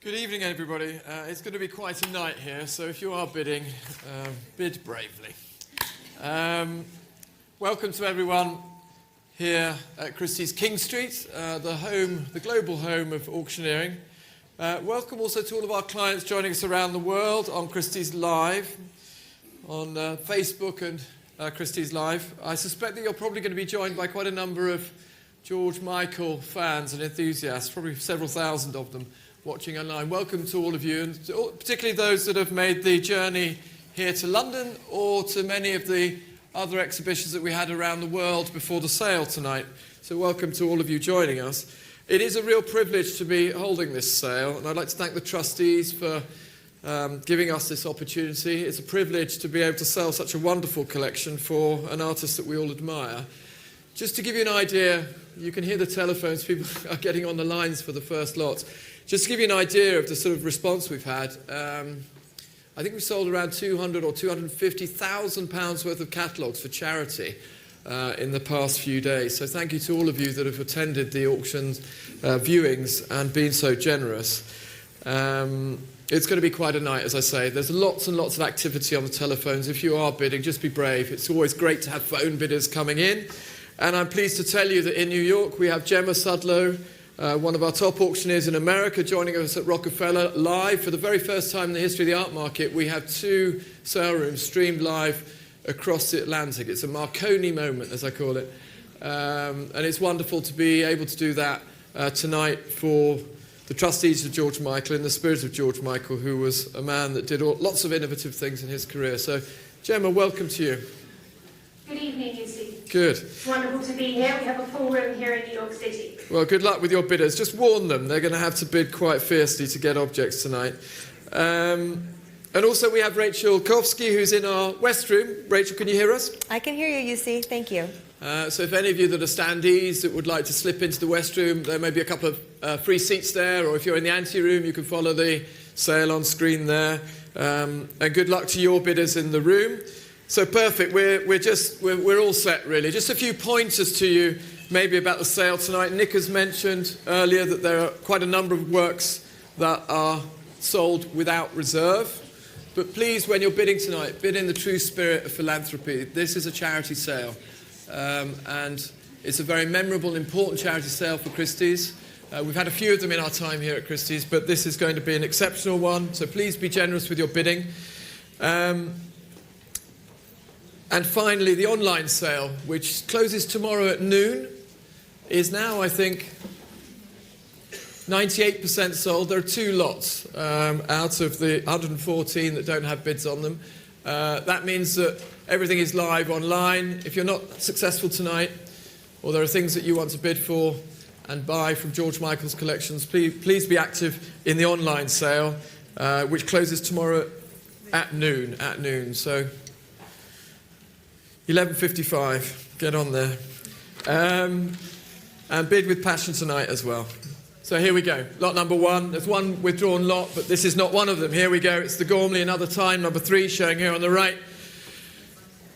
Good evening, everybody. It's going to be quite a night here, so if you are bidding, bid bravely. Welcome to everyone here at Christie's King Street, the global home of auctioneering. Welcome also to all of our clients joining us around the world on Christie's Live, on Facebook and Christie's Live. I suspect that you're probably going to be joined by quite a number of George Michael fans and enthusiasts, probably several thousand of them watching online. Welcome to all of you, and particularly those that have made the journey here to London or to many of the other exhibitions that we had around the world before the sale tonight. So welcome to all of you joining us. It is a real privilege to be holding this sale, and I'd like to thank the trustees for giving us this opportunity. It's a privilege to be able to sell such a wonderful collection for an artist that we all admire. Just to give you an idea, you can hear the telephones, people are getting on the lines for the first lots. Just to give you an idea of the sort of response we've had, I think we sold around 200 or 250,000 pounds worth of catalogues for charity in the past few days. So thank you to all of you that have attended the auctions, viewings, and been so generous. It's going to be quite a night, as I say. There's lots and lots of activity on the telephones. If you are bidding, just be brave. It's always great to have phone bidders coming in. And I'm pleased to tell you that in New York we have Gemma Sudlow, one of our top auctioneers in America, joining us at Rockefeller live. For the very first time in the history of the art market, we have 2 sale rooms streamed live across the Atlantic. It's a Marconi moment, as I call it. And it's wonderful to be able to do that tonight for the trustees of George Michael, in the spirit of George Michael, who was a man that did lots of innovative things in his career. So, Gemma, welcome to you. Good evening, Lucy. Good. It's wonderful to be here. We have a full room here in New York City. Well, good luck with your bidders. Just warn them, they're going to have to bid quite fiercely to get objects tonight. And also we have Rachel Kowski, who's in our West Room. Rachel, can you hear us? I can hear you, UC. Thank you. So if any of you that are standees that would like to slip into the West Room, there may be a couple of free seats there, or if you're in the ante-room, you can follow the sale on screen there. And good luck to your bidders in the room. So perfect, we're all set really. Just a few pointers to you maybe about the sale tonight. Nick has mentioned earlier that there are quite a number of works that are sold without reserve. But please, when you're bidding tonight, bid in the true spirit of philanthropy. This is a charity sale. And it's a very memorable and important charity sale for Christie's. We've had a few of them in our time here at Christie's, but this is going to be an exceptional one. So please be generous with your bidding. And finally, the online sale, which closes tomorrow at noon, is now, I think, 98% sold. There are 2 lots out of the 114 that don't have bids on them. That means that everything is live online. If you're not successful tonight, or there are things that you want to bid for and buy from George Michael's collections, please be active in the online sale, which closes tomorrow at noon. So 11:55, get on there. And bid with passion tonight as well. So here we go, lot number 1. There's one withdrawn lot, but this is not one of them. Here we go, it's the Gormley Another Time, number 3, showing here on the right.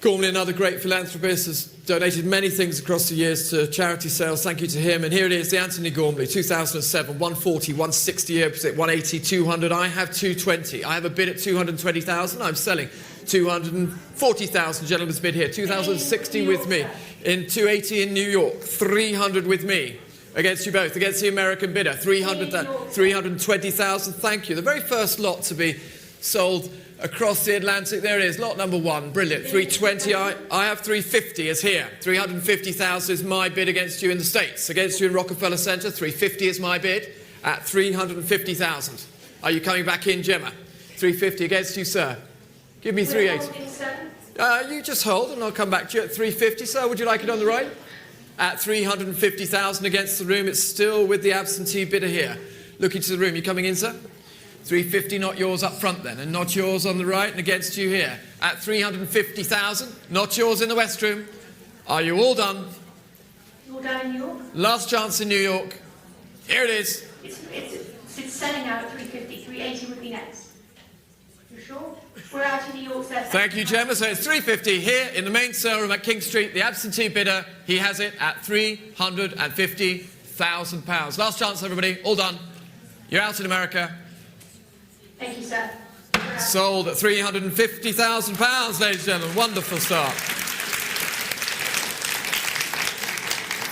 Gormley, another great philanthropist, has donated many things across the years to charity sales. Thank you to him. And here it is, the Anthony Gormley, 2007, 140, 160, 180, 200. I have 220. I have a bid at 220,000. I'm selling 240,000. Gentleman's bid here. 2,060 with me. In 280 in New York. 300 with me. Against you both. Against the American bidder. 320,000. Thank you. The very first lot to be sold across the Atlantic. There it is, lot number 1, brilliant. 320, I have 350 is here. 350,000 is my bid against you in the States. Against you in Rockefeller Center, 350 is my bid at 350,000. Are you coming back in, Gemma? 350 against you, sir. Give me 380. You just hold and I'll come back to you at 350, sir. Would you like it on the right? At 350,000 against the room, it's still with the absentee bidder here. Looking to the room, you coming in, sir? 350, not yours up front then, and not yours on the right, and against you here. At 350,000, not yours in the West Room. Are you all done? You all done in New York? Last chance in New York. Here it is. It's selling out at 350. 380 would be next. You sure? We're out in New York, sir. Thank you, Gemma. So it's 350 here in the main sale room at King Street. The absentee bidder, he has it at £350,000. Last chance, everybody. All done. You're out in America. Thank you, sir. Sold at £350,000, ladies and gentlemen. Wonderful start.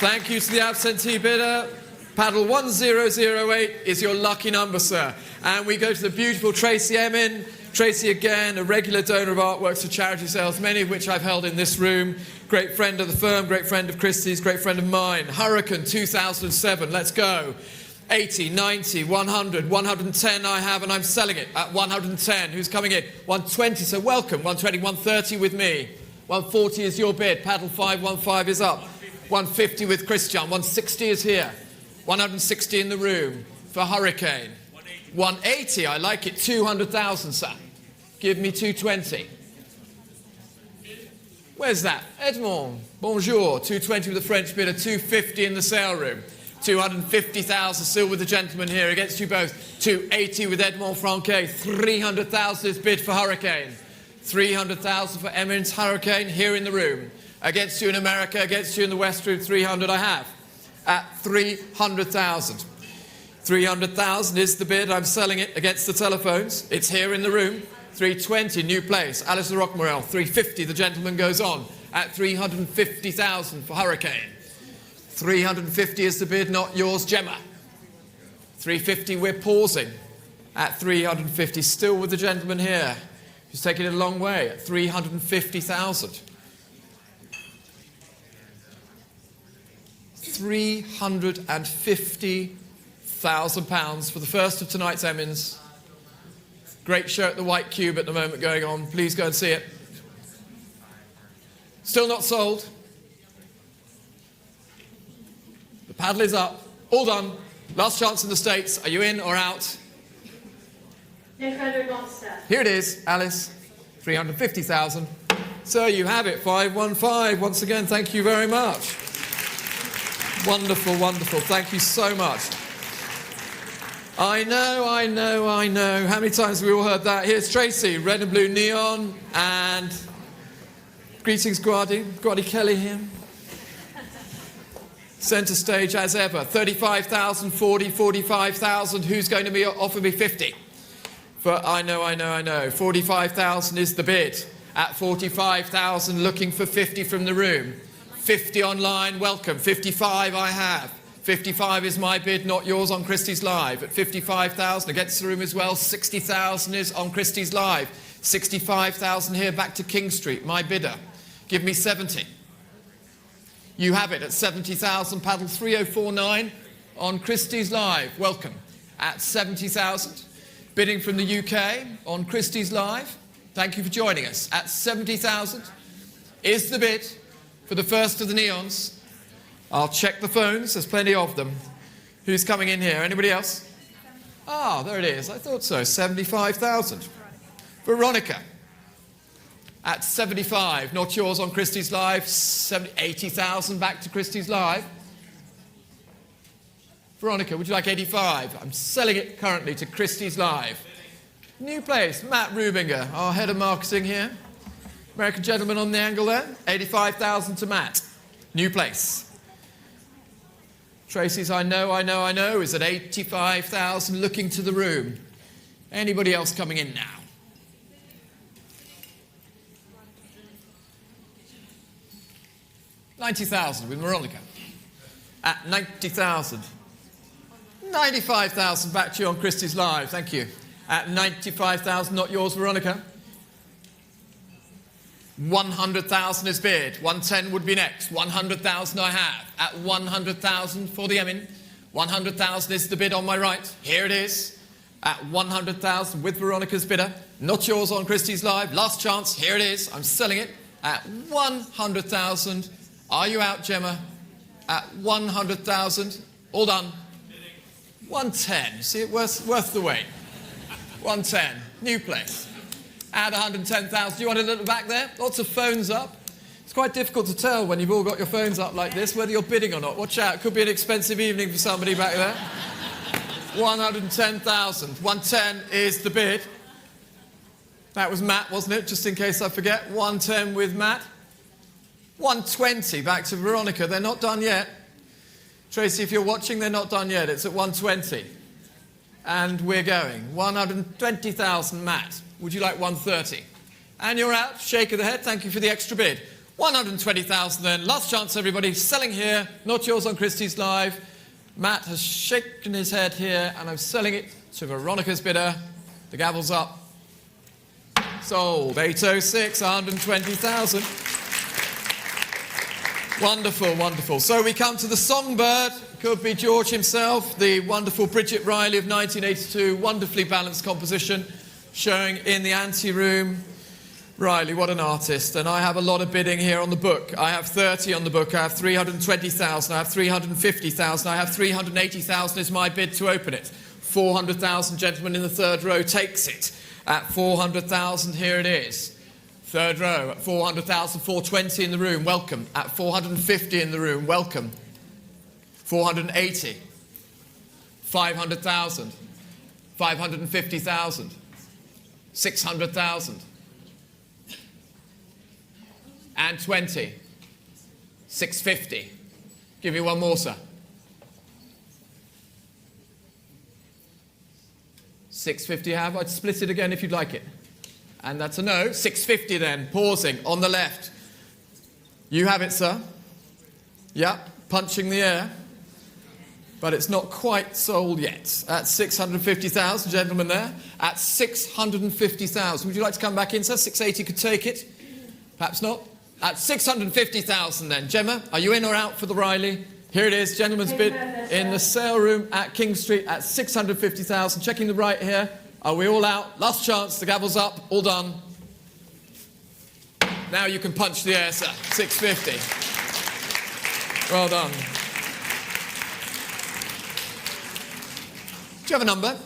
Thank you to the absentee bidder. Paddle 1008 is your lucky number, sir. And we go to the beautiful Tracy Emin. Tracy, again, a regular donor of artworks for charity sales, many of which I've held in this room. Great friend of the firm, great friend of Christie's, great friend of mine. Hurricane 2007, let's go. 80, 90, 100, 110 I have, and I'm selling it at 110. Who's coming in? 120, so welcome. 120, 130 with me. 140 is your bid. Paddle 515 is up. 150 with Christian. 160 is here. 160 in the room for Hurricane. 180, I like it. 200,000, sir. Give me 220. Where's that? Edmond, bonjour. 220 with the French bidder. 250 in the sale room. 250,000 still with the gentleman here against you both. 280 with Edmond Franquet. 300,000 is bid for Hurricane. 300,000 for Eminence Hurricane here in the room. Against you in America, against you in the West Room. 300 I have. At 300,000. 300,000 is the bid. I'm selling it against the telephones. It's here in the room. 320, new place. Alice de Roquemorel. 350, the gentleman goes on. At 350,000 for Hurricane. 350 is the bid, not yours, Gemma. 350, we're pausing. At 350, still with the gentleman here. He's taking it a long way. At 350,000. £350,000 for the first of tonight's Emmons. Great show at the White Cube at the moment going on. Please go and see it. Still not sold. The paddle is up. All done. Last chance in the States. Are you in or out? No further advance, sir. Here it is, Alice. 350,000. So you have it. 515. Once again, thank you very much. Wonderful, wonderful. Thank you so much. I know. How many times have we all heard that? Here's Tracy, red and blue neon, and greetings, Guardi. Guardi Kelly here. Centre stage as ever. 35,000, 40, 45,000. Who's going to be offer me 50? For I know. 45,000 is the bid. At 45,000, looking for 50 from the room. 50 online, welcome. 55 I have. 55 is my bid, not yours on Christie's Live. At 55,000 against the room as well. 60,000 is on Christie's Live. 65,000 here back to King Street, my bidder. Give me 70. You have it at 70,000, paddle 3049 on Christie's Live. Welcome. At 70,000. Bidding from the UK on Christie's Live. Thank you for joining us. At 70,000 is the bid for the first of the neons. I'll check the phones. There's plenty of them. Who's coming in here? Anybody else? Ah, there it is. I thought so. 75,000. Veronica. At 75. Not yours on Christie's Live. 80,000 back to Christie's Live. Veronica, would you like 85? I'm selling it currently to Christie's Live. New place. Matt Rubinger, our head of marketing here. American gentleman on the angle there. 85,000 to Matt. New place. Tracy's I know is at 85,000, looking to the room. Anybody else coming in now? $90,000 with Veronica. At 90,000. 95,000 back to you on Christie's Live, thank you. At 95,000, not yours, Veronica. 100,000 is bid. 110 would be next. 100,000 I have. At 100,000 for the Emin. 100,000 is the bid on my right. Here it is. At 100,000 with Veronica's bidder. Not yours on Christie's Live. Last chance. Here it is. I'm selling it at 100,000. Are you out, Gemma? At 100,000. All done. 110. See it worth the wait. 110. New place. Add 110,000. You want it at the back there? Lots of phones up. It's quite difficult to tell when you've all got your phones up like this whether you're bidding or not. Watch out. It could be an expensive evening for somebody back there. 110,000. 110 is the bid. That was Matt, wasn't it? Just in case I forget. 110 with Matt. 120 back to Veronica. They're not done yet. Tracy, if you're watching, they're not done yet. It's at 120. And we're going. 120,000, Matt. Would you like 130? And you're out. Shake of the head. Thank you for the extra bid. 120,000 then. Last chance, everybody. Selling here. Not yours on Christie's Live. Matt has shaken his head here, and I'm selling it to Veronica's bidder. The gavel's up. Sold. 806, 120,000. Wonderful, wonderful. So we come to the songbird. Could be George himself, the wonderful Bridget Riley of 1982. Wonderfully balanced composition showing in the ante-room. Riley, what an artist. And I have a lot of bidding here on the book. I have 30 on the book. I have 320,000. I have 350,000. I have 380,000 is my bid to open it. 400,000, gentleman in the third row takes it. At 400,000, here it is. Third row, at 400,000, 420 in the room, welcome. At 450 in the room, welcome. 480, 500,000, 550,000, 600,000, and 20, 650. Give me one more, sir. 650 have. I'd split it again if you'd like it. And that's a no. 650 then, pausing on the left. You have it, sir. Yeah, punching the air. But it's not quite sold yet. At 650,000, gentlemen there. At 650,000. Would you like to come back in, sir? 680 could take it. Perhaps not. At 650,000 then. Gemma, are you in or out for the Riley? Here it is, gentleman's bid in the sale room at King Street at 650,000. Checking the right here. Are we all out? Last chance, the gavel's up, all done. Now you can punch the air, sir. 650. Well done. Do you have a number?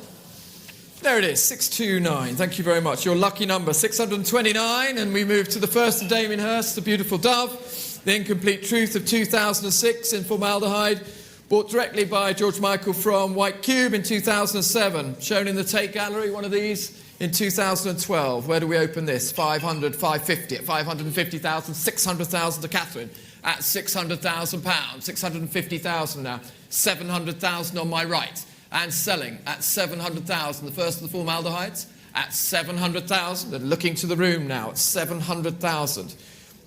There it is, 629. Thank you very much. Your lucky number, 629. And we move to the first of Damien Hirst, The Beautiful Dove, The Incomplete Truth of 2006 in formaldehyde. Bought directly by George Michael from White Cube in 2007. Shown in the Tate Gallery, one of these, in 2012. Where do we open this? 500, 550. At 550,000, 600,000 to Catherine. At £600,000. 650,000 now. 700,000 on my right. And selling at 700,000. The first of the formaldehydes. At 700,000. And looking to the room now at 700,000.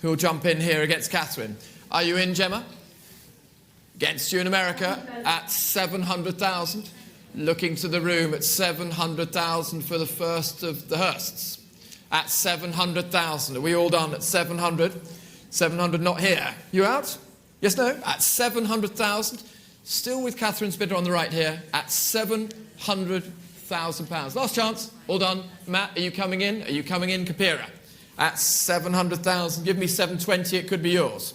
Who'll jump in here against Catherine? Are you in, Gemma? Against you in America at 700,000. Looking to the room at 700,000 for the first of the Hirsts. At 700,000. Are we all done at 700? 700 not here. You out? Yes, no? At 700,000. Still with Catherine's bidder on the right here. At £700,000. Last chance. All done. Matt, are you coming in? Are you coming in, Kapira? At 700,000. Give me 720. It could be yours.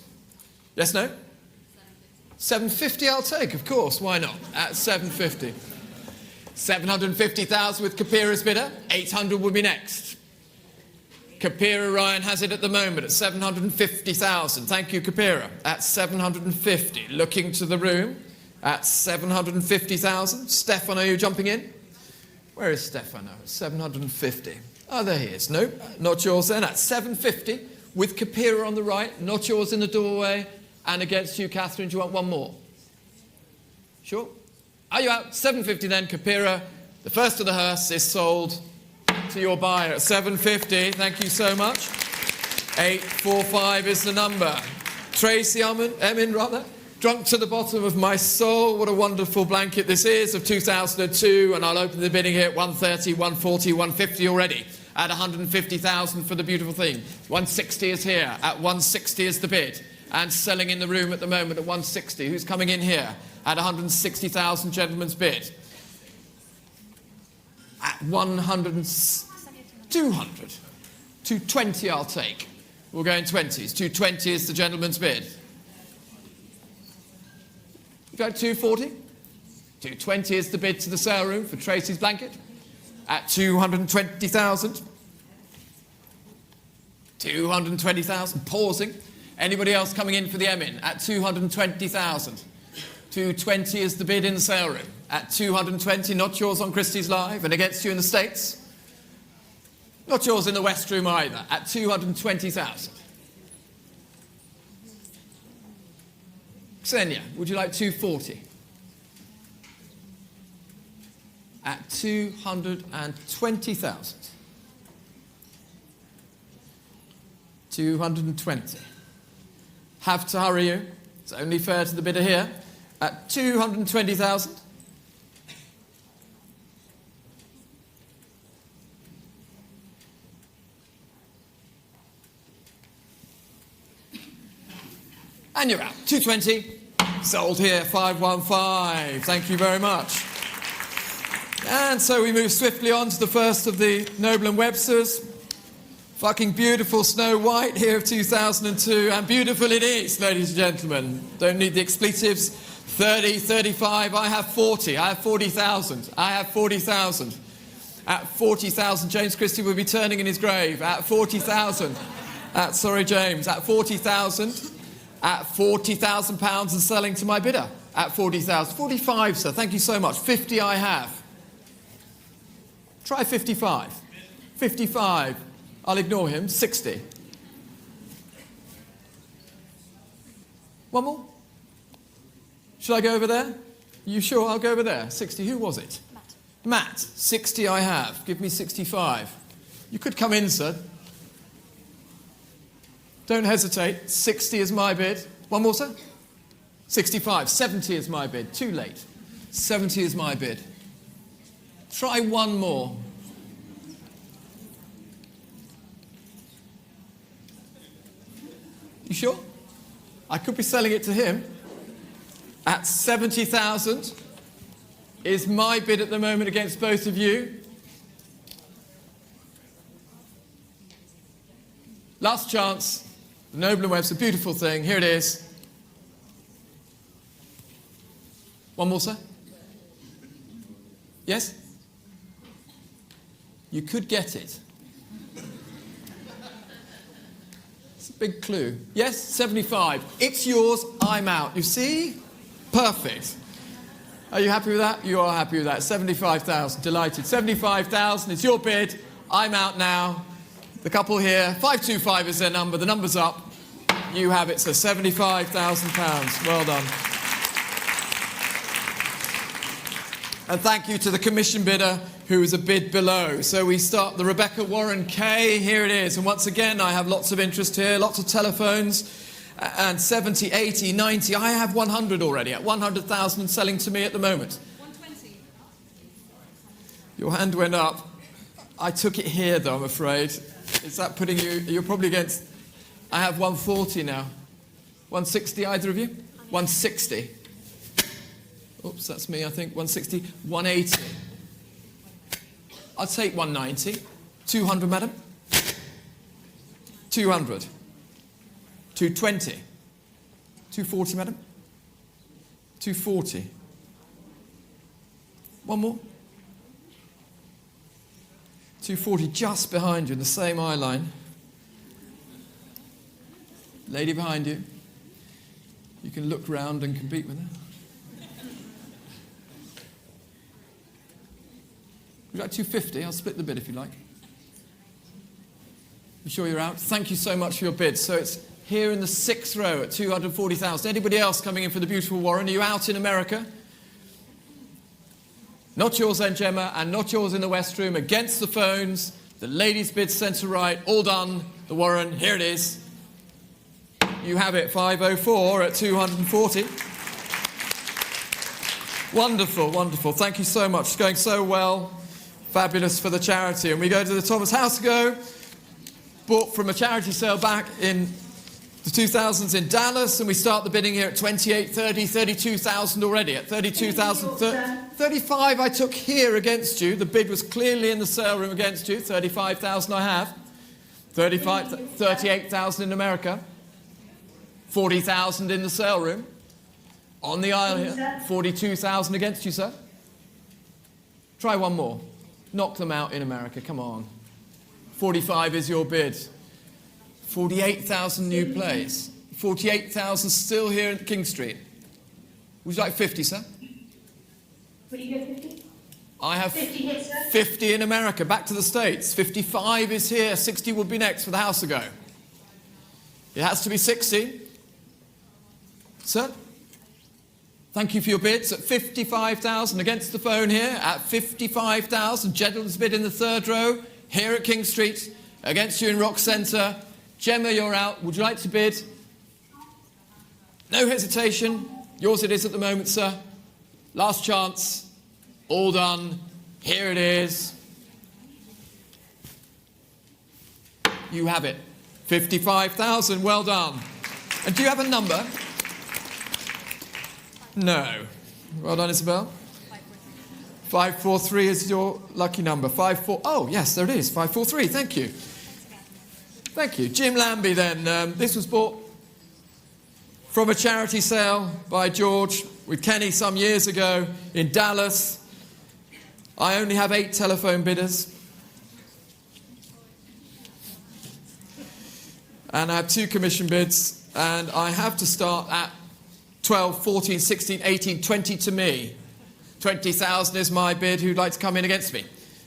Yes, no? 750 I'll take, of course, why not? At 750. 750,000 with Kapira's bidder. 800 will be next. Kapira Ryan has it at the moment at 750,000. Thank you, Kapira. At 750. Looking to the room at 750,000. Stefan, are you jumping in? Where is Stefano? 750. Oh, there he is. No, not yours then. At 750 with Kapira on the right. Not yours in the doorway. And against you, Catherine, do you want one more? Sure? Are you out? 750 then, Kapira. The first of the Hirsts is sold to your buyer at 750. Thank you so much. 845 is the number. Tracy Emin, rather. Drunk to the bottom of my soul. What a wonderful blanket this is of 2002. And I'll open the bidding here at 130, 140, 150 already. At 150,000 for the beautiful thing. 160 is here. At 160 is the bid. And selling in the room at the moment at 160. Who's coming in here? At 160,000, gentleman's bid. At 200. 220 I'll take. We'll go in 20s. 220 is the gentleman's bid. You got 240? 220 is the bid to the sale room for Tracy's blanket. At 220,000. 220,000. Pausing. Anybody else coming in for the Emin? At 220,000. 220 is the bid in the sale room. At 220, not yours on Christie's Live. And against you in the States. Not yours in the West Room either. At 220,000. Xenia, would you like 240? at 220,000. 220. Have to hurry you. It's only fair to the bidder here. At 220,000. And you're out. 220. Sold here. 515. Thank you very much. And so we move swiftly on to the first of the Noble and Websters. Fucking beautiful Snow White here of 2002. And beautiful it is, ladies and gentlemen. Don't need the expletives. 30, 35. I have 40. I have 40,000. I have 40,000. At 40,000, James Christie will be turning in his grave. At 40,000. Sorry, James. At 40,000. At £40,000 and selling to my bidder. At 40,000. 45, sir. Thank you so much. 50 I have. Try 55. 55. I'll ignore him. 60. One more? Should I go over there? You sure? I'll go over there. 60. Who was it? Matt. 60 I have. Give me 65. You could come in, sir. Don't hesitate. 60 is my bid. One more, sir? 65. 70 is my bid. Too late. 70 is my bid. Try one more. You sure? I could be selling it to him. At 70,000 is my bid at the moment against both of you. Last chance. The Noble and Webster, beautiful thing. Here it is. One more, sir? Yes? You could get it. It's a big clue. Yes, 75. It's yours, I'm out. You see? Perfect. Are you happy with that? You are happy with that. 75,000. Delighted. 75,000 is your bid. I'm out now. The couple here, 525 is their number. The number's up. You have it, so £75,000. Well done. And thank you to the commission bidder who is a bid below. So we start the Rebecca Warren K. Here it is. And once again, I have lots of interest here, lots of telephones. And 70, 80, 90. I have 100 already, at 100,000 selling to me at the moment. 120. Your hand went up. I took it here, though, I'm afraid. Is that putting you... You're probably against... I have 140 now. 160, either of you? 160. Oops, that's me, I think. 160. 180. I'll take 190. 200, madam? 200. 220. 240, madam? 240. One more. 240, just behind you in the same eye line. Lady behind you. You can look round and compete with her. Would you like 250? I'll split the bid if you like. You sure you're out? Thank you so much for your bid. So it's here in the 6th row at 240,000. Anybody else coming in for the beautiful Warren? Are you out in America? Not yours then, Gemma, and not yours in the West Room. Against the phones. The ladies' bid centre right. All done. The Warren. Here it is. You have it. 504 at 240. Wonderful, wonderful. Thank you so much. It's going so well. Fabulous for the charity. And we go to the Thomas House Go. Bought from a charity sale back in the 2000s in Dallas, and we start the bidding here at 28, 30, 32,000 already. At 32,000, 35 I took here against you. The bid was clearly in the sale room against you. 35,000 I have. 38,000 in America. 40,000 in the sale room. On the aisle here. 42,000 against you, sir. Try one more. Knock them out in America. Come on. 45 is your bid. 48,000 new plays. 48,000 still here at King Street. Would you like 50, sir? Will you go 50? I have 50 here, sir. 50 in America. Back to the States. 55 is here. 60 will be next for the house to go. It has to be 60. Sir? Thank you for your bids at 55,000 against the phone here at 55,000. Gentleman's bid in the third row here at King Street against you in Rock Centre. Gemma, you're out. Would you like to bid? No hesitation. Yours it is at the moment, sir. Last chance. All done. Here it is. You have it. 55,000. Well done. And do you have a number? No. Well done, Isabel. 543 is your lucky number. 54. Oh, yes, there it is. 543. Thank you. Thank you. Jim Lambie, then. This was bought from a charity sale by George with Kenny some years ago in Dallas. I only have 8 telephone bidders. And I have 2 commission bids. And I have to start at 12, 14, 16, 18, 20 to me. 20,000 is my bid. Who'd like to come in against me?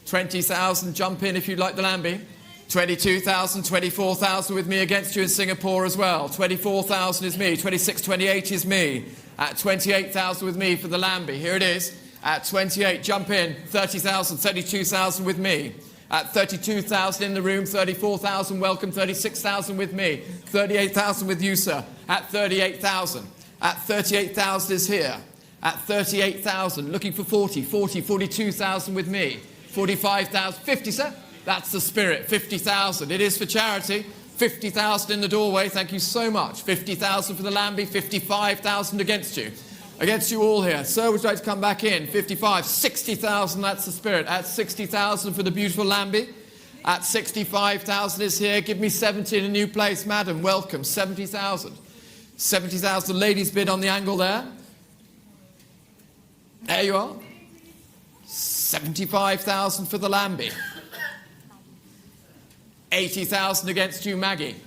20,000, jump in if you'd like the Lambie. 22,000, 24,000 with me against you in Singapore as well. 24,000 is me. 26, 28 is me. At 28,000 with me for the Lambie. Here it is. At 28, jump in. 30,000, 32,000 with me. At 32,000 in the room, 34,000 welcome, 36,000 with me. 38,000 with you, sir. At 38,000. At 38,000 is here. At 38,000, looking for 40, 42,000 with me. 45,000, 50, sir? That's the spirit, 50,000. It is for charity. 50,000 in the doorway, thank you so much. 50,000 for the Lambie, 55,000 against you. Against you all here. Sir, would you like to come back in? 55, 60,000, that's the spirit. At 60,000 for the beautiful Lambie. At 65,000 is here. Give me 70 in a new place. Madam, welcome. 70,000. 70,000, ladies bid on the angle there. There you are. 75,000 for the Lambie. 80,000 against you, Maggie.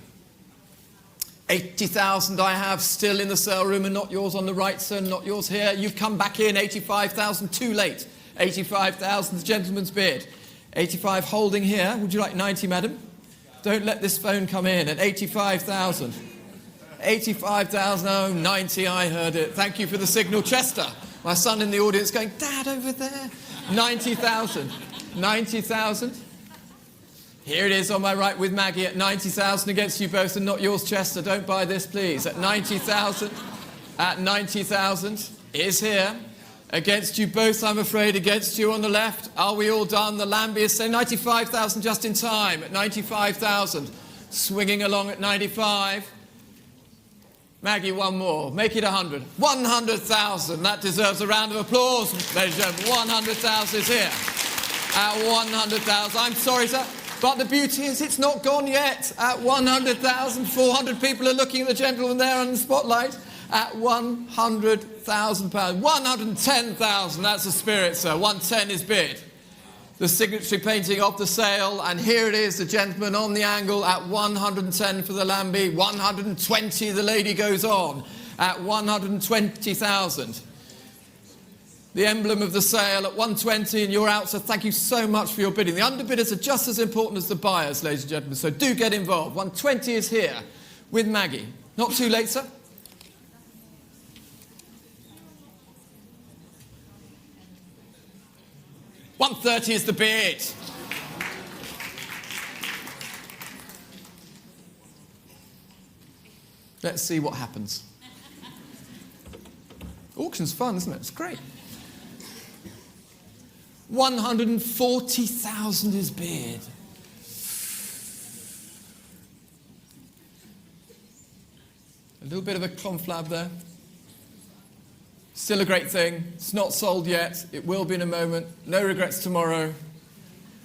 80,000 I have still in the sale room and not yours on the right, sir, not yours here. You've come back in. 85,000, too late. 85,000, the gentleman's bid. 85 holding here. Would you like 90, madam? Don't let this phone come in at 85,000. 85,000, oh, 90, I heard it. Thank you for the signal. Chester, my son in the audience going, Dad, over there. 90,000. 90,000. Here it is on my right with Maggie at 90,000 against you both and not yours, Chester. Don't buy this, please. At 90,000. At 90,000 is here. Against you both, I'm afraid. Against you on the left. Are we all done? The Lambie is saying 95,000 just in time. At 95,000. Swinging along at 95. Maggie, one more. Make it 100. 100,000. That deserves a round of applause, ladies and gentlemen. 100,000 is here. At 100,000. I'm sorry, sir. But the beauty is it's not gone yet. At 100,000, 400 people are looking at the gentleman there on the spotlight. At £100,000. 110,000, that's the spirit, sir. 110 is bid. The signatory painting of the sale, and here it is, the gentleman on the angle at 110 for the Lambie. 120, the lady goes on at 120,000. The emblem of the sale at 120, and you're out, so thank you so much for your bidding. The underbidders are just as important as the buyers, ladies and gentlemen, so do get involved. 120 is here with Maggie. Not too late, sir? £130 is the bid. Let's see what happens. Auction's fun, isn't it? It's great. 140,000 is bid. A little bit of a conflab there. Still a great thing. It's not sold yet. It will be in a moment. No regrets tomorrow.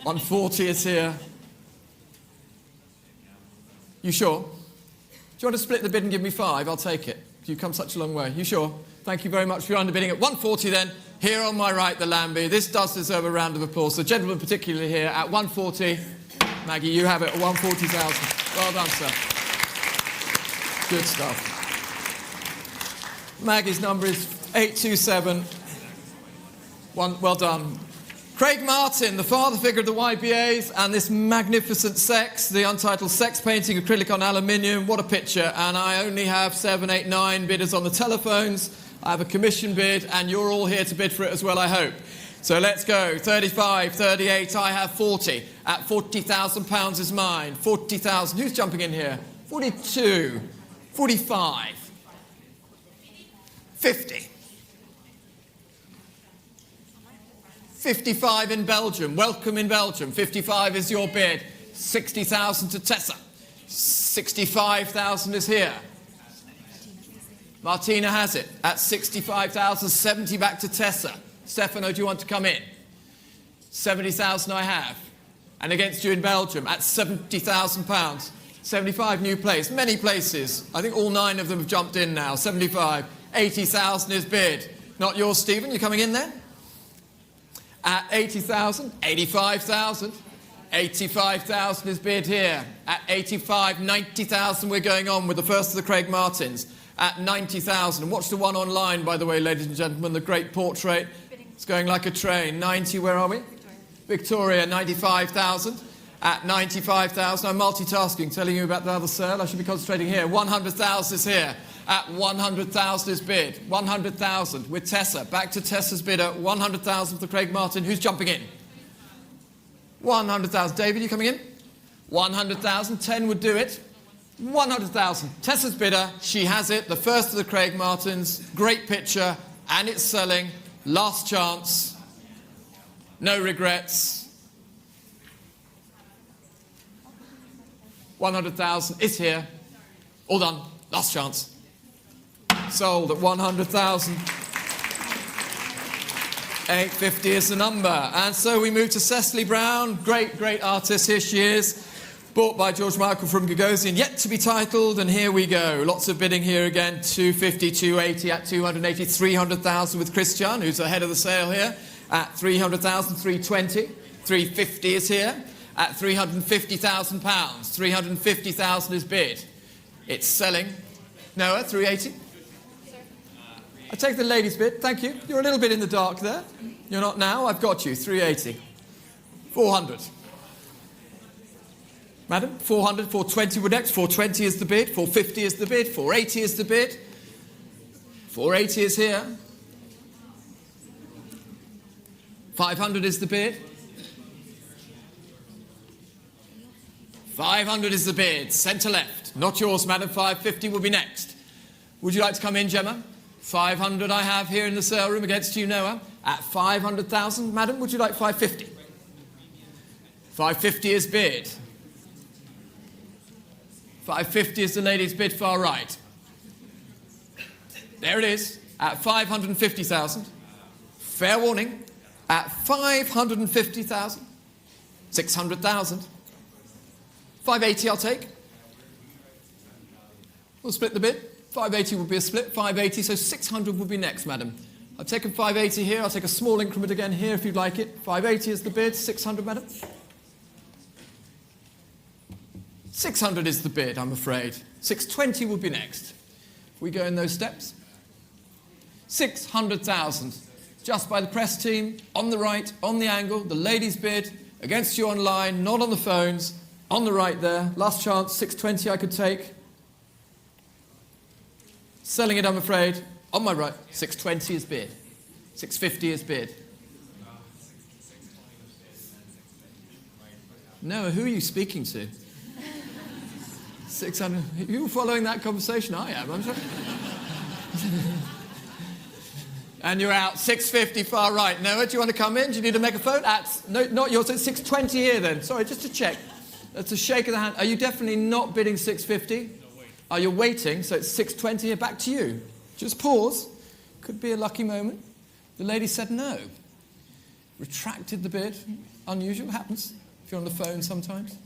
140 is here. You sure? Do you want to split the bid and give me 5? I'll take it. You've come such a long way. You sure? Thank you very much for your underbidding. At 140 then, here on my right, the Lambie. This does deserve a round of applause. The gentleman particularly here at 140. Maggie, you have it at 140,000. Well done, sir. Good stuff. Maggie's number is 827. Well done. Craig Martin, the father figure of the YBAs, and this magnificent sex, the Untitled Sex painting, acrylic on aluminium. What a picture. And I only have 7, 8, 9 bidders on the telephones. I have a commission bid, and you're all here to bid for it as well, I hope. So let's go. 35, 38, I have 40. At £40,000 is mine. 40,000. Who's jumping in here? 42, 45, 50. 55 in Belgium. Welcome in Belgium. 55 is your bid. 60,000 to Tessa. 65,000 is here. Martina has it at 65,000. 70 back to Tessa. Stefano, do you want to come in? 70,000 I have. And against you in Belgium at £70,000. 75 new place. Many places. I think all 9 of them have jumped in now. 75. 80,000 is bid. Not yours, Stephen. You coming in then? At 80,000. 85,000. 85,000 is bid here. At 85, 90,000 we're going on with the first of the Craig Martins. At 90,000. Watch the one online, by the way, ladies and gentlemen, the great portrait. It's going like a train. 90, where are we? Victoria, 95,000. At 95,000, I'm multitasking, telling you about the other sale. I should be concentrating here. 100,000 is here. At 100,000 is bid. 100,000 with Tessa. Back to Tessa's bidder. 100,000 for Craig Martin. Who's jumping in? 100,000. David, you coming in? 100,000. 10 would do it. 100,000. Tessa's bidder. She has it. The first of the Craig Martins. Great picture. And it's selling. Last chance. No regrets. 100,000 is here. All done. Last chance. Sold at 100,000. 850 is the number. And so we move to Cecily Brown. Great, great artist. Here she is. Bought by George Michael from Gagosian. Yet to be titled. And here we go. Lots of bidding here again. 250, 280 at 280. 300,000 with Christian, who's ahead of the sale here. At 300,000, 320. 350 is here. At £350,000. 350,000 is bid. It's selling. Noah, 380. I take the ladies' bid. Thank you. You're a little bit in the dark there. You're not now. I've got you. 380. 400. Madam, 400. 420 would next. 420 is the bid. 450 is the bid. 480 is the bid. 480 is here. 500 is the bid. 500 is the bid. Centre left. Not yours, madam. 550 will be next. Would you like to come in, Gemma? 500 I have here in the sale room against you, Noah. At 500,000, madam, would you like 550? 550 is bid. 550 is the lady's bid far right. There it is. At 550,000. Fair warning. At 550,000. 600,000. 580 I'll take. We'll split the bid. 580 would be a split. 580, so 600 would be next, madam. I've taken 580 here. I'll take a small increment again here if you'd like it. 580 is the bid. 600, madam. 600 is the bid, I'm afraid. 620 would be next. If we go in those steps. 600,000. Just by the press team, on the right, on the angle, the ladies' bid, against you online, not on the phones, on the right there. Last chance, 620 I could take. Selling it, I'm afraid. On my right, 620 is bid. 650 is bid. No, who are you speaking to? 600. You following that conversation? I am. I'm sorry. And you're out. 650 far right. Noah, do you want to come in? Do you need a megaphone? No, not yours. It's 620 here then. Sorry, just to check. That's a shake of the hand. Are you definitely not bidding 650? Are you waiting? So it's 620 here. Back to you. Just pause. Could be a lucky moment. The lady said no. Retracted the bid. Unusual. Happens if you're on the phone sometimes.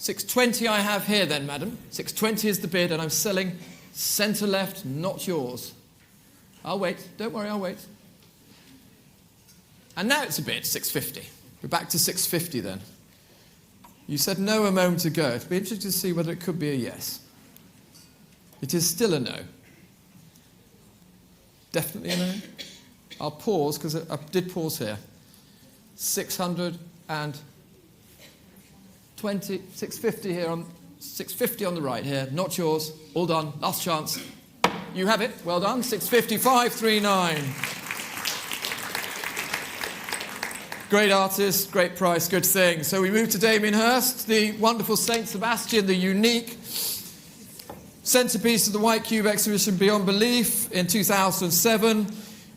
620 I have here then, madam. 620 is the bid, and I'm selling centre left, not yours. I'll wait. Don't worry, I'll wait. And now it's a bid, 650. We're back to 650 then. You said no a moment ago. It'd be interesting to see whether it could be a yes. It is still a no. Definitely a no. I'll pause, because I did pause here. 620, 650 here, on 650 on the right here. Not yours. All done. Last chance. You have it. Well done. 650,539. Great artist, great price, good thing. So we move to Damien Hirst, the wonderful St. Sebastian, the unique centerpiece of the White Cube exhibition Beyond Belief in 2007.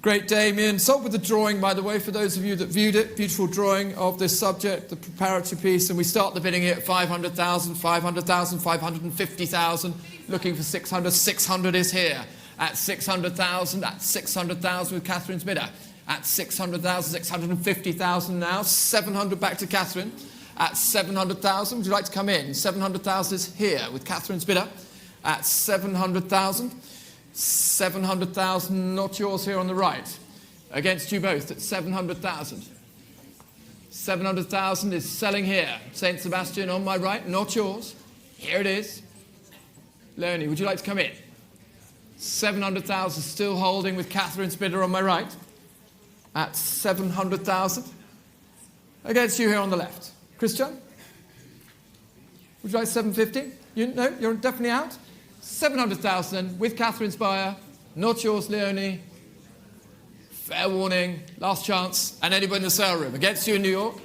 Great Damien. Sold with the drawing, by the way, for those of you that viewed it. Beautiful drawing of this subject, the preparatory piece. And we start the bidding here at 500,000, 500,000, 550,000. Looking for 600. 600 is here. At 600,000, at 600,000 with Catherine's bidder. At 600,000, 650,000 now. 700 back to Catherine. At 700,000, would you like to come in? 700,000 is here with Catherine's bidder. At 700,000. 700,000, not yours here on the right. Against you both at 700,000. 700,000 is selling here. St. Sebastian on my right, not yours. Here it is. Leonie, would you like to come in? 700,000 still holding with Catherine's bidder on my right. At 700,000. Against you here on the left. Christian? Would you like 750? No, you're definitely out. 700,000 with Catherine's buyer. Not yours, Leonie. Fair warning. Last chance. And anybody in the sale room. Against you in New York?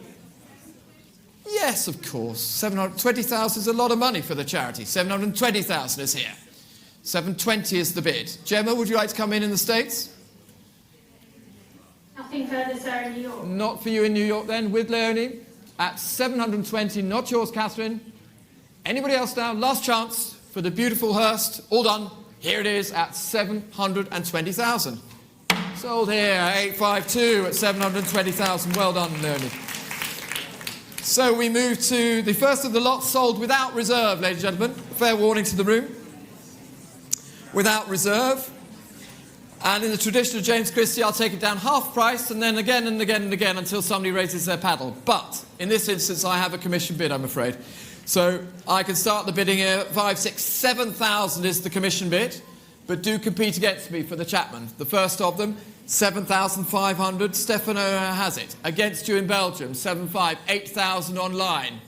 Yes, of course. 720,000 is a lot of money for the charity. 720,000 is here. 720 is the bid. Gemma, would you like to come in the States? Nothing further, sir, in New York. Not for you in New York then, with Leonie. At 720, not yours, Catherine. Anybody else now? Last chance for the beautiful Hirst. All done. Here it is at 720,000. Sold here, 852 at 720,000. Well done, Leonie. So we move to the first of the lot sold without reserve, ladies and gentlemen. Fair warning to the room. Without reserve. And in the tradition of James Christie, I'll take it down half price and then again and again and again until somebody raises their paddle. But in this instance, I have a commission bid, I'm afraid. So I can start the bidding here. 5, 6, 7,000 is the commission bid. But do compete against me for the Chapman. The first of them, 7,500. Stefano has it. Against you in Belgium, 7,500. 8,000 online.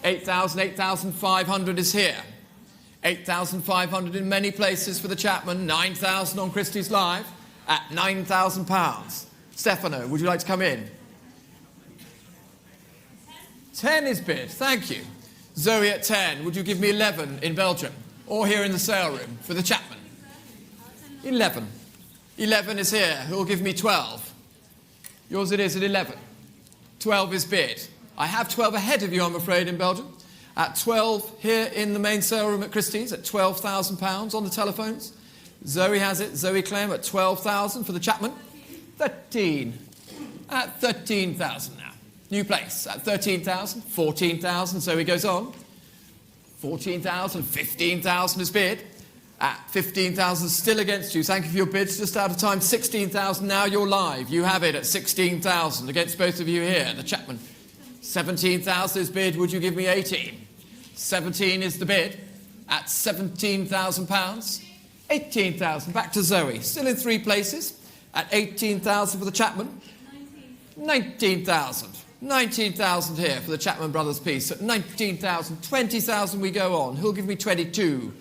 8,000, 8,500 is here. 8,500 in many places for the Chapman. 9,000 on Christie's Live at £9,000. Stefano, would you like to come in? 10 is bid. Thank you. Zoe at 10. Would you give me 11 in Belgium? Or here in the sale room for the Chapman? 11. 11 is here. Who will give me 12? Yours it is at 11. 12 is bid. I have 12 ahead of you, I'm afraid, in Belgium. At 12 here in the main sale room at Christie's at £12,000 on the telephones. Zoe has it. Zoe Clem at 12,000 for the Chapman. 13. At 13,000 now. New place at 13,000. 14,000. Zoe goes on. 14,000. 15,000 is bid. At 15,000 still against you. Thank you for your bids. Just out of time. 16,000. Now you're live. You have it at 16,000 against both of you here. The Chapman. 17,000 is bid. Would you give me 18? 17 is the bid at £17,000. 18,000. Back to Zoe. Still in three places at 18,000 for the Chapman. 19,000. 19,000 here for the Chapman Brothers piece at 19,000. 20,000 we go on. Who'll give me 22?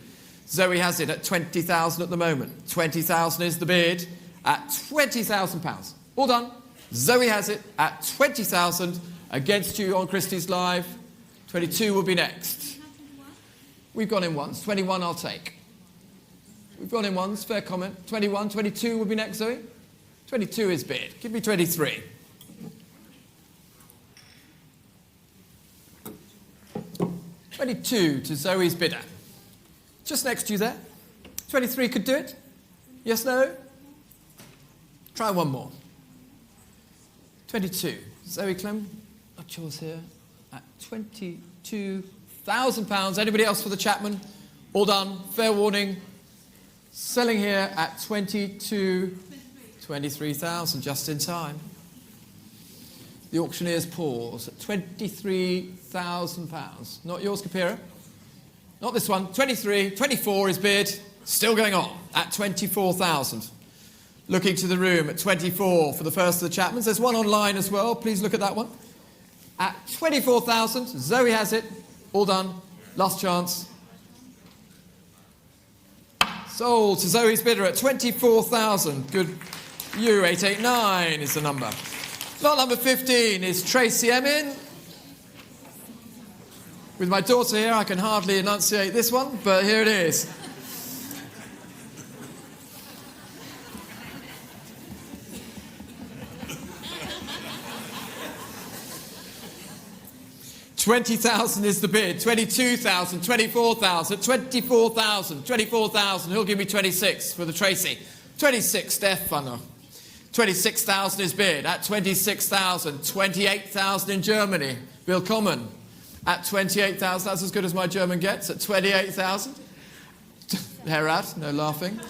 Zoe has it at 20,000 at the moment. 20,000 is the bid at £20,000. All done. Zoe has it at 20,000. Against you on Christie's Live. 22 will be next. We've gone in once. 21 I'll take. We've gone in once. Fair comment. 21, 22 will be next, Zoe. 22 is bid. Give me 23. $22 to Zoe's bidder. Just next to you there. 23 could do it. Yes, no? Try one more. 22. Zoe Clem. Not yours here. At £22,000. Anybody else for the Chapman? All done. Fair warning. Selling here at 23,000, just in time. The auctioneers pause at £23,000. Not yours, Kapira. Not this one. 23. 24 is bid. Still going on at 24,000. Looking to the room at 24 for the first of the Chapmans. There's one online as well. Please look at that one. At 24,000, Zoe has it. All done. Last chance. Sold to Zoe's bidder at 24,000. Good. You, 889 is the number. Lot number 15 is Tracy Emin. With my daughter here, I can hardly enunciate this one, but here it is. $20,000 is the bid. 22,000, 24,000, 24,000, 24,000. Who'll give me 26 for the Tracy? 26, Stefano. 26,000 is bid at 26,000. 28,000 in Germany. Willkommen at 28,000. That's as good as my German gets at 28,000. Herad, no laughing.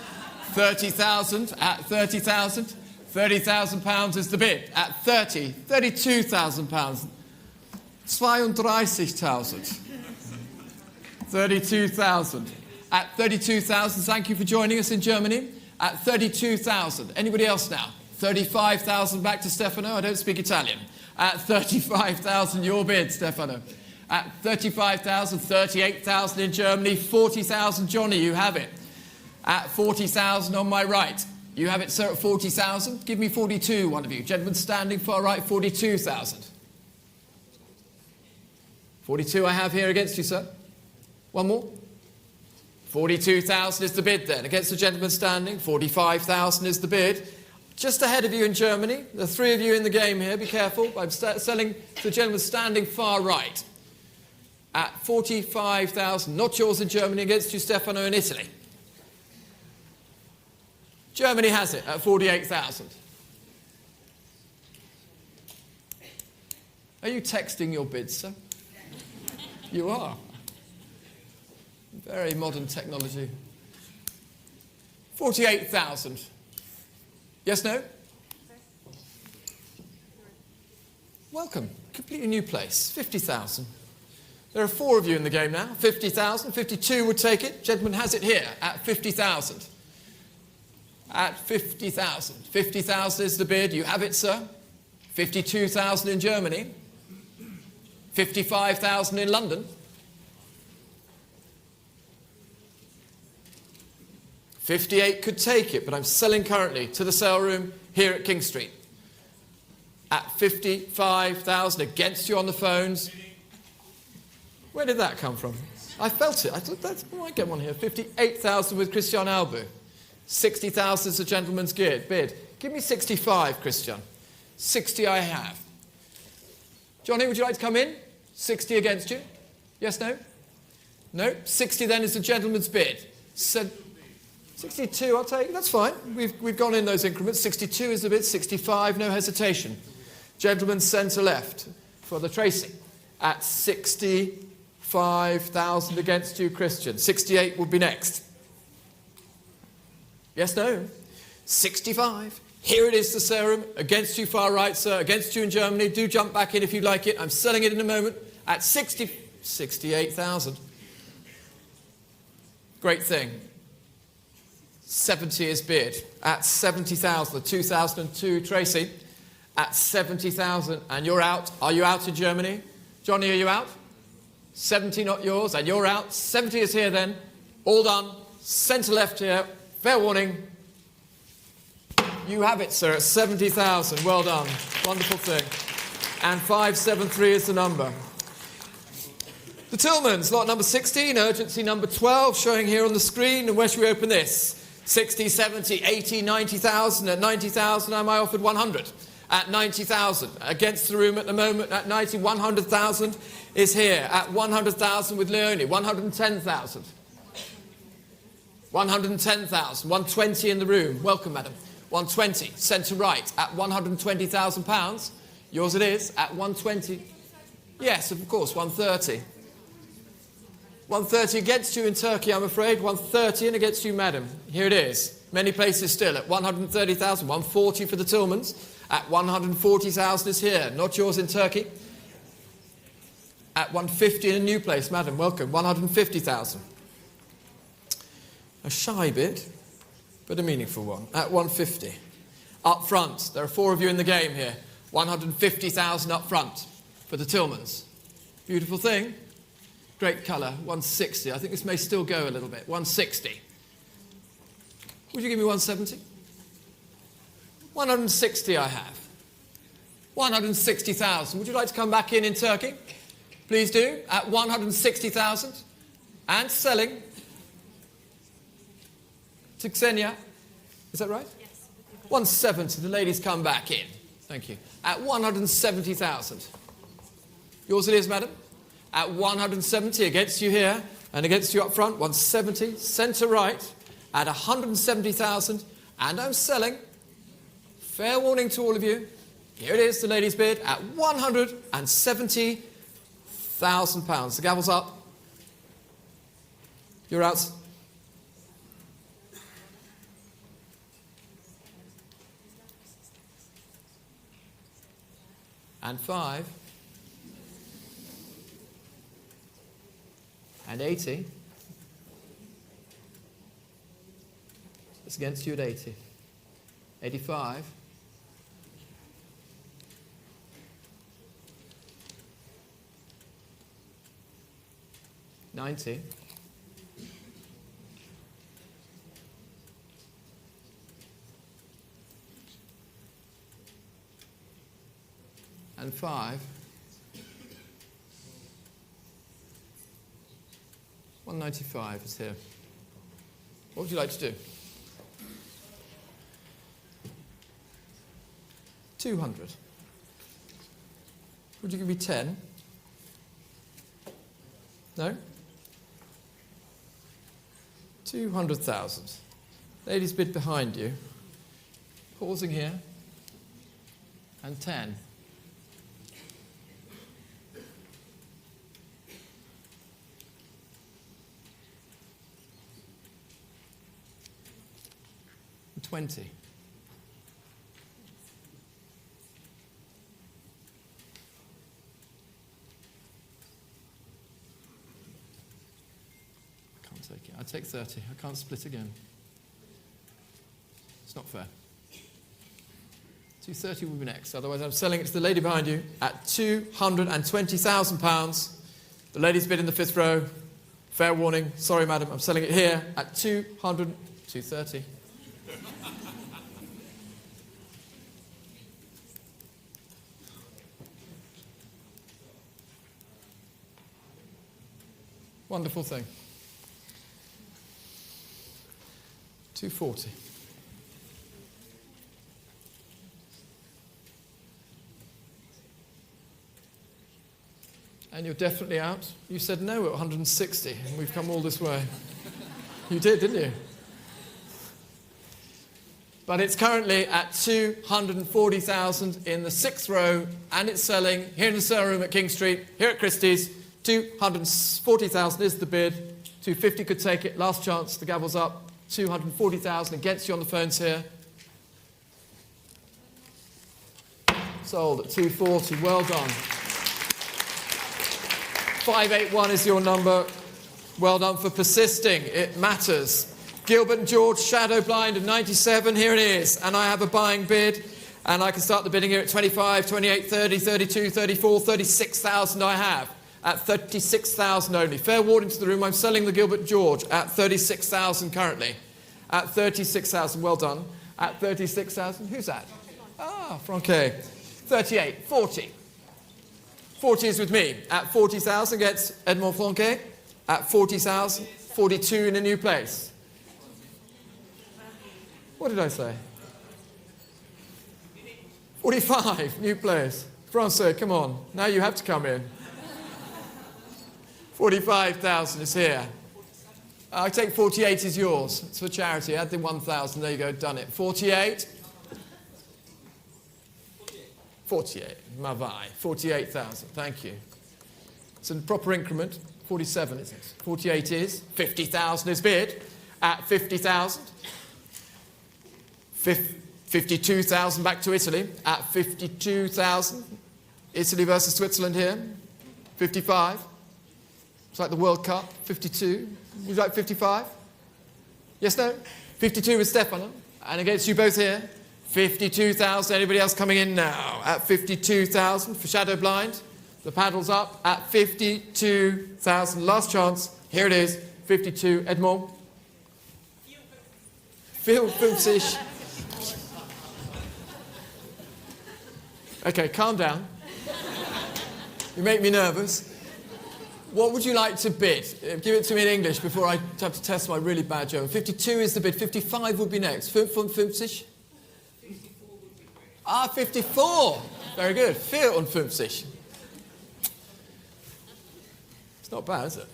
30,000 at 30,000. 30,000 pounds is the bid at 30. 32,000 pounds. 32,000. 32,000. At 32,000, thank you for joining us in Germany. At 32,000. Anybody else now? 35,000 back to Stefano. I don't speak Italian. At 35,000, your bid, Stefano. At 35,000, 38,000 in Germany. 40,000, Johnny, you have it. At 40,000 on my right. You have it, sir, at 40,000. Give me 42, one of you. Gentlemen standing far right, 42,000. 42 I have here against you, sir. One more. 42,000 is the bid then. Against the gentleman standing, 45,000 is the bid. Just ahead of you in Germany. There are three of you in the game here. Be careful. I'm selling to the gentleman standing far right. At 45,000. Not yours in Germany. Against you, Stefano, in Italy. Germany has it at 48,000. Are you texting your bids, sir? You are. Very modern technology. 48,000. Yes, no? Welcome. Completely new place. 50,000. There are four of you in the game now. 50,000. 52 would take it. Gentleman has it here at 50,000. At 50,000. 50,000 is the bid. You have it, sir. 52,000 in Germany. 55,000 in London. 58 could take it, but I'm selling currently to the sale room here at King Street. At 55,000 against you on the phones. Where did that come from? I felt it. I thought I might get one here. 58,000 with Christian Albu. 60,000 is the gentleman's bid. Give me 65, Christian. 60 I have. Johnny, would you like to come in? 60 against you? Yes, no? No? 60 then is the gentleman's bid. 62, I'll take. That's fine. We've gone in those increments. 62 is the bid. 65, no hesitation. Gentleman centre left for the Tracy at 65,000 against you, Christian. 68 would be next. Yes, no? 65. Here it is, the serum, against you far right, sir, against you in Germany. Do jump back in if you like it. I'm selling it in a moment at 68,000. Great thing. 70 is bid at 70,000. The 2002 Tracy at 70,000. And you're out. Are you out in Germany? Johnny, are you out? 70 not yours, and you're out. 70 is here then. All done. Centre left here. Fair warning. You have it, sir, at 70,000. Well done. Wonderful thing. And 573 is the number. The Tillmans, lot number 16, urgency number 12, showing here on the screen. And where should we open this? 60, 70, 80, 90,000. At 90,000, am I offered 100? At 90,000. Against the room at the moment at 90, 100,000 is here. At 100,000 with Leone, 110,000. 110,000. 120 in the room. Welcome, madam. 120, centre right, at £120,000. Yours it is, at 120. Yes, of course, 130. 130 against you in Turkey, I'm afraid. 130 and against you, madam. Here it is. Many places still at 130,000. 140 for the Tillmans. At 140,000 is here. Not yours in Turkey. At 150 in a new place, madam. Welcome. 150,000. A shy bid, but a meaningful one. At 150. Up front, there are four of you in the game here. 150,000 up front for the Tillmans. Beautiful thing. Great colour. 160. I think this may still go a little bit. 160. Would you give me 170? 160 I have. 160,000. Would you like to come back in Turkey? Please do, at 160,000. And selling to Xenia. Is that right? Yes. 170, the ladies come back in. Thank you. At 170,000. Yours it is, madam. At 170, against you here, and against you up front, 170, centre right, at 170,000, and I'm selling. Fair warning to all of you. Here it is, the ladies' bid, at £170,000. The gavel's up. You're out. And 5. And 80. It's against you at 80. 85. 90. 5. 195 is here. What would you like to do? 200. Would you give me 10? No? 200,000. Ladies bid behind you. Pausing here. And 10. And 20. Take it. I'll take 30. I can't split again. It's not fair. 230 will be next. Otherwise, I'm selling it to the lady behind you at £220,000. The lady's bid in the 5th row. Fair warning. Sorry, madam. I'm selling it here at 230. Wonderful thing. 240. And you're definitely out. You said no at 160, and we've come all this way. You did, didn't you? But it's currently at 240,000 in the 6th row, and it's selling here in the sale room at King Street, here at Christie's. 240,000 is the bid. 250 could take it. Last chance. The gavel's up. 240,000 against you on the phones here. Sold at 240. Well done. 581 is your number. Well done for persisting. It matters. Gilbert and George, shadow blind of 97. Here it is. And I have a buying bid. And I can start the bidding here at 25, 28, 30, 32, 34, 36,000 I have. At 36,000 only. Fair warning to the room, I'm selling the Gilbert George at 36,000 currently. At 36,000, well done. At 36,000, who's that? Ah, Franquet. 38, 40. 40 is with me. At 40,000 gets Edmond Franquet. At 40,000, 42 in a new place. What did I say? 45, new place. Francais, come on. Now you have to come in. 45,000 is here. I take 48 is yours. It's for charity. Add the 1,000. There you go. Done it. 48. 48. Mavai. 48,000. Thank you. It's a proper increment. 47 is it? 48 is. 50,000 is bid. At 50,000. 52,000 back to Italy. At 52,000. Italy versus Switzerland here. 55. It's like the World Cup, 52. Would you like 55? Yes, no? 52 with Stefano. And against you both here, 52,000. Anybody else coming in now? At 52,000 for shadow blind. The paddle's up at 52,000. Last chance. Here it is, 52. Edmond. 54. Okay, calm down. You make me nervous. What would you like to bid? Give it to me in English before I have to test my really bad German. 52 is the bid. 55 would be next. 55? Ah, 54. Very good. 54. It's not bad, is it?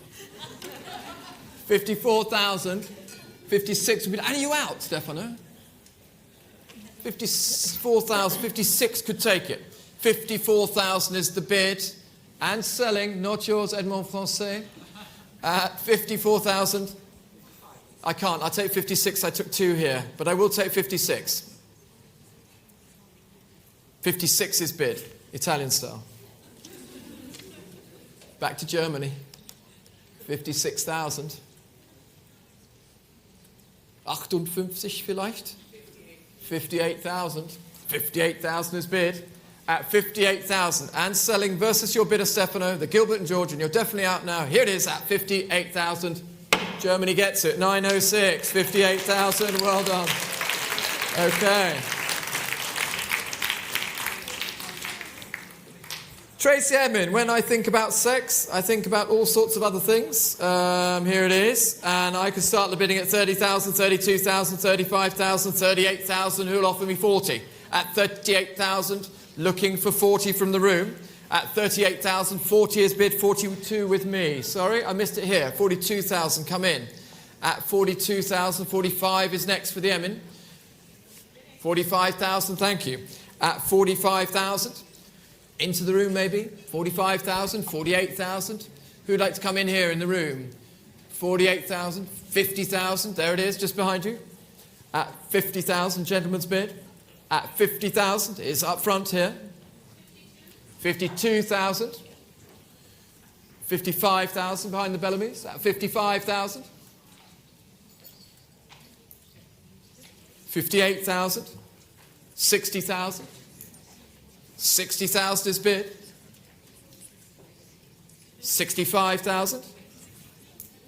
54,000. 56 would be... And are you out, Stefano? 54,000. 56 could take it. 54,000 is the bid. And selling, not yours, Edmond Francais, at 54,000. I can't. I'll take 56. I took 2 here. But I will take 56. 56 is bid. Italian style. Back to Germany. 56,000. 58 vielleicht? 58,000. 58,000 is bid. At 58,000 and selling versus your bidder, Stefano, the Gilbert and Georgian. You're definitely out now. Here it is at 58,000. Germany gets it. 906. 58,000. Well done. Okay. Tracy Emin, when I think about sex, I think about all sorts of other things. Here it is. And I can start the bidding at 30,000, 32,000, 35,000, 38,000. Who'll offer me 40? At 38,000. Looking for 40 from the room. At 38,000, 40 is bid, 42 with me. Sorry, I missed it here. 42,000, come in. At 42,000, 45 is next for the Emin. 45,000, thank you. At 45,000, into the room maybe. 45,000, 48,000. Who'd like to come in here in the room? 48,000, 50,000, there it is, just behind you. At 50,000, gentleman's bid. At 50,000 is up front here. 52,000. 55,000 behind the Bellamy's. At 55,000. 58,000. 60,000. 60,000 is bid. 65,000.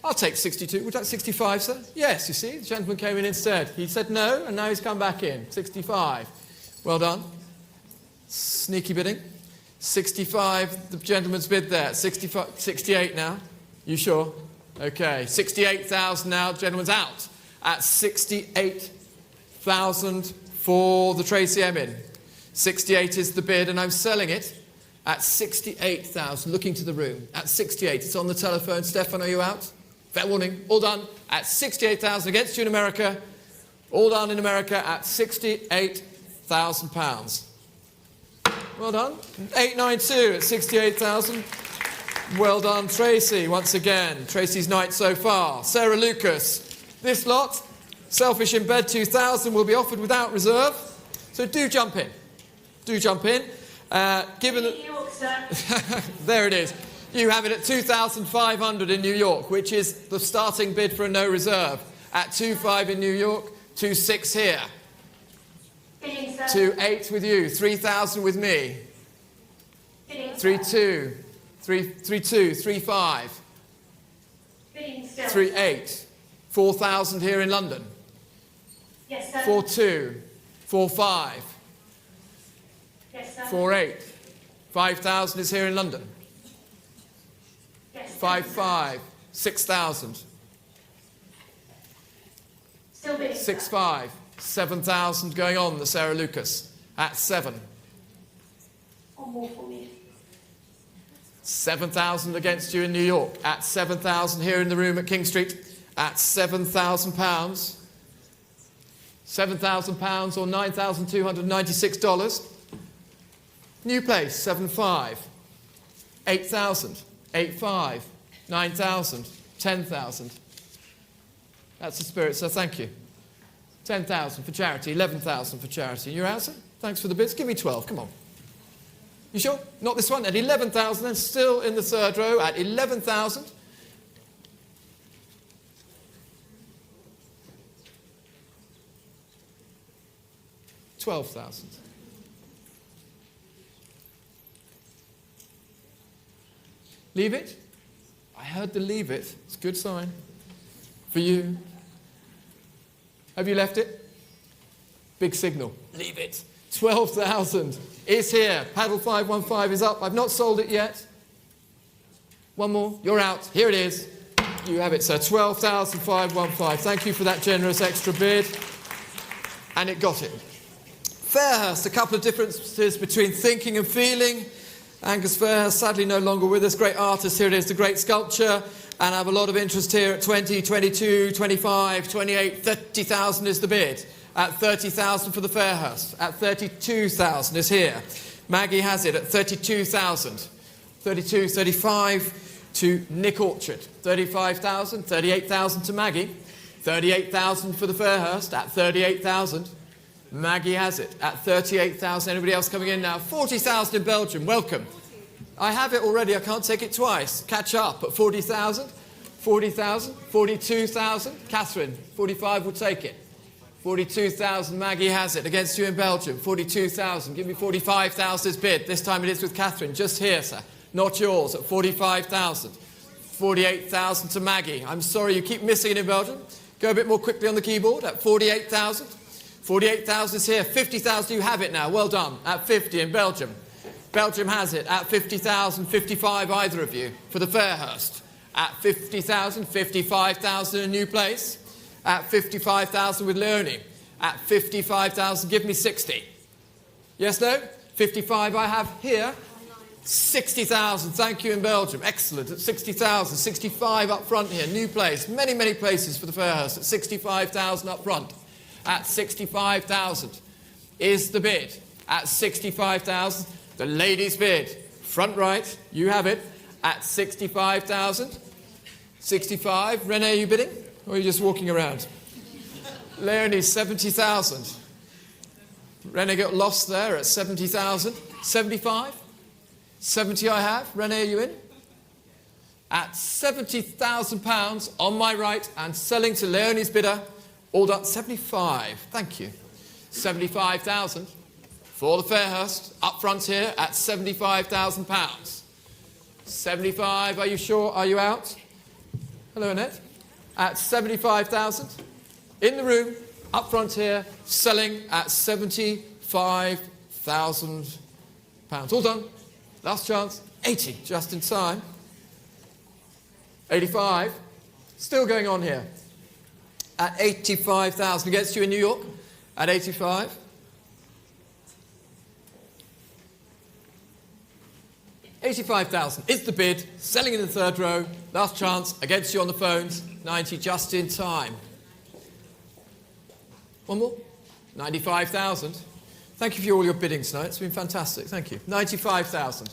I'll take 62. Would you like 65, sir? Yes, you see, the gentleman came in instead. He said no, and now he's come back in. 65. Well done. Sneaky bidding. 65, the gentleman's bid there. 65, 68 now. You sure? Okay. 68,000 now. The gentleman's out. At 68,000 for the Tracy Emin. 68 is the bid, and I'm selling it at 68,000. Looking to the room. At 68. It's on the telephone. Stefan, are you out? Fair warning. All done. At 68,000 against you in America. All done in America at £68,000. Well done. 892 at 68,000. Well done, Tracy, once again. Tracy's night so far. Sarah Lucas. This lot, Selfish in Bed 2000, will be offered without reserve. So do jump in. Do jump in. Given that... New York, sir. There it is. You have it at 2,500 in New York, which is the starting bid for a no reserve. At 2.5 in New York, 2.6 here. Bidding, sir. 2.8 with you, 3,000 with me. Bidding, sir. 3.2, 3.2, 3.5, Bidding still. 3.8, 4,000 here in London. Yes, sir. 4.2, 4.5, Yes, sir. 4.8, 5,000 is here in London. Yes, sir. 5.5, 6,000, Still bidding, sir. 6.5, 7,000 going on the Sarah Lucas at 7. One more for me. 7,000 against you in New York at 7,000 here in the room at King Street at £7,000. £7,000 or $9,296. New place, 7.5. 8,000. 8.5. 9,000. 10,000. That's the spirit, so thank you. 10,000 for charity, 11,000 for charity. You're out, sir? Thanks for the bids. Give me 12, come on. You sure? Not this one. At 11,000, then still in the third row at 11,000. $12,000. Leave it? I heard the leave it. It's a good sign for you. Have you left it? Big signal. Leave it. 12,000 is here. Paddle 515 is up. I've not sold it yet. One more. You're out. Here it is. You have it, sir. 12,515. Thank you for that generous extra bid. And it got it. Fairhurst, a couple of differences between thinking and feeling. Angus Fairhurst, sadly no longer with us. Great artist. Here it is, the great sculpture. And I have a lot of interest here at 20, 22, 25, 28, 30,000 is the bid. At 30,000 for the Fairhurst. At 32,000 is here. Maggie has it at 32,000. 32, 35 to Nick Orchard. 35,000, 38,000 to Maggie. 38,000 for the Fairhurst at 38,000. Maggie has it at 38,000. Anybody else coming in now? 40,000 in Belgium. Welcome. I have it already. I can't take it twice. Catch up at 40,000. 40,000. 42,000. Catherine, 45 will take it. 42,000. Maggie has it against you in Belgium. 42,000. Give me 45,000 is bid. This time it is with Catherine. Just here, sir. Not yours at 45,000. 48,000 to Maggie. I'm sorry, you keep missing it in Belgium. Go a bit more quickly on the keyboard at 48,000. 48,000 is here. 50,000, you have it now. Well done. At 50 in Belgium. Belgium has it at 50,000, 55, either of you, for the Fairhurst. At 50,000, 55,000, a new place. At 55,000 with Leonie. At 55,000, give me 60. Yes, no? 55 I have here. 60,000, thank you in Belgium. Excellent, at 60,000. 65 up front here, new place. Many, many places for the Fairhurst. At 65,000 up front. At 65,000 is the bid. At 65,000, the ladies' bid. Front right, you have it. At 65,000. 65, Renee, are you bidding? Or are you just walking around? Leonie, 70,000. Renee got lost there at 70,000. 75? 70 I have. Renee, are you in? At £70,000 on my right and selling to Leonie's bidder. All done. 75. Thank you. 75,000 for the Fairhurst. Up front here at £75,000. 75. Are you sure? Are you out? Hello, Annette. At 75,000. In the room. Up front here. Selling at £75,000. All done. Last chance, 80, just in time. 85, still going on here. At 85,000, against you in New York. At 85. 85,000 is the bid, selling in the third row. Last chance, against you on the phones. 90, just in time. One more. 95,000. Thank you for all your bidding tonight. It's been fantastic. Thank you. 95,000.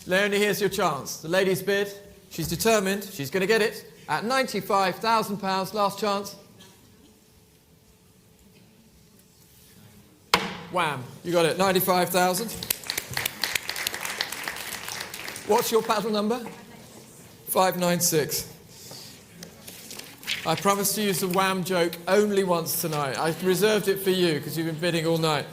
Leonie, here's your chance. The lady's bid. She's determined. She's going to get it. At £95,000. Last chance. Wham. You got it. 95,000. What's your paddle number? 596. I promised to use the wham joke only once tonight. I've reserved it for you because you've been bidding all night.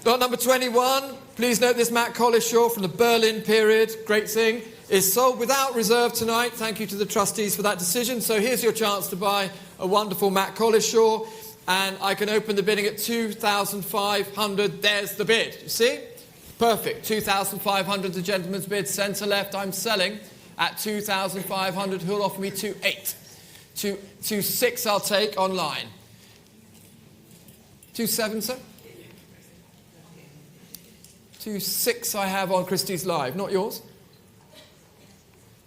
Lot number 21, please note this Matt Collishaw from the Berlin period, great thing, is sold without reserve tonight. Thank you to the trustees for that decision. So here's your chance to buy a wonderful Matt Collishaw, and I can open the bidding at 2,500. There's the bid, you see? Perfect, 2,500, the gentleman's bid, centre left, I'm selling at 2,500. Who'll offer me 2,800? 2,600 I'll take online. 2,700, sir? 2,600 I have on Christie's Live, not yours.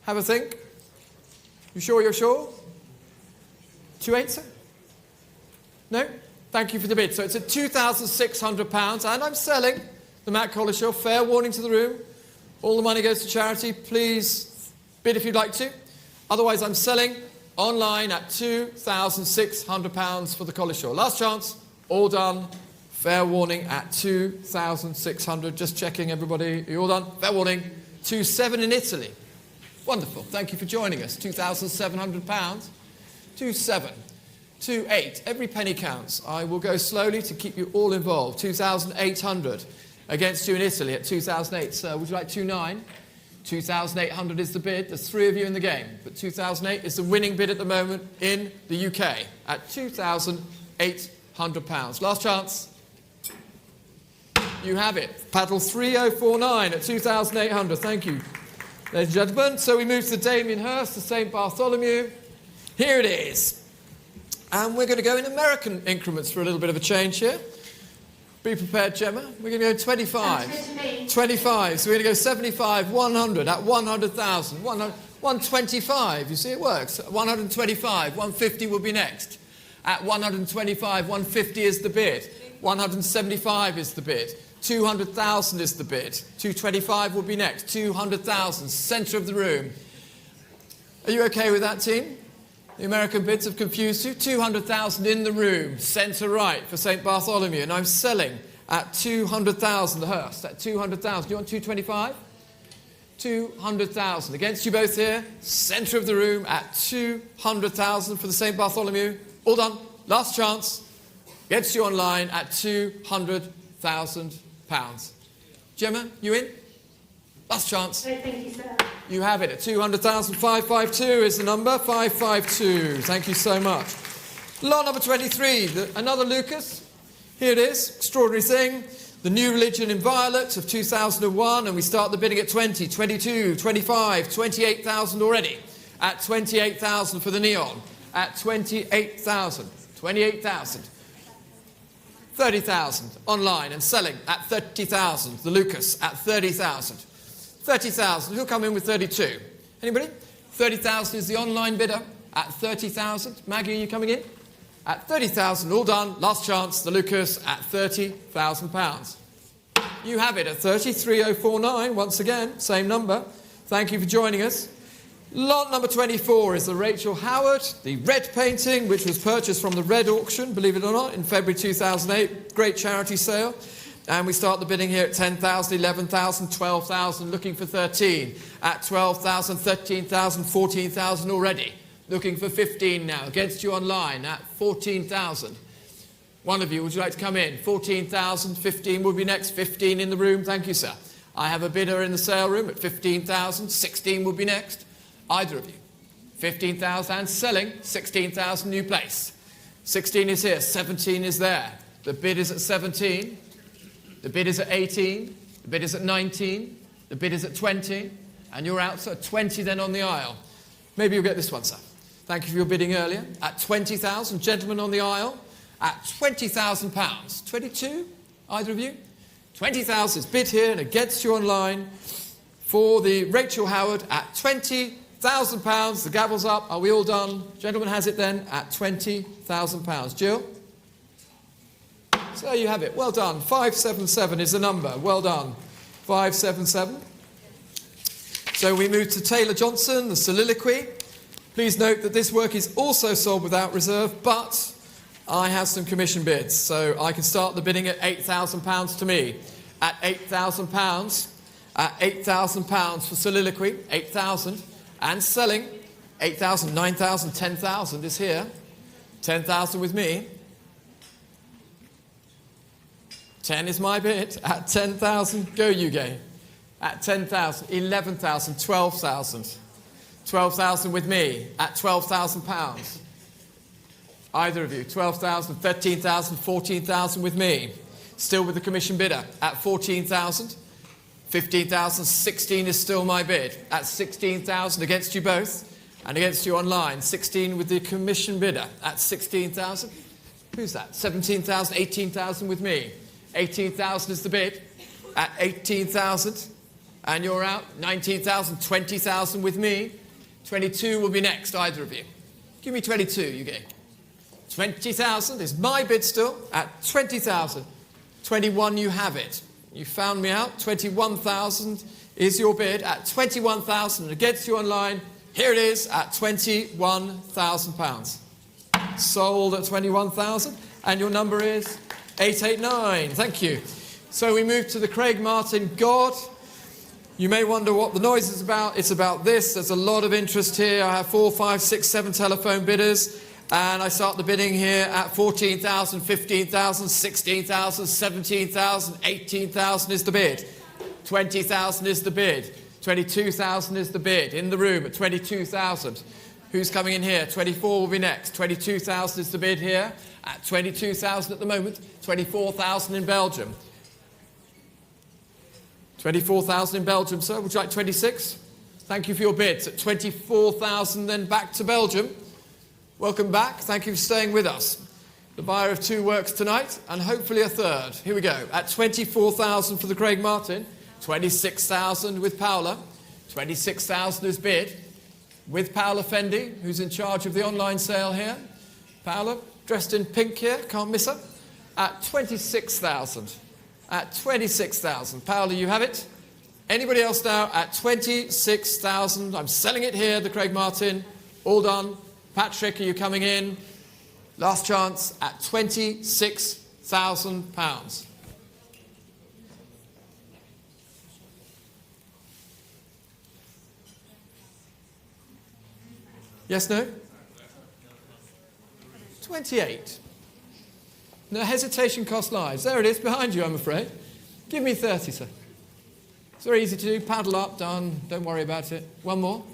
Have a think. You sure you're sure? 2,800, sir? No? Thank you for the bid. So it's at £2,600, and I'm selling the Matt Collishaw. Fair warning to the room. All the money goes to charity. Please bid if you'd like to. Otherwise, I'm selling online at £2,600 for the Collishaw. Last chance. All done. Fair warning at 2,600. Just checking, everybody. Are you all done? Fair warning. 2,700 in Italy. Wonderful. Thank you for joining us. £2,700. 2,700. 2,800. Every penny counts. I will go slowly to keep you all involved. 2,800 against you in Italy at 2,008. Sir, would you like 2,900? 2,800 is the bid. There's three of you in the game. But 2,008 is the winning bid at the moment in the UK at 2,800. £200. Last chance. You have it. Paddle 3049 at 2,800. Thank you, ladies and gentlemen. So we move to Damien Hirst, the St. Bartholomew. Here it is. And we're going to go in American increments for a little bit of a change here. Be prepared, Gemma. We're going to go 25. 25. So we're going to go 75, 100 at 100,000. 125. You see, it works. 125. 150 will be next. At 125, 150 is the bid. 175 is the bid. 200,000 is the bid. 225 will be next. 200,000, centre of the room. Are you okay with that, team? The American bids have confused you. 200,000 in the room, centre right for St. Bartholomew. And I'm selling at 200,000, the Hurst, at 200,000. Do you want 225? 200,000. Against you both here, centre of the room at 200,000 for the St. Bartholomew. All done. Last chance. Against you online at £200,000. Gemma, you in? Last chance. No, thank you, sir. You have it at 200,000. 552 is the number. 552. Thank you so much. Lot number 23. Another Lucas. Here it is. Extraordinary thing. The New Religion in Violet of 2001. And we start the bidding at 20, 22, 25, 28,000 already. At 28,000 for the neon. At 28,000. 28,000. 30,000 online and selling at 30,000. The Lucas at 30,000. 30,000. Who'll come in with 32? Anybody? 30,000 is the online bidder at 30,000. Maggie, are you coming in? At 30,000. All done. Last chance. The Lucas at £30,000. You have it at 30,3049. Once again, same number. Thank you for joining us. Lot number 24 is the Rachel Howard, the red painting, which was purchased from the Red Auction, believe it or not, in February 2008. Great charity sale. And we start the bidding here at 10,000, 11,000, 12,000, looking for 13. At 12,000, 13,000, 14,000 already. Looking for 15 now. Against you online at 14,000. One of you, would you like to come in? 14,000, 15 will be next. 15 in the room. Thank you, sir. I have a bidder in the sale room at 15,000. 16 will be next. Either of you. 15,000 and selling. 16,000 new place. 16 is here. 17 is there. The bid is at 17. The bid is at 18. The bid is at 19. The bid is at 20. And you're out, so 20 then on the aisle. Maybe you'll get this one, sir. Thank you for your bidding earlier. At 20,000. Gentlemen on the aisle. At £20,000. 22? Either of you? 20,000 is bid here and against you online for the Rachel Howard at £20,000. The gavel's up. Are we all done? Gentleman has it then at £20,000. Jill? So there you have it. Well done. 577 is the number. Well done. 577. So we move to Taylor Johnson, the soliloquy. Please note that this work is also sold without reserve, but I have some commission bids. So I can start the bidding at £8,000 to me. At £8,000. At £8,000 for soliloquy. 8,000. And selling. 8,000, 9,000, 10,000 is here. 10,000 with me. 10 is my bid. At 10,000, go you gay. At 10,000, 11,000, 12,000. 12,000 with me. At £12,000. Either of you. 12,000, 13,000, 14,000 with me. Still with the commission bidder. At 14,000. 15,000, 16 is still my bid. At 16,000 against you both. And against you online. 16 with the commission bidder. At 16,000. Who's that? 17,000, 18,000 with me. 18,000 is the bid. At 18,000. And you're out. 19,000, 20,000 with me. 22 will be next, either of you. Give me 22, you get. 20,000 is my bid still. At 20,000. 21, you have it. You found me out. 21,000 is your bid. At 21,000 and against you online, here it is at £21,000. Sold at 21,000. And your number is 889. Thank you. So we move to the Craig Martin God. You may wonder what the noise is about. It's about this. There's a lot of interest here. I have 4, 5, 6, 7 telephone bidders. And I start the bidding here at 14,000, 15,000, 16,000, 17,000, 18,000 is the bid. 20,000 is the bid. 22,000 is the bid. In the room at 22,000. Who's coming in here? 24 will be next. 22,000 is the bid here. At 22,000 at the moment. 24,000 in Belgium. 24,000 in Belgium, sir. Would you like 26? Thank you for your bids. At 24,000, then back to Belgium. Welcome back. Thank you for staying with us. The buyer of 2 works tonight, and hopefully a third. Here we go. At 24,000 for the Craig Martin. 26,000 with Paula. 26,000 is bid. With Paula Fendi, who's in charge of the online sale here. Paula, dressed in pink here. Can't miss her. At 26,000. At 26,000. Paula, you have it. Anybody else now? At 26,000. I'm selling it here, the Craig Martin. All done. Patrick, are you coming in? Last chance at £26,000. Yes, no? 28. No hesitation costs lives. There it is, behind you, I'm afraid. Give me 30, sir. It's very easy to do. Paddle up, done. Don't worry about it. One more.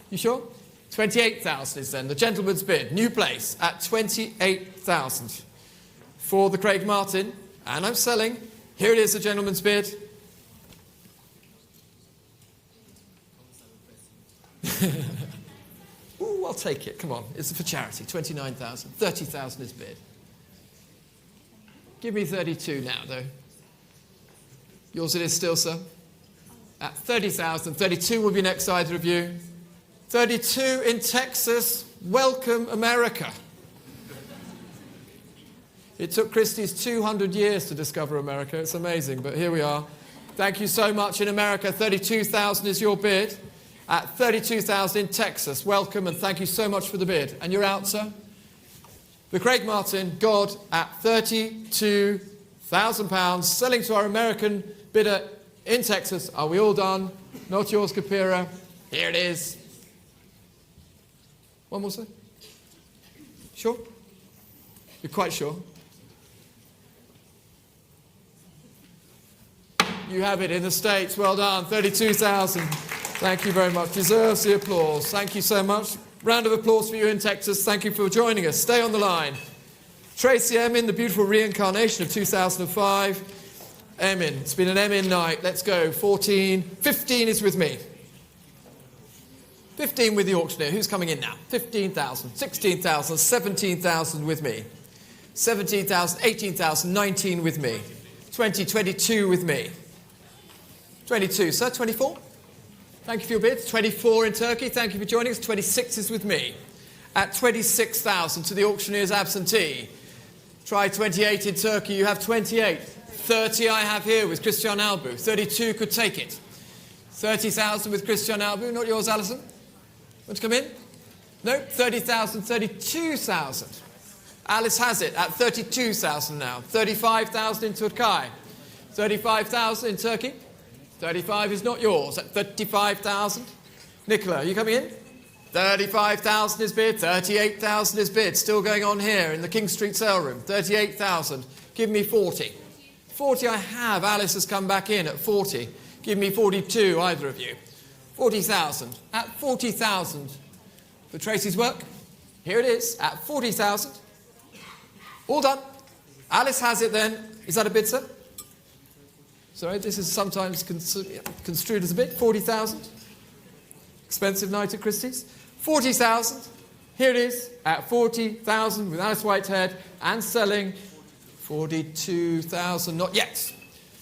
You sure? 28,000 is then the gentleman's bid. New place at 28,000 for the Craig Martin. And I'm selling. Here it is, the gentleman's bid. Ooh, I'll take it. Come on. It's for charity. 29,000. 30,000 is bid. Give me 32 now, though. Yours it is still, sir. At 30,000. 32 will be next, either of you. 32 in Texas. Welcome, America. It took Christie's 200 years to discover America. It's amazing, but here we are. Thank you so much in America. 32,000 is your bid. At 32,000 in Texas. Welcome, and thank you so much for the bid. And you're out, sir? The Craig Martin, God, at £32,000, selling to our American bidder in Texas. Are we all done? Not yours, Kapira. Here it is. One more, sir? Sure? You're quite sure? You have it in the States. Well done. 32,000. Thank you very much. Deserves the applause. Thank you so much. Round of applause for you in Texas. Thank you for joining us. Stay on the line. Tracy Emin, the beautiful reincarnation of 2005. Emin. It's been an Emin night. Let's go. 14. 15 is with me. 15 with the auctioneer. Who's coming in now? 15,000, 16,000, 17,000 with me. 17,000, 18,000, 19 with me. 20, 22 with me. 22, sir. 24? Thank you for your bids. 24 in Turkey. Thank you for joining us. 26 is with me. At 26,000 to the auctioneer's absentee. Try 28 in Turkey. You have 28. 30 I have here with Christian Albu. 32 could take it. 30,000 with Christian Albu. Not yours, Alison? Want to come in? No? 30,000, 32,000. Alice has it at 32,000 now. 35,000 in Turkey. 35,000 in Turkey. 35 is not yours. At 35,000. Nicola, are you coming in? 35,000 is bid. 38,000 is bid. Still going on here in the King Street sale room. 38,000. Give me 40. 40 I have. Alice has come back in at 40. Give me 42, either of you. 40,000. At 40,000 for Tracy's work. Here it is. At 40,000. All done. Alice has it then. Is that a bid, sir? Sorry, this is sometimes construed as a bid. 40,000. Expensive night at Christie's. 40,000. Here it is. At 40,000 with Alice Whitehead and selling 42,000. Not yet.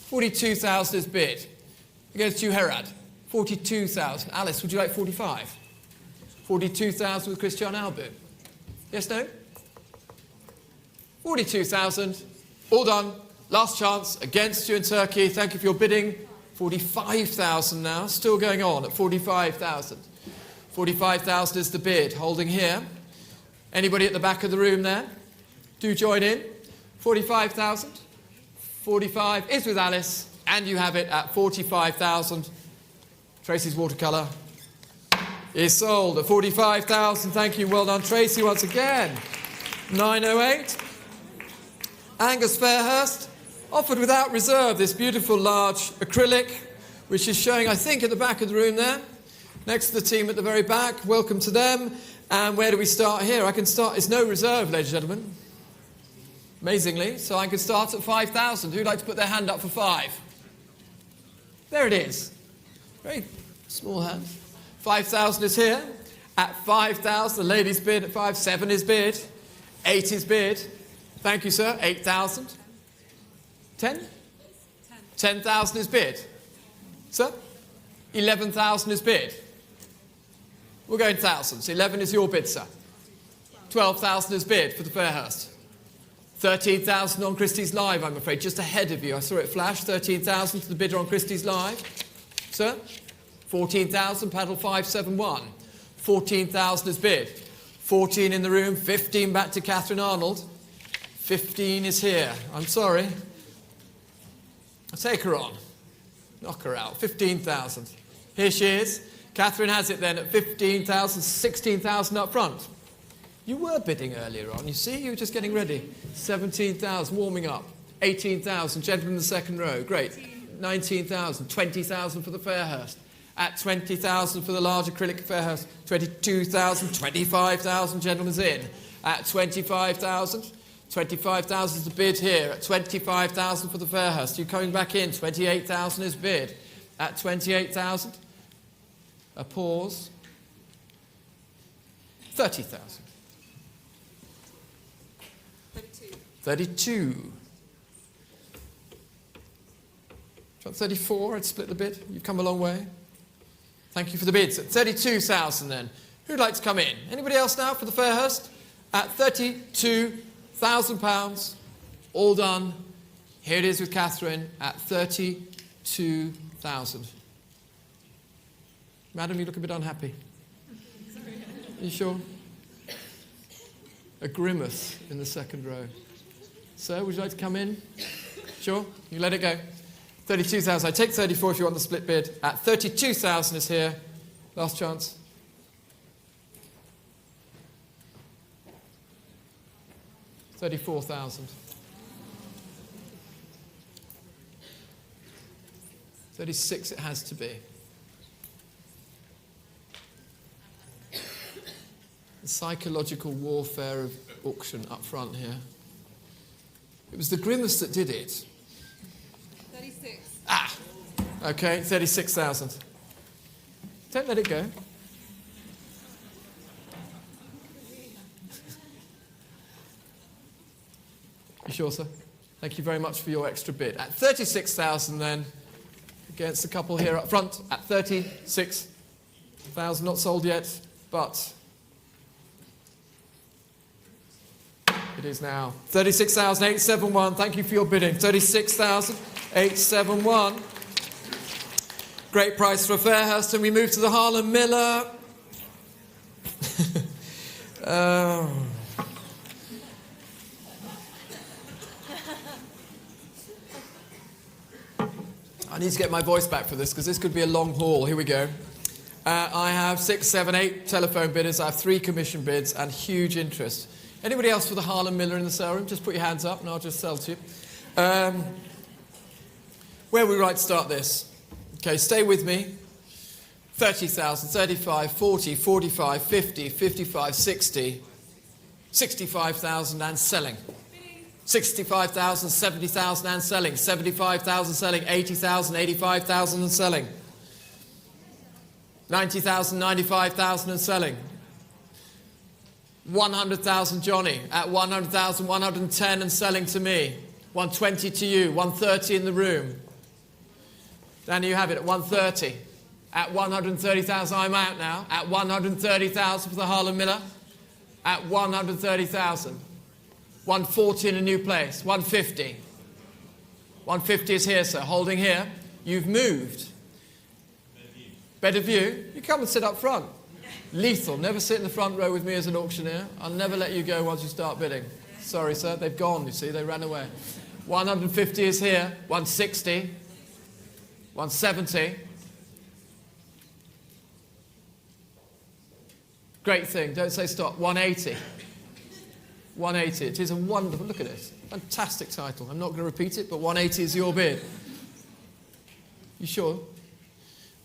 42,000 is bid. Against you, Herad. 42,000. Alice, would you like 45? 42,000 with Christian Albu. Yes, no? 42,000. All done. Last chance against you in Turkey. Thank you for your bidding. 45,000 now. Still going on at 45,000. 45,000 is the bid. Holding here. Anybody at the back of the room there? Do join in. 45,000. 45 is with Alice. And you have it at 45,000. Tracy's watercolour is sold at 45,000. Thank you. Well done, Tracy, once again. 908. Angus Fairhurst offered without reserve this beautiful large acrylic, which is showing, I think, at the back of the room there. Next to the team at the very back, welcome to them. And where do we start here? I can start, it's no reserve, ladies and gentlemen. Amazingly, so I can start at 5,000. Who'd like to put their hand up for 5? There it is. Very small hand. 5,000 is here. At 5,000, the ladies bid at 5. 7 is bid. 8 is bid. Thank you, sir. 8,000. 10? 10,000 is bid. Sir? 11,000 is bid. We're going thousands. 11 is your bid, sir. 12,000 is bid for the Fairhurst. 13,000 on Christie's Live, I'm afraid, just ahead of you. I saw it flash. 13,000 to the bidder on Christie's Live. Sir? 14,000, paddle 571. 14,000 is bid. 14 in the room, 15 back to Catherine Arnold. 15 is here. I'm sorry. I'll take her on. Knock her out. 15,000. Here she is. Catherine has it then at 15,000, 16,000 up front. You were bidding earlier on, you see? You were just getting ready. 17,000, warming up. 18,000, gentlemen in the second row. Great. 19,000, 20,000 for the Fairhurst. At 20,000 for the large acrylic Fairhurst. 22,000, 25,000, gentlemen's in. At 25,000, 25,000 is the bid here. At 25,000 for the Fairhurst. You're coming back in. 28,000 is bid. At 28,000, a pause. 30,000. 32. 34, I'd split the bid. You've come a long way. Thank you for the bids. At 32,000 then. Who'd like to come in? Anybody else now for the Fairhurst? At £32,000. All done. Here it is with Catherine at 32,000. Madam, you look a bit unhappy. Are you sure? A grimace in the second row. Sir, would you like to come in? Sure? You let it go. 32,000. I take 34 if you want the split bid. At 32,000 is here. Last chance. $34,000. 36 it has to be. The psychological warfare of auction up front here. It was the grimace that did it. 36. Ah! Okay, 36,000. Don't let it go. You sure, sir? Thank you very much for your extra bid. At 36,000 then, against the couple here up front, at 36,000, not sold yet, but it is now 36,871. Thank you for your bidding. 36,871. Great price for a Fairhurst, and we move to the Harlan Miller. I need to get my voice back for this because this could be a long haul. Here we go. I have 6, 7, 8 telephone bidders. I have 3 commission bids and huge interest. Anybody else for the Harlan Miller in the sale room? Just put your hands up and I'll just sell to you. Where would we like to start this? Okay, stay with me. 30,000, 35, 40, 45, 50, 55, 60, 65,000 and selling. 65,000, 70,000 and selling. 75,000 selling. 80,000, 85,000 and selling. 90,000, 95,000 and selling. 100,000 Johnny at 100,000, 110 and selling to me. 120 to you, 130 in the room. Danny, you have it at 130. At 130,000, I'm out now. At 130,000 for the Harlan Miller. At 130,000. 140 in a new place. 150. 150 is here, sir. Holding here. You've moved. Better view. You come and sit up front. Lethal. Never sit in the front row with me as an auctioneer. I'll never let you go once you start bidding. Sorry, sir. They've gone, you see. They ran away. 150 is here. 160. 170. Great thing. Don't say stop. 180. 180. It is a wonderful... Look at this. Fantastic title. I'm not going to repeat it, but 180 is your bid. You sure?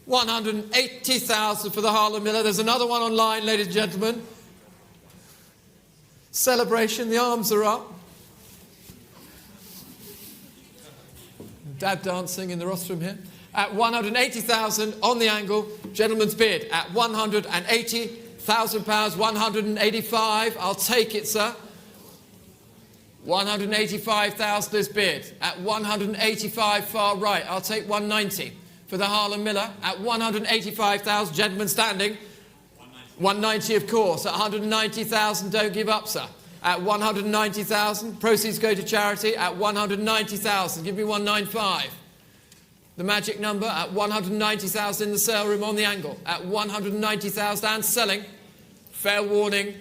180,000 for the Harlan Miller. There's another one online, ladies and gentlemen. Celebration, the arms are up. Dad dancing in the rostrum here. At 180,000 on the angle, gentleman's bid at £180,000, 185. I'll take it, sir. 185,000 is bid. At 185 far right, I'll take 190 for the Harlan Miller. At 185,000, gentleman standing. 190 of course. At 190,000, don't give up, sir. At 190,000, proceeds go to charity. At 190,000, give me 195. The magic number at 190,000 in the sale room on the angle. At 190,000 and selling. Fair warning.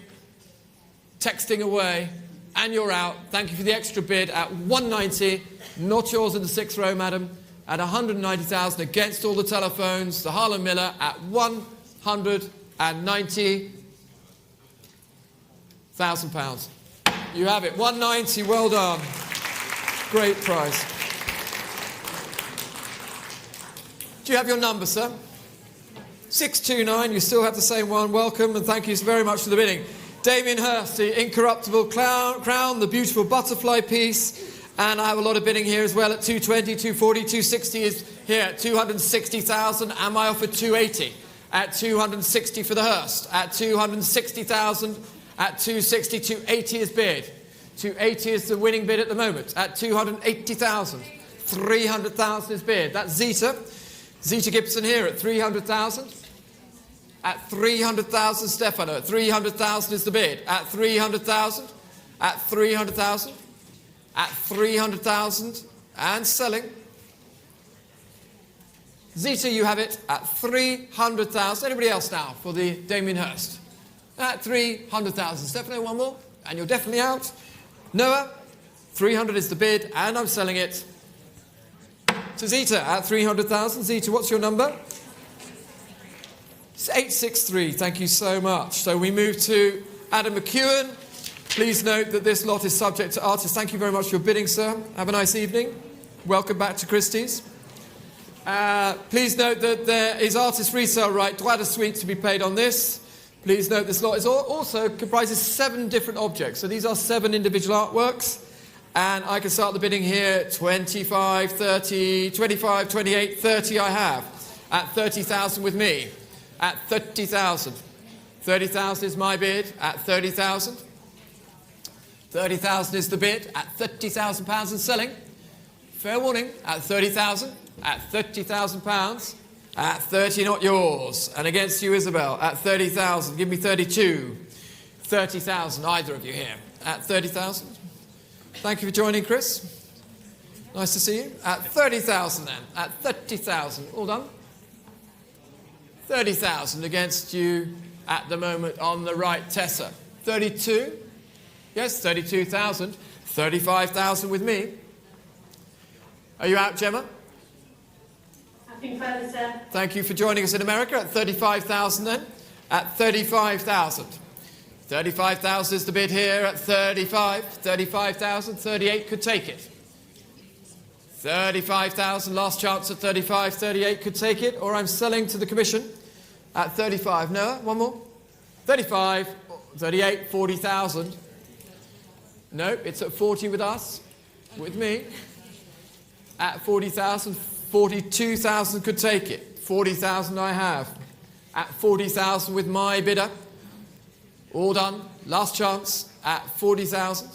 Texting away. And you're out. Thank you for the extra bid at 190. Not yours in the 6th row, madam. At 190,000 against all the telephones. The Harlan Miller at 190,000 pounds. You have it. 190. Well done. Great price. Do you have your number, sir? 629. You still have the same one. Welcome and thank you very much for the bidding. Damien Hirst, the incorruptible crown, the beautiful butterfly piece, and I have a lot of bidding here as well at 220, 240, 260 is here at 260,000, and I offer 280 at 260 for the Hirst, at 260,000, at 260, 280 is bid. 280 is the winning bid at the moment, at 280,000, 300,000 is bid. That's Zeta Gibson here at 300,000. At 300,000, Stefano. At 300,000 is the bid. At 300,000. At 300,000. At 300,000. And selling. Zeta, you have it at 300,000. Anybody else now for the Damien Hirst? At 300,000. Stefano, one more. And you're definitely out. Noah, 300 is the bid. And I'm selling it to Zeta at 300,000. Zeta, what's your number? 863, thank you so much. So we move to Adam McEwen. Please note that this lot is subject to artists. Thank you very much for your bidding, sir. Have a nice evening. Welcome back to Christie's. Please note that there is artist resale right, droit de suite to be paid on this. Please note this lot is also comprises 7 different objects. So these are 7 individual artworks. And I can start the bidding here, 25, 30, 25, 28, 30 I have. At 30,000 with me. At 30,000. 30,000 is my bid at 30,000. 30,000 is the bid at 30,000 pounds and selling. Fair warning at 30,000. At 30,000 pounds. At 30, not yours. And against you, Isabel, at 30,000. Give me 32. 30,000, either of you here. At 30,000. Thank you for joining, Chris. Nice to see you. At 30,000 then. At 30,000. All done. 30,000 against you at the moment on the right, Tessa. 32? Yes, 32,000. 35,000 with me. Are you out, Gemma? Nothing further, sir. Thank you for joining us in America at 35,000 then. At 35,000. 35,000 is the bid here at 35. 35,000. 38 could take it. 35,000, last chance at 35. 38 could take it, or I'm selling to the commission at 35. Noah, one more. 35, 38, 40,000. No, it's at 40 with us, with me. At 40,000, 42,000 could take it. 40,000 I have. At 40,000 with my bidder. All done. Last chance at 40,000.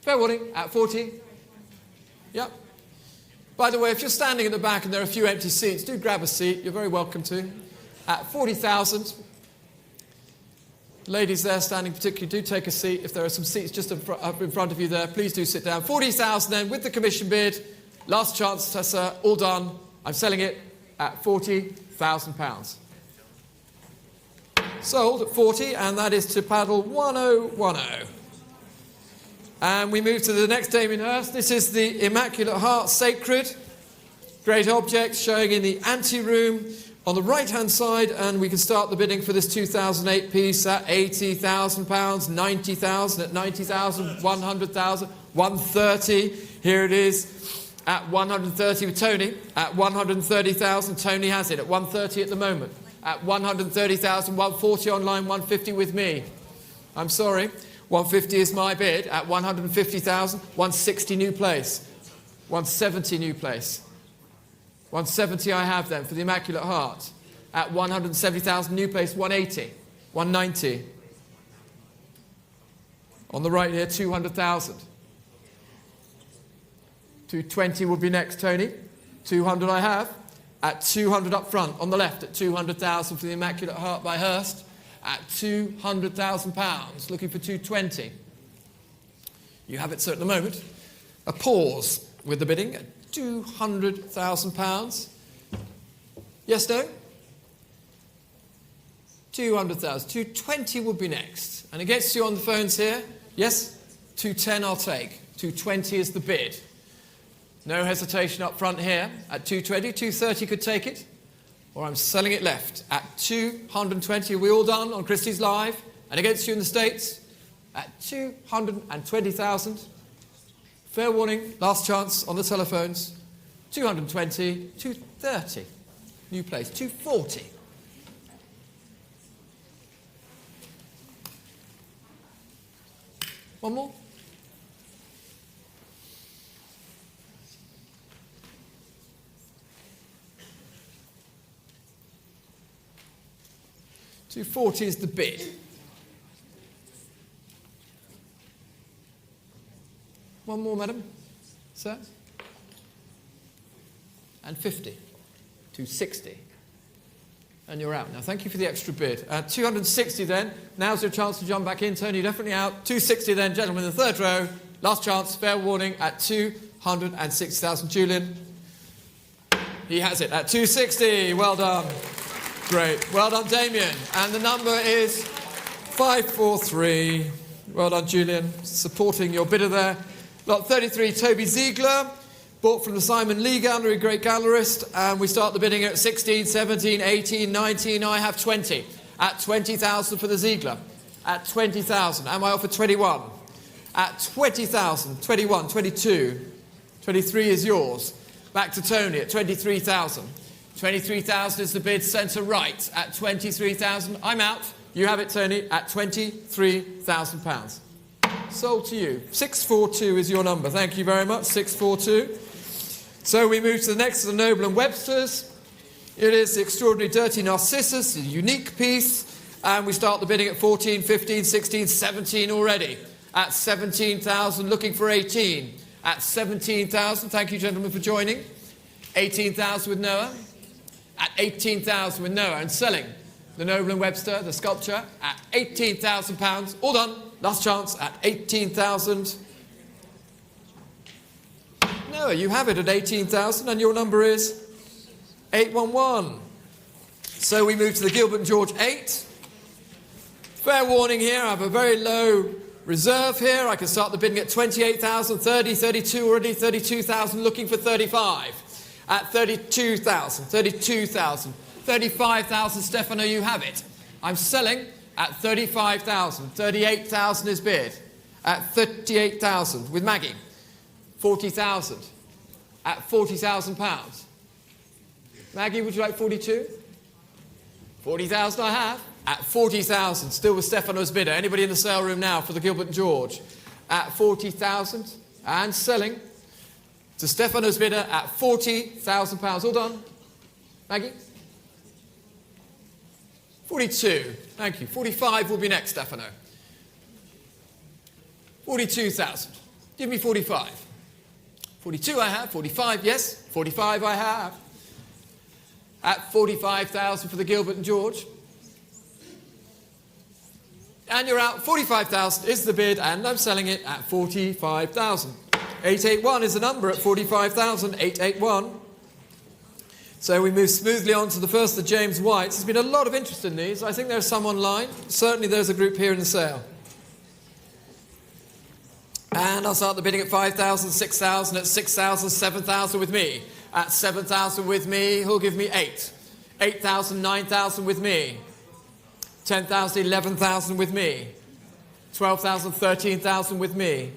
Fair warning, at 40. Yep. By the way, if you're standing at the back and there are a few empty seats, do grab a seat. You're very welcome to. At 40,000. Ladies there standing particularly, do take a seat. If there are some seats just up in front of you there, please do sit down. 40,000 then with the commission bid. Last chance, Tessa. All done. I'm selling it at £40,000. Sold at 40, and that is to paddle 1010. And we move to the next Damien Hirst. This is the Immaculate Heart Sacred. Great object showing in the ante-room on the right-hand side, and we can start the bidding for this 2008 piece at £80,000, 90,000 at 90,000, 100,000, 130. Here it is At 130 with Tony. At 130,000, Tony has it. At 130 at the moment. At 130,000, 140 online, 150 with me. I'm sorry. 150 is my bid. At 150,000, 160 new place. 170 new place. 170 I have then for the Immaculate Heart. At 170,000 new place, 180. 190. On the right here, 200,000. 220 will be next, Tony. 200 I have. At 200 up front, on the left, at 200,000 for the Immaculate Heart by Hurst. At £200,000, looking for 220. You have it, sir, at the moment. A pause with the bidding at £200,000. Yes, no? 200,000. 220 will be next. And against you on the phones here, yes? 210 I'll take. 220 is the bid. No hesitation up front here. At 220, 230 could take it. Or I'm selling it left. At 220, are we all done on Christie's Live? And against you in the States? At 220,000. Fair warning, last chance on the telephones. 220, 230. New place, 240. One more. $240 is the bid. One more, madam. Sir? And 50. 260. And you're out. Now, thank you for the extra bid. 260 then. Now's your chance to jump back in. Tony, definitely out. 260 then, gentlemen in the third row. Last chance, fair warning, at 260,000. Julian. He has it at 260. Well done. Great. Well done, Damien. And the number is 543. Well done, Julian. Supporting your bidder there. Lot 33, Toby Ziegler. Bought from the Simon Lee Gallery, great gallerist. And we start the bidding at 16, 17, 18, 19. I have 20. At 20,000 for the Ziegler. At 20,000. Am I offered 21? At 20,000. 21, 22. 23 is yours. Back to Tony at 23,000. 23,000 is the bid, centre right. At 23,000, I'm out. You have it, Tony, at £23,000. Sold to you. 642 is your number. Thank you very much, 642. So we move to the next of the Noble and Webster's. It is the Extraordinary Dirty Narcissus, a unique piece. And we start the bidding at 14, 15, 16, 17 already. At 17,000, looking for 18. At 17,000, thank you, gentlemen, for joining. 18,000 with Noah. At 18,000 with Noah, and selling the Noble and Webster, the sculpture, at £18,000. All done. Last chance at 18,000. Noah, you have it at 18,000, and your number is 811. So we move to the Gilbert and George 8. Fair warning here, I have a very low reserve here. I can start the bidding at 28,000, 30, 32 already, 32,000, looking for 35. At 32,000, 32,000, 35,000, Stefano, you have it. I'm selling at 35,000, 38,000 is bid. At 38,000 with Maggie. 40,000. At £40,000. Maggie, would you like 42? 40,000 I have. At 40,000, still with Stefano's bidder. Anybody in the sale room now for the Gilbert and George? At 40,000 and selling to Stefano's bidder at £40,000. All done? Maggie? 42. Thank you. 45 will be next, Stefano. 42,000. Give me 45. 42 I have. 45, yes. 45 I have. At 45,000 for the Gilbert and George. And you're out. 45,000 is the bid, and I'm selling it at 45,000. 881 is the number at 45,000. 881. So we move smoothly on to the first of James White's. There's been a lot of interest in these. I think there's some online. Certainly there's a group here in the sale. And I'll start the bidding at 5,000, 6,000, at 6,000, 7,000 with me. At 7,000 with me, who'll give me 8? 8,000, 9,000 with me. 10,000, 11,000 with me. 12,000, 13,000 with me.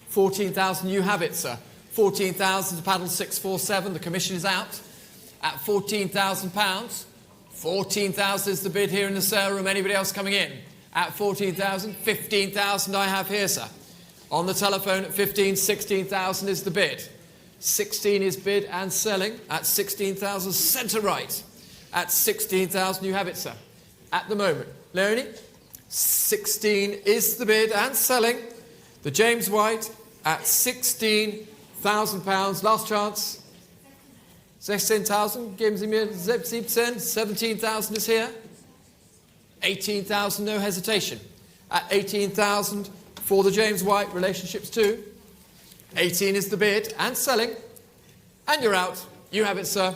14,000, you have it, sir. 14,000 to paddle 647. The commission is out at £14,000. 14,000 is the bid here in the sale room. Anybody else coming in? At 14,000, 15,000 I have here, sir. On the telephone at 15, 16,000 is the bid. 16 is bid and selling at 16,000, centre right. At 16,000 you have it, sir. At the moment. Leonie, 16 is the bid and selling. The James White at £16,000. Last chance. 16,000. Geben Sie mir 17. 17,000 is here. 18,000, no hesitation. At 18,000 for the James White, relationships 2. 18 is the bid and selling. And you're out. You have it, sir.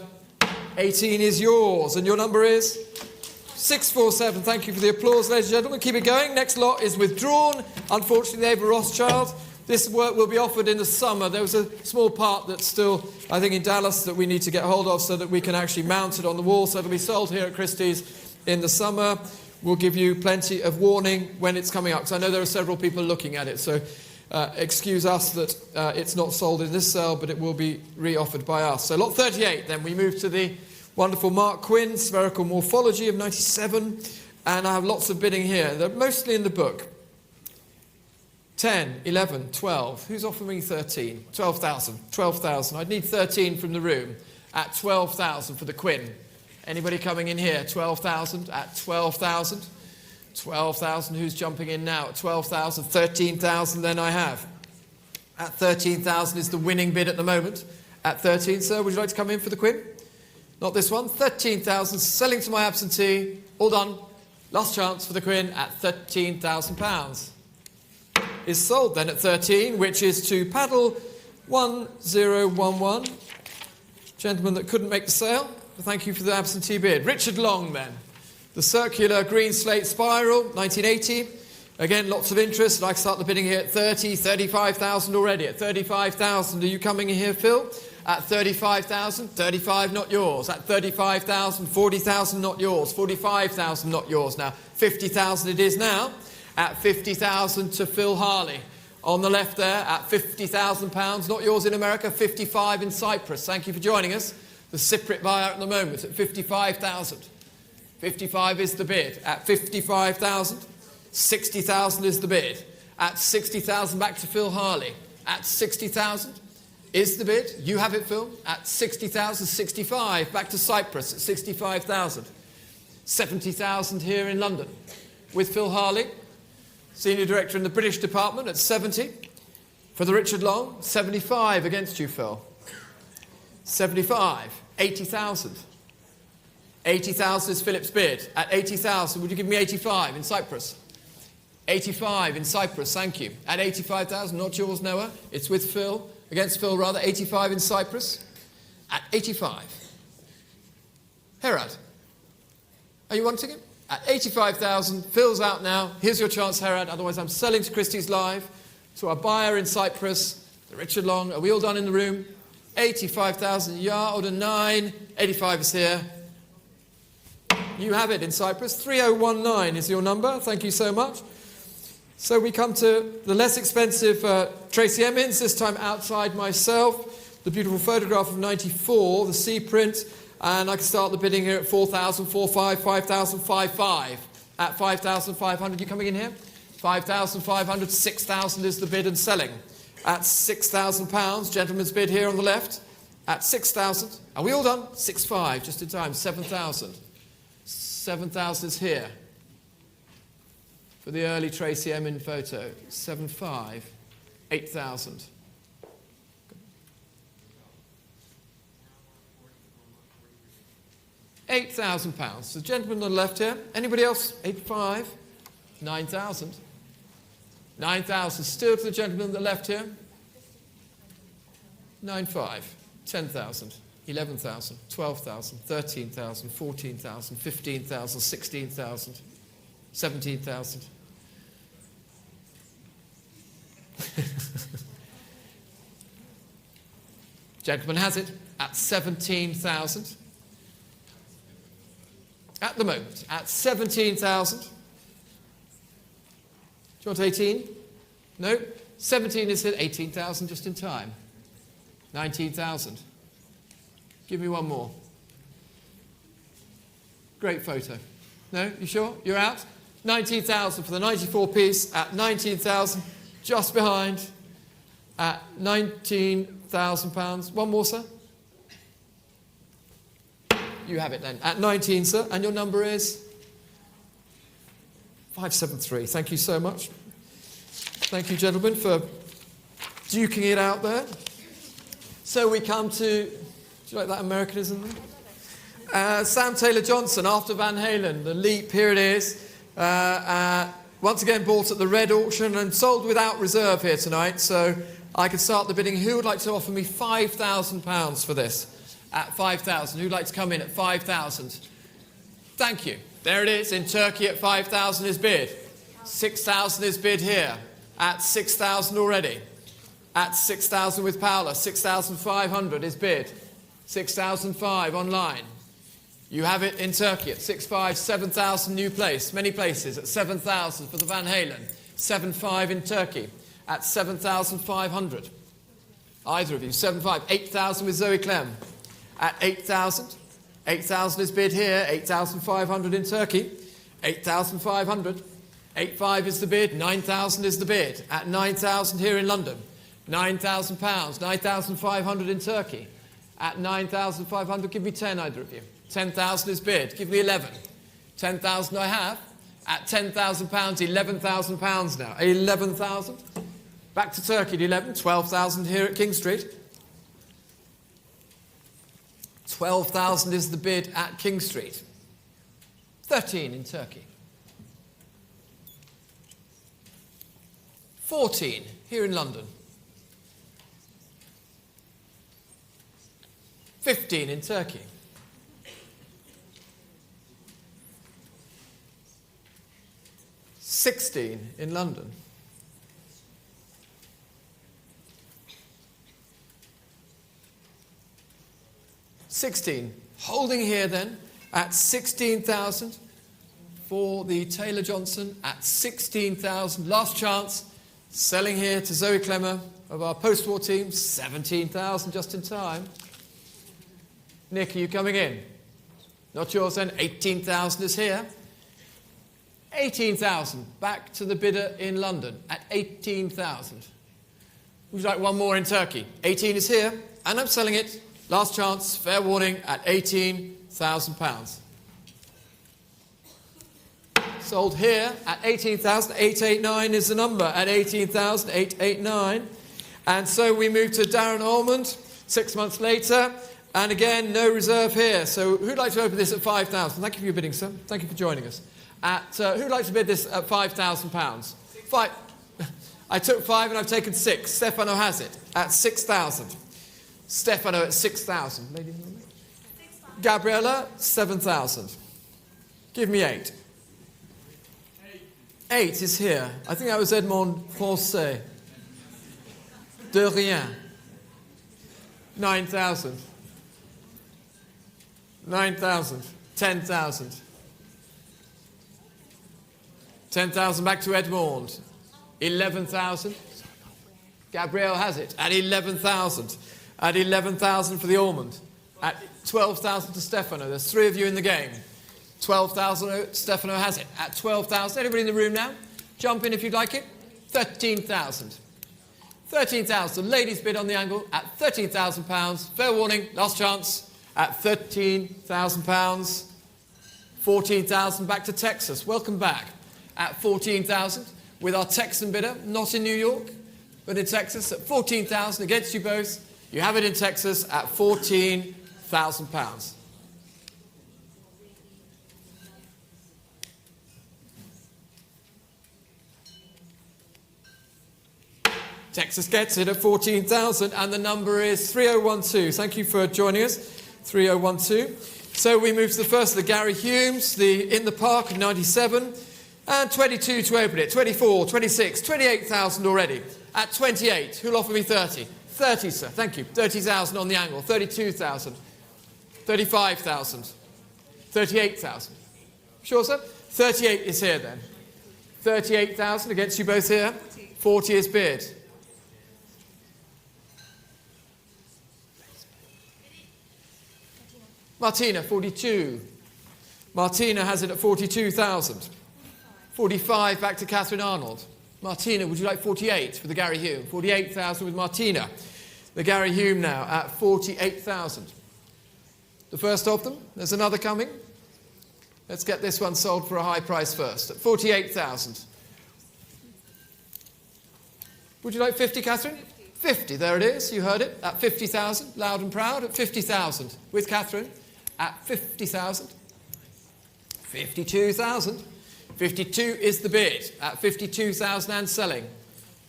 18 is yours. And your number is 647. Thank you for the applause, ladies and gentlemen. Keep it going. Next lot is withdrawn. Unfortunately, Ava Rothschild. This work will be offered in the summer. There was a small part that's still, I think, in Dallas that we need to get hold of so that we can actually mount it on the wall. So it'll be sold here at Christie's in the summer. We'll give you plenty of warning when it's coming up, because I know there are several people looking at it. So excuse us that it's not sold in this sale, but it will be re-offered by us. So lot 38, then we move to the wonderful Mark Quinn, Spherical Morphology of 97. And I have lots of bidding here. They're mostly in the book. 10, 11, 12. Who's offering me 13? 12,000. 12,000. I'd need 13 from the room at 12,000 for the Quinn. Anybody coming in here? 12,000 at 12,000. 12,000. Who's jumping in now at 12,000? 13,000 then I have. At 13,000 is the winning bid at the moment. At 13, sir, would you like to come in for the Quinn? Not this one. 13,000. Selling to my absentee. All done. Last chance for the Quinn at £13,000. Is sold then at 13, which is to paddle 1011. Gentleman that couldn't make the sale. Thank you for the absentee bid. Richard Long, then. The circular green slate spiral, 1980. Again, lots of interest. I'd like to start the bidding here at 30, 35,000 already. At 35,000, are you coming in here, Phil? At 35,000, 35 not yours. At 35,000, 40,000 not yours. 45,000 not yours now. 50,000 it is now. At 50,000 to Phil Harley. On the left there, at £50,000. Not yours in America, 55 in Cyprus. Thank you for joining us. The Cypriot buyer at the moment at 55,000. 55 is the bid. At 55,000, 60,000 is the bid. At 60,000, back to Phil Harley. At 60,000 is the bid. You have it, Phil. At 60,000, 65. Back to Cyprus at 65,000. 70,000 here in London with Phil Harley, Senior Director in the British Department at 70. For the Richard Long, 75 against you, Phil. 75, 80,000. 80,000 is Philip's bid. At 80,000, would you give me 85 in Cyprus? 85 in Cyprus, thank you. At 85,000, not yours, Noah. It's with Phil, against Phil rather. 85 in Cyprus. At 85. Herad, are you wanting it? At 85,000, Phil's out now. Here's your chance, Herad. Otherwise, I'm selling to Christie's Live, to our buyer in Cyprus, the Richard Long. Are we all done in the room? 85,000, yeah, order 9. 85 is here. You have it in Cyprus. 3019 is your number. Thank you so much. So we come to the less expensive Tracy Emmons, this time outside myself. The beautiful photograph of 94, the C print. And I can start the bidding here at 4,000, 4,500, 5,000, 5,500. At 5,500, you coming in here? 5,500, 6,000 is the bid and selling. At £6,000, gentleman's bid here on the left. At 6,000. Are we all done? 6,500, just in time. 7,000. 7,000 is here. For the early Tracy Emin photo. 7,500. 8,000. £8,000. The gentleman on the left here. Anybody else? 8,500. 9,000. 9,000. Still to the gentleman on the left here. 9,500. 10,000. 11,000. 12,000. 13,000. 14,000. 15,000. 16,000. 17,000. Gentleman has it at 17,000. At the moment, at 17,000. Do you want 18? No? 17 is at 18,000 just in time. 19,000. Give me one more. Great photo. No, you sure? You're out? 19,000 for the 94 piece at 19,000, just behind at 19,000 pounds. One more, sir. You have it then at 19, sir, and your number is 573. Thank you so much. Thank you, gentlemen, for duking it out there. So we come to, do you like that Americanism there? Sam Taylor Johnson after Van Halen, the Leap, here it is. Once again bought at the red auction and sold without reserve here tonight, so I can start the bidding. Who would like to offer me £5,000 for this? At 5,000. Who'd like to come in at 5,000? Thank you. There it is in Turkey at 5,000 is bid. 6,000 is bid here. At 6,000 already. At 6,000 with Paula. 6,500 is bid. 6,005 online. You have it in Turkey at 6,500, 7,000 new place. Many places at 7,000 for the Van Halen. 7,500 in Turkey at 7,500. Either of you. 7,500. 8,000 with Zoe Clem. At 8,000. 8,000 is bid here. 8,500 in Turkey. 8,500. 8,500 is the bid. 9,000 is the bid. At 9,000 here in London. £9,000. 9,500 in Turkey. At 9,500, give me 10, either of you. 10,000 is bid. Give me 11. 10,000 I have. At £10,000, £11,000 now. 11,000. Back to Turkey at 11. 12,000 here at King Street. 12,000 is the bid at King Street. 13 in Turkey. 14 here in London. 15 in Turkey. 16 in London. 16. Holding here then at 16,000 for the Taylor Johnson at 16,000. Last chance. Selling here to Zoe Clemmer of our post-war team. 17,000 just in time. Nick, are you coming in? Not yours then. 18,000 is here. 18,000. Back to the bidder in London at 18,000. Would you like one more in Turkey? 18 is here, and I'm selling it. Last chance, fair warning, at £18,000. Sold here at 18,000. 889 is the number at 18,000. 889. And so we move to Darren Almond 6 months later. And again, no reserve here. So who'd like to open this at 5,000? Thank you for your bidding, sir. Thank you for joining us. Who'd like to bid this at £5,000? Five. I took 5 and I've taken 6. Stefano has it at 6,000. Stefano at 6,000. Ladies and gentlemen. Gabriella, 7,000. Give me 8. 8 is here. I think that was Edmond Français. De rien. 9,000. 9,000. 10,000. 10,000 back to Edmond. 11,000. Gabrielle has it at 11,000. At 11,000 for the Almond. At 12,000 to Stefano. There's 3 of you in the game. 12,000, Stefano has it. At 12,000. Everybody in the room now? Jump in if you'd like it. 13,000. 13,000. Ladies bid on the angle at £13,000. Fair warning, last chance at £13,000. 14,000 back to Texas. Welcome back at 14,000 with our Texan bidder, not in New York, but in Texas at 14,000 against you both. You have it in Texas at £14,000. Texas gets it at 14,000, and the number is 3012. Thank you for joining us, 3012. So we move to the first of the Gary Humes, the In the Park of 97, and 22 to open it, 24, 26, 28,000 already. At 28, who'll offer me 30? 30, sir, thank you. 30,000 on the angle, 32,000, 35,000, 38,000. Sure, sir? 38 is here then. 38,000 against you both here. 40 is bid. Martina, 42. Martina has it at 42,000. 45 back to Catherine Arnold. Martina, would you like 48 for the Gary Hume? 48,000 with Martina. The Gary Hume now at 48,000. The first of them. There's another coming. Let's get this one sold for a high price first. At 48,000. Would you like 50, Catherine? 50, there it is. You heard it. At 50,000. Loud and proud. At 50,000. With Catherine. At 50,000. 52,000. 52 is the bid. At 52,000 and selling.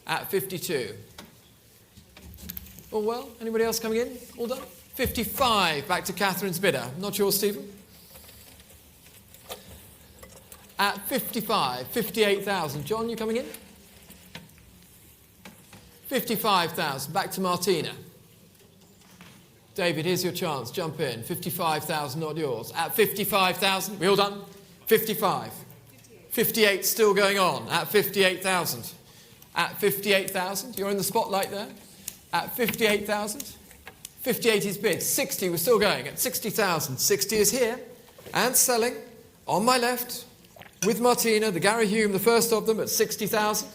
At 52. All well? Anybody else coming in? All done? 55. Back to Catherine's bidder. Not yours, Stephen. At 55. 58,000. John, you coming in? 55,000. Back to Martina. David, here's your chance. Jump in. 55,000, not yours. At 55,000. We all done? 55. 58 still going on. At 58,000. At 58,000. You're in the spotlight there. At 58,000. 58 is bid. 60, we're still going. At 60,000. 60 is here. And selling. On my left. With Martina, the Gary Hume, the first of them, at 60,000.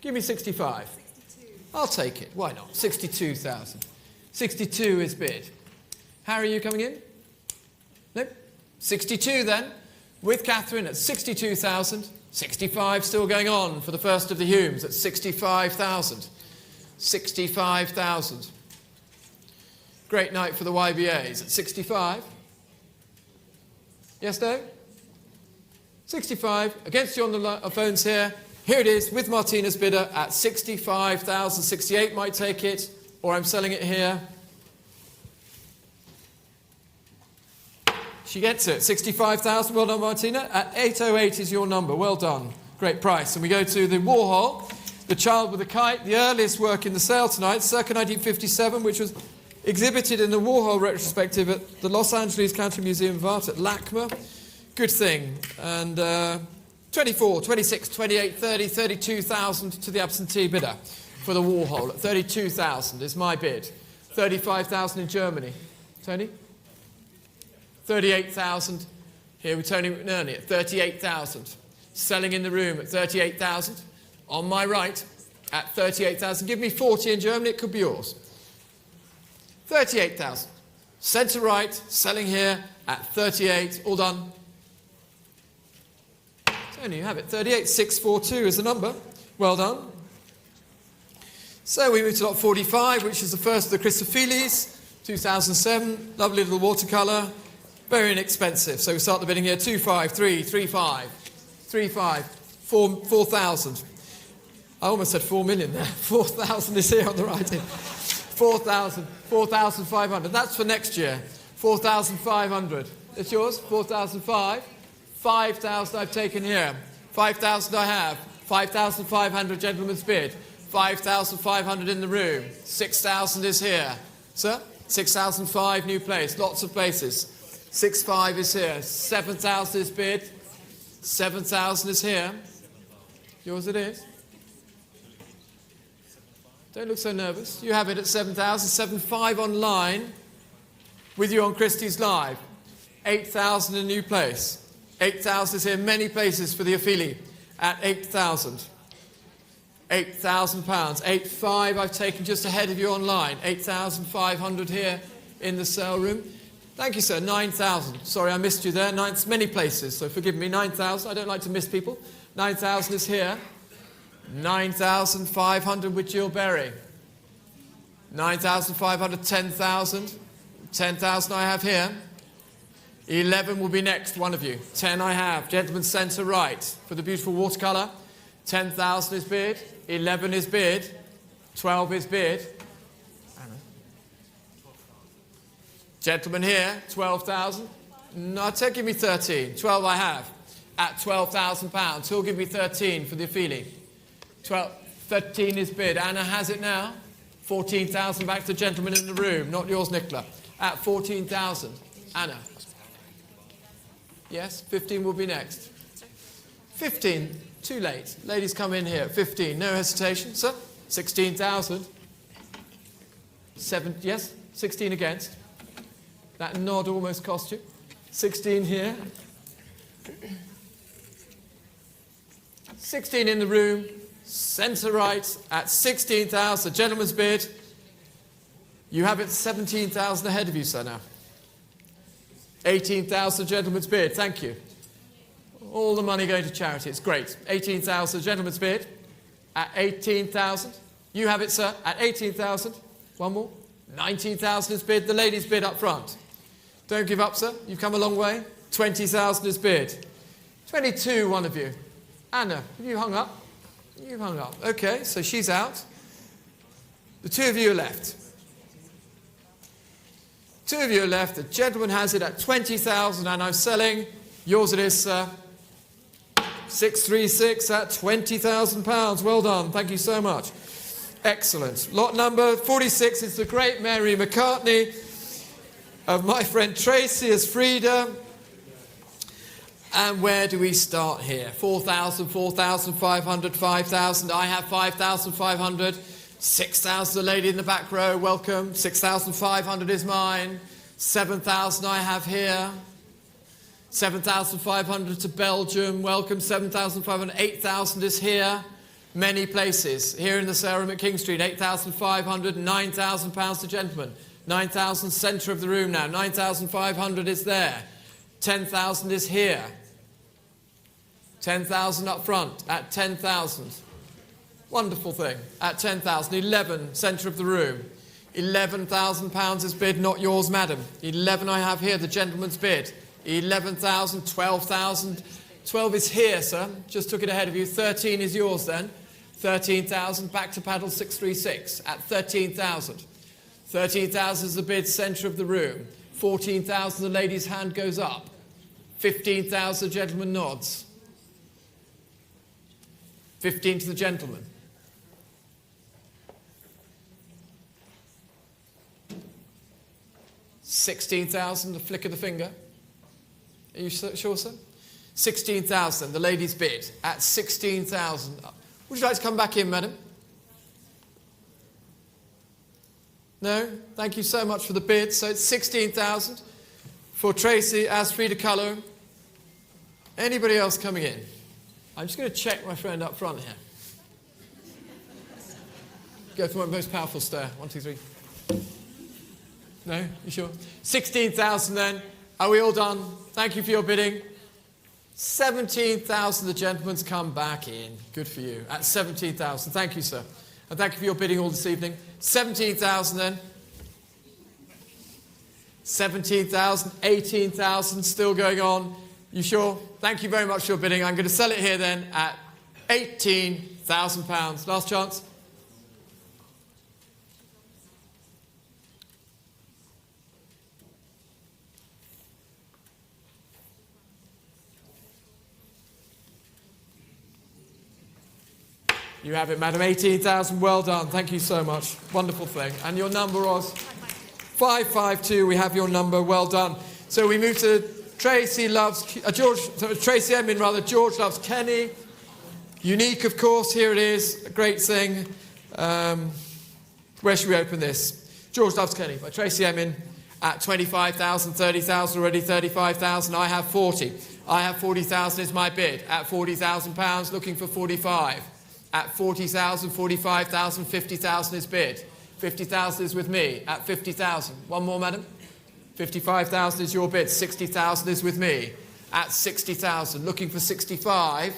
Give me 65. 62. I'll take it. Why not? 62,000. 62 is bid. Harry, you coming in? No? 62 then. With Catherine at 62,000. 65 still going on for the first of the Humes at 65,000. 65,000. Great night for the YBAs at 65. Yes, no? 65. Against you on the phones here. Here it is with Martina's bidder at 65,000. 68 might take it, or I'm selling it here. She gets it. 65,000. Well done, Martina. At 808 is your number. Well done. Great price. And we go to the Warhol, The Child with a Kite, the earliest work in the sale tonight, circa 1957, which was exhibited in the Warhol retrospective at the Los Angeles Country Museum of Art at LACMA. Good thing. And 24, 26, 28, 30, 32,000 to the absentee bidder for the Warhol. At 32,000 is my bid. 35,000 in Germany. Tony? 38,000 here with Tony McNerney at 38,000. Selling in the room at 38,000. On my right at 38,000. Give me 40 in Germany, it could be yours. 38,000. Centre right, selling here at 38. All done. Tony, you have it. 38,642 is the number. Well done. So we move to lot 45, which is the first of the Christophiles, 2007. Lovely little watercolour. Very inexpensive. So we start the bidding here. 253, 35, 35, 4,000. I almost said 4 million there. 4,000 is here on the right here. 4,000, 4,500. That's for next year. 4,500. It's yours? 4,500. 5,000 I've taken here. 5,000 I have. 5,500 gentlemen's bid. 5,500 in the room. 6,000 is here. Sir? 6,005 new place. Lots of places. 6,500 is here. 7,000 is bid. 7,000 is here. Yours it is. Don't look so nervous. You have it at 7,000. 7,500 online with you on Christie's Live. 8,000 in a new place. 8,000 is here. Many places for the Ophelia at 8,000. £8,000. 8,500 I've taken just ahead of you online. 8,500 here in the sale room. Thank you, sir. 9,000. Sorry, I missed you there. Many places, so forgive me. 9,000. I don't like to miss people. 9,000 is here. 9,500 with Jill Berry. 9,500. 10,000. 10,000 I have here. 11 will be next, one of you. 10 I have. Gentleman centre right for the beautiful watercolour. 10,000 is bid. 11 is bid. 12 is bid. Gentleman here, 12,000. No, give me 13. 12 I have. At £12,000. Who'll give me 13 for the Ophelia? 13 is bid. Anna has it now. 14,000 back to the gentleman in the room. Not yours, Nicola. At 14,000. Anna. Yes, 15 will be next. 15, too late. Ladies come in here at 15. No hesitation. Sir, 16,000. 7, yes, 16 against. That nod almost cost you. 16 here. 16 in the room, centre right at 16,000. The gentleman's bid. You have it 17,000 ahead of you, sir, now. 18,000, gentleman's bid. Thank you. All the money going to charity. It's great. 18,000, gentleman's bid. At 18,000. You have it, sir, at 18,000. One more. 19,000 is bid. The lady's bid up front. Don't give up, sir. You've come a long way. 20,000 is bid. 22, one of you. Anna, have you hung up? You've hung up. Okay, so she's out. The two of you are left. Two of you are left. The gentleman has it at 20,000 and I'm selling. Yours it is, sir. 636 at £20,000. Well done. Thank you so much. Excellent. Lot number 46 is the great Mary McCartney of my friend Tracy as Frida. And where do we start here? 4,000, 4,500, 5,000. I have 5,500. 6,000, the lady in the back row, welcome. 6,500 is mine. 7,000 I have here. 7,500 to Belgium, welcome. 7,500, 8,000 is here. Many places. Here in the Sarah McKing Street, 8,500, 9,000 pounds to gentlemen. 9,000, centre of the room now. 9,500 is there. 10,000 is here. 10,000 up front at 10,000. Wonderful thing. At 10,000. 11, centre of the room. 11,000 pounds is bid, not yours, madam. 11 I have here, the gentleman's bid. 11,000, 12,000. 12 is here, sir. Just took it ahead of you. 13 is yours then. 13,000, back to paddle 636 at 13,000. 13,000 is the bid, centre of the room. 14,000, the lady's hand goes up. 15,000, the gentleman nods. 15 to the gentleman. 16,000, the flick of the finger. Are you sure, sir? 16,000, the lady's bid at 16,000. Would you like to come back in, madam? No? Thank you so much for the bid. So it's 16,000 for Tracy as Frida Kahlo. Anybody else coming in? I'm just going to check my friend up front here. Go for my most powerful stare. 1, 2, 3. No? You sure? 16,000 then. Are we all done? Thank you for your bidding. 17,000, the gentleman's come back in. Good for you. At 17,000. Thank you, sir. And thank you for your bidding all this evening. 17,000 then. 17,000, 18,000, still going on. You sure? Thank you very much for your bidding. I'm going to sell it here then at £18,000. Last chance. You have it, madam. 18,000. Well done. Thank you so much. Wonderful thing. And your number was 552. We have your number. Well done. So we move to Tracy loves Tracy Emin rather. George loves Kenny. Unique, of course. Here it is. A great thing. Where should we open this? George Loves Kenny by Tracy Emin at 25,000, 30,000 already. 35,000. I have 40. I have 40,000 is my bid at £40,000. Looking for 45. At 40,000, 45,000, 50,000 is bid. 50,000 is with me at 50,000. One more, madam. 55,000 is your bid. 60,000 is with me at 60,000. Looking for 65.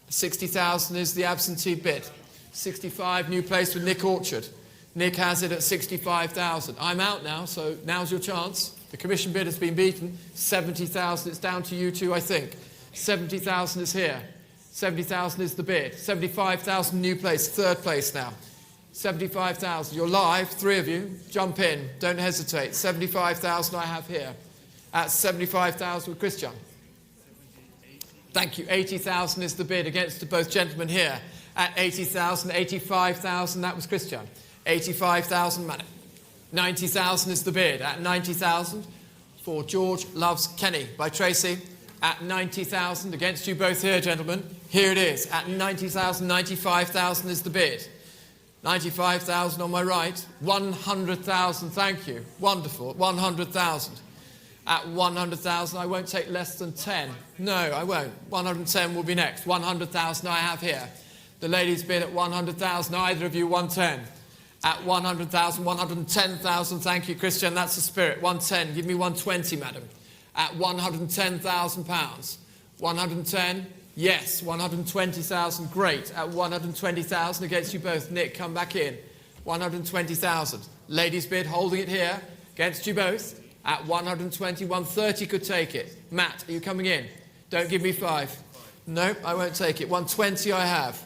60,000 is the absentee bid. 65, new place with Nick Orchard. Nick has it at 65,000. I'm out now, so now's your chance. The commission bid has been beaten. 70,000, it's down to you two, I think. 70,000 is here. 70,000 is the bid. 75,000, new place, third place now. 75,000, you're live, three of you. Jump in, don't hesitate. 75,000 I have here. At 75,000 with Christian. Thank you. 80,000 is the bid against both gentlemen here. At 80,000, 85,000, that was Christian. 85,000, madam. 90,000 is the bid. At 90,000 for George Loves Kenny by Tracy. At 90,000 against you both here, gentlemen. Here it is. At 90,000, 95,000 is the bid. 95,000 on my right. 100,000, thank you. Wonderful. 100,000. At 100,000, I won't take less than 10. No, I won't. 110 will be next. 100,000 I have here. The ladies bid at 100,000. Either of you, 110. At 100,000, 110,000. Thank you, Christian. That's the spirit. 110. Give me 120, madam. At 110,000 pounds. 110. Yes. 120,000. Great. At 120,000 against you both. Nick, come back in. 120,000. Ladies bid, holding it here against you both. At 120, 130 could take it. Matt, are you coming in? Don't give me 5. No, I won't take it. 120 I have.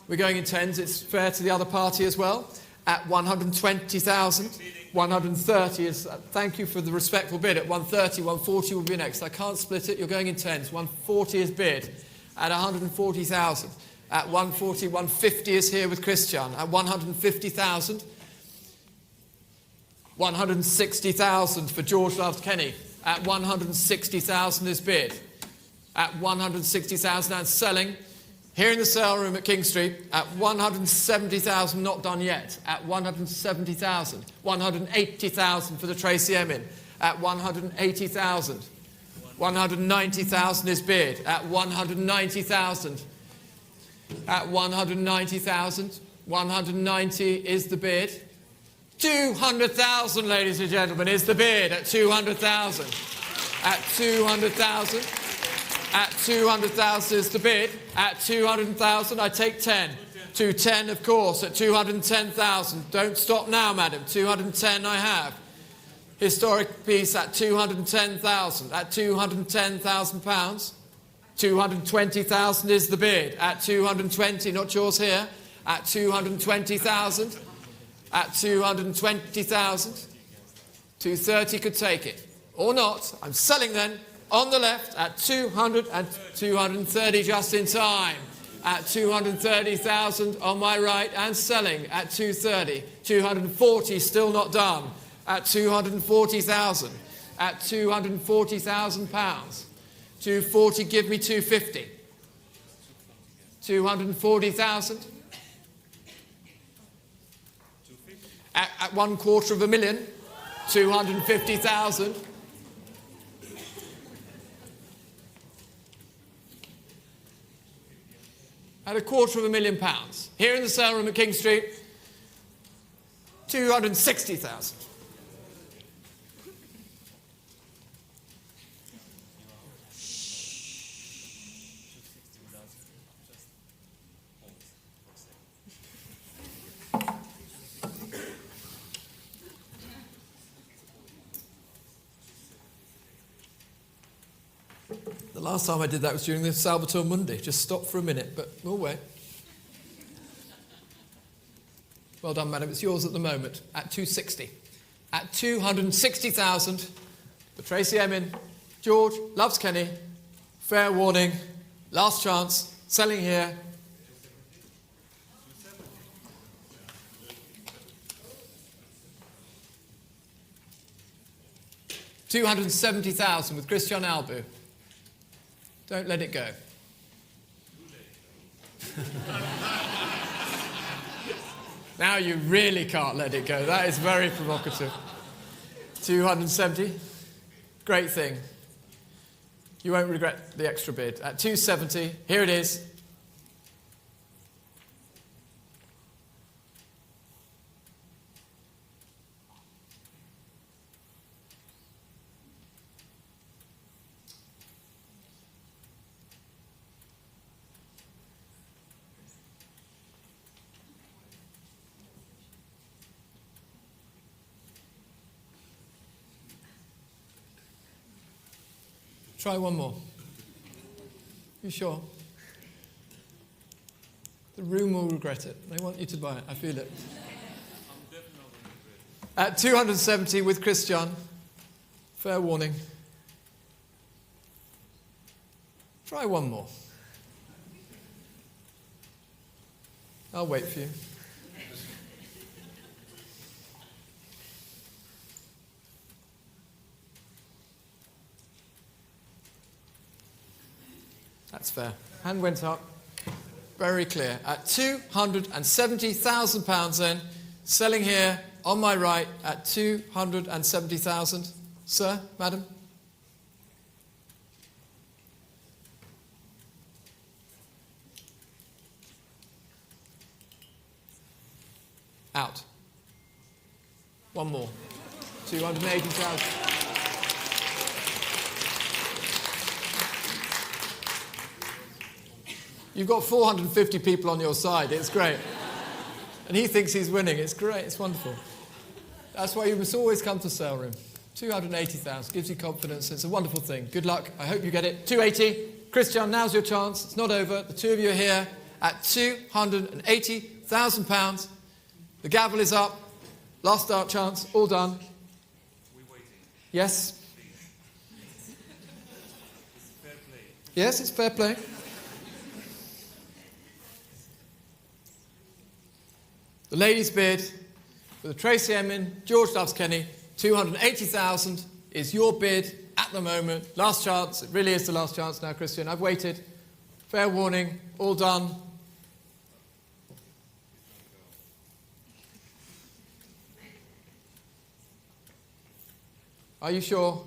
We're going in tens. It's fair to the other party as well. At 120,000, 130 is... thank you for the respectful bid. At 130, 140 will be next. I can't split it. You're going in tens. 140 is bid. At 140,000. At 140, 150 is here with Christian. At 150,000... 160,000 for George Loves Kenny. At 160,000 is bid. At 160,000 and selling. Here in the sale room at King Street. At 170,000, not done yet. At 170,000. 180,000 for the Tracy Emin. At 180,000. 190,000 is bid. At 190,000. At 190,000. 190 is the bid. 200,000, ladies and gentlemen, is the bid at 200,000. At 200,000. At 200,000 is the bid. At 200,000, I take 10. 210, of course, at 210,000. Don't stop now, madam. 210 I have. Historic piece at 210,000. At 210,000 pounds. 220,000 is the bid. At 220, not yours here. At 220,000. At 220,000, 230 could take it. Or not. I'm selling then, on the left, at 200 and 230 just in time. At 230,000 on my right and selling at 230. 240 still not done. At 240,000. At 240,000 pounds. 240, give me 250. 240,000. At 250,000, 250,000. At £250,000. Here in the sale room at King Street, 260,000. The last time I did that was during the Salvatore Mundi. Just stop for a minute, but we'll wait. Well done, madam. It's yours at the moment, at 260. At 260,000, for Tracy Emin, George Loves Kenny, fair warning, last chance, selling here. $270,000 with Christian Albu. Don't let it go. Now you really can't let it go. That is very provocative. 270. Great thing. You won't regret the extra bid. At 270, here it is. Try one more. You sure? The room will regret it. They want you to buy it. I feel it. At 270 with Christian. Fair warning. Try one more. I'll wait for you. That's fair. Hand went up. Very clear. At £270,000 then. Selling here on my right at 270,000. Sir, madam? Out. One more. 280,000. You've got 450 people on your side. It's great. And he thinks he's winning. It's great. It's wonderful. That's why you must always come to sale room. 280,000 gives you confidence. It's a wonderful thing. Good luck. I hope you get it. 280. Christian, now's your chance. It's not over. The two of you are here at £280,000. The gavel is up. Last start chance. All done. Yes. Yes, it's fair play. The ladies' bid for the Tracy Emin, George loves Kenny, 280,000 is your bid at the moment. Last chance. It really is the last chance now, Christian. I've waited. Fair warning. All done. Are you sure?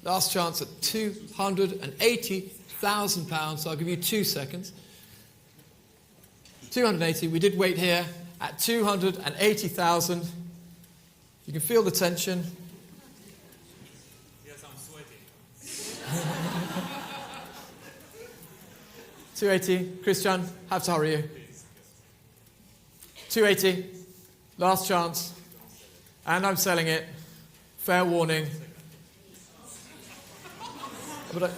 Last chance at £280,000. So I'll give you 2 seconds. 280. We did wait here at 280,000. You can feel the tension. Yes, I'm sweating. 280. Christian, have to hurry you. 280. Last chance. And I'm selling it. Fair warning. But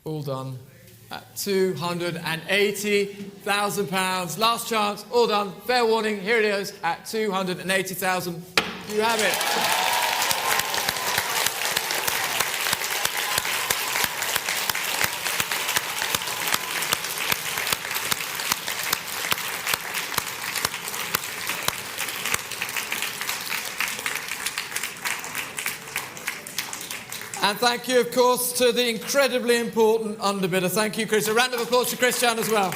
all done at £280,000. Last chance, all done. Fair warning, here it is at 280,000. You have it. And thank you, of course, to the incredibly important underbidder. Thank you, Chris. A round of applause to Christian as well.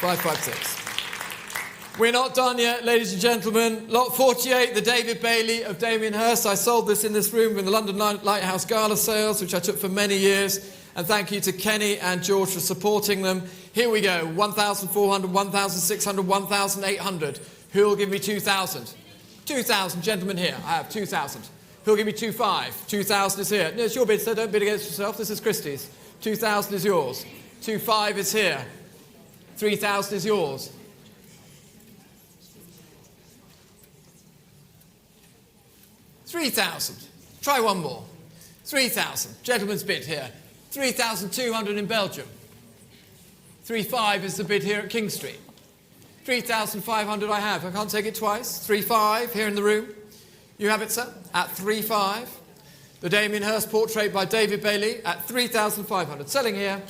556. We're not done yet, ladies and gentlemen. Lot 48, the David Bailey of Damien Hirst. I sold this in this room in the London Lighthouse Gala sales, which I took for many years. And thank you to Kenny and George for supporting them. Here we go. 1,400, 1,600, 1,800. Who'll give me 2,000? 2,000, gentlemen here. I have 2,000. Who'll give me 2,500? 2,000 is here. No, it's your bid, sir. Don't bid against yourself. This is Christie's. 2,000 is yours. 2,500 is here. 3,000 is yours. 3,000. Try one more. 3,000. Gentleman's bid here. 3,200 in Belgium. 3,500 is the bid here at King Street. 3,500 I have. I can't take it twice. 3,500 here in the room. You have it, sir, at 3,500. The Damien Hirst portrait by David Bailey at 3,500. Selling here.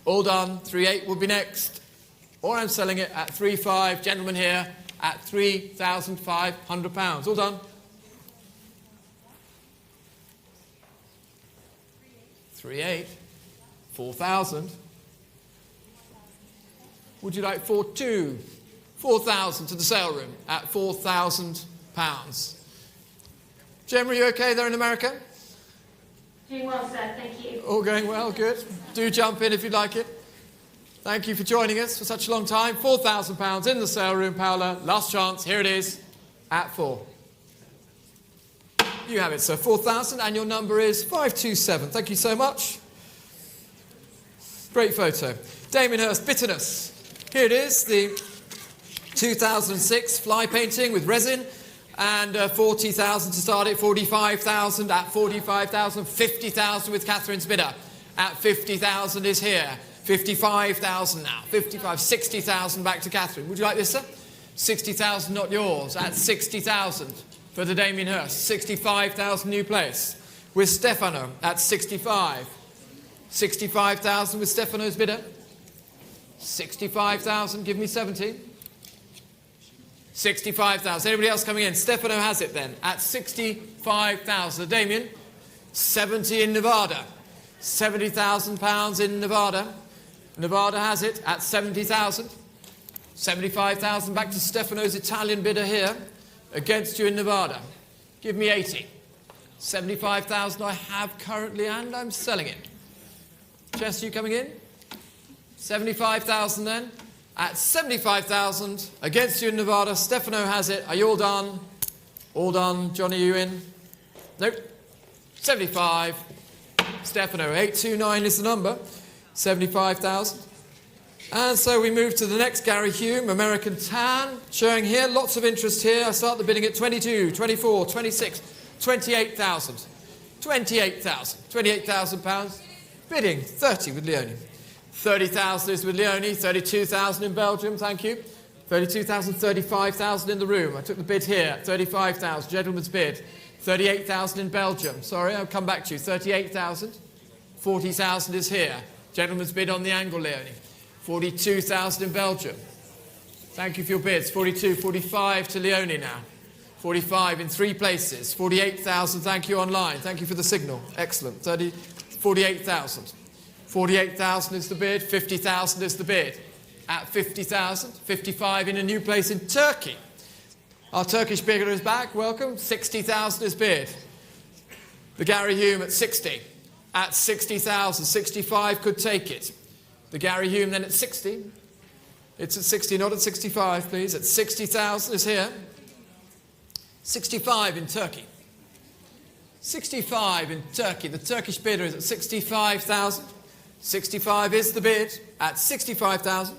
All done. 3,800 will be next. Or I'm selling it at 3,500. Gentleman here at £3,500. All done. 3,800. 4,000. Would you like 4,200? 4,000 to the sale room at £4,000. Jem, are you okay there in America? Doing well, sir. Thank you. All going well, good. Do jump in if you'd like it. Thank you for joining us for such a long time. £4,000 in the sale room, Paola. Last chance. Here it is at 4. You have it, sir. 4,000, and your number is 527. Thank you so much. Great photo. Damien Hirst, Bitterness. Here it is, the 2006 fly painting with resin, and 40,000 to start it, 45,000 at 45,000, 50,000 with Catherine's bidder. At 50,000 is here. 55,000 now. 55, 60,000 back to Catherine. Would you like this, sir? 60,000 not yours. At 60,000 for the Damien Hirst. 65,000 new place. With Stefano at 65. 65,000 with Stefano's bidder. 65,000, give me 70. 65,000. Anybody else coming in? Stefano has it then at 65,000. Damien, 70 in Nevada. £70,000 in Nevada. Nevada has it at 70,000. 75,000 back to Stefano's Italian bidder here. Against you in Nevada. Give me 80. 75,000 I have currently and I'm selling it. Jess, you coming in? 75,000 then. At 75,000 against you in Nevada. Stefano has it. Are you all done? All done. Johnny, you in? Nope. 75. Stefano, 829 is the number. 75,000. And so we move to the next Gary Hume, American Tan, showing here, lots of interest here. I start the bidding at 22, 24, 26, 28,000. 28,000 pounds. Bidding 30 with Leone. 30,000 is with Leone, 32,000 in Belgium, thank you. 32,000, 35,000 in the room. I took the bid here, 35,000, gentleman's bid. 38,000 in Belgium. Sorry, I'll come back to you. 38,000. 40,000 is here. Gentleman's bid on the angle, Leone. 42,000 in Belgium. Thank you for your bids. 42, 45 to Leone now. 45 in 3 places. 48,000, thank you online. Thank you for the signal. Excellent. 48,000. 48,000 is the bid. 50,000 is the bid. At 50,000. 55 in a new place in Turkey. Our Turkish bidder is back. Welcome. 60,000 is bid. The Gary Hume at 60. At 60,000. 65 could take it. The Gary Hume then at 60. It's at 60, not at 65, please. At 60,000 is here. 65 in Turkey. 65 in Turkey. The Turkish bidder is at 65,000. 65 is the bid at 65,000.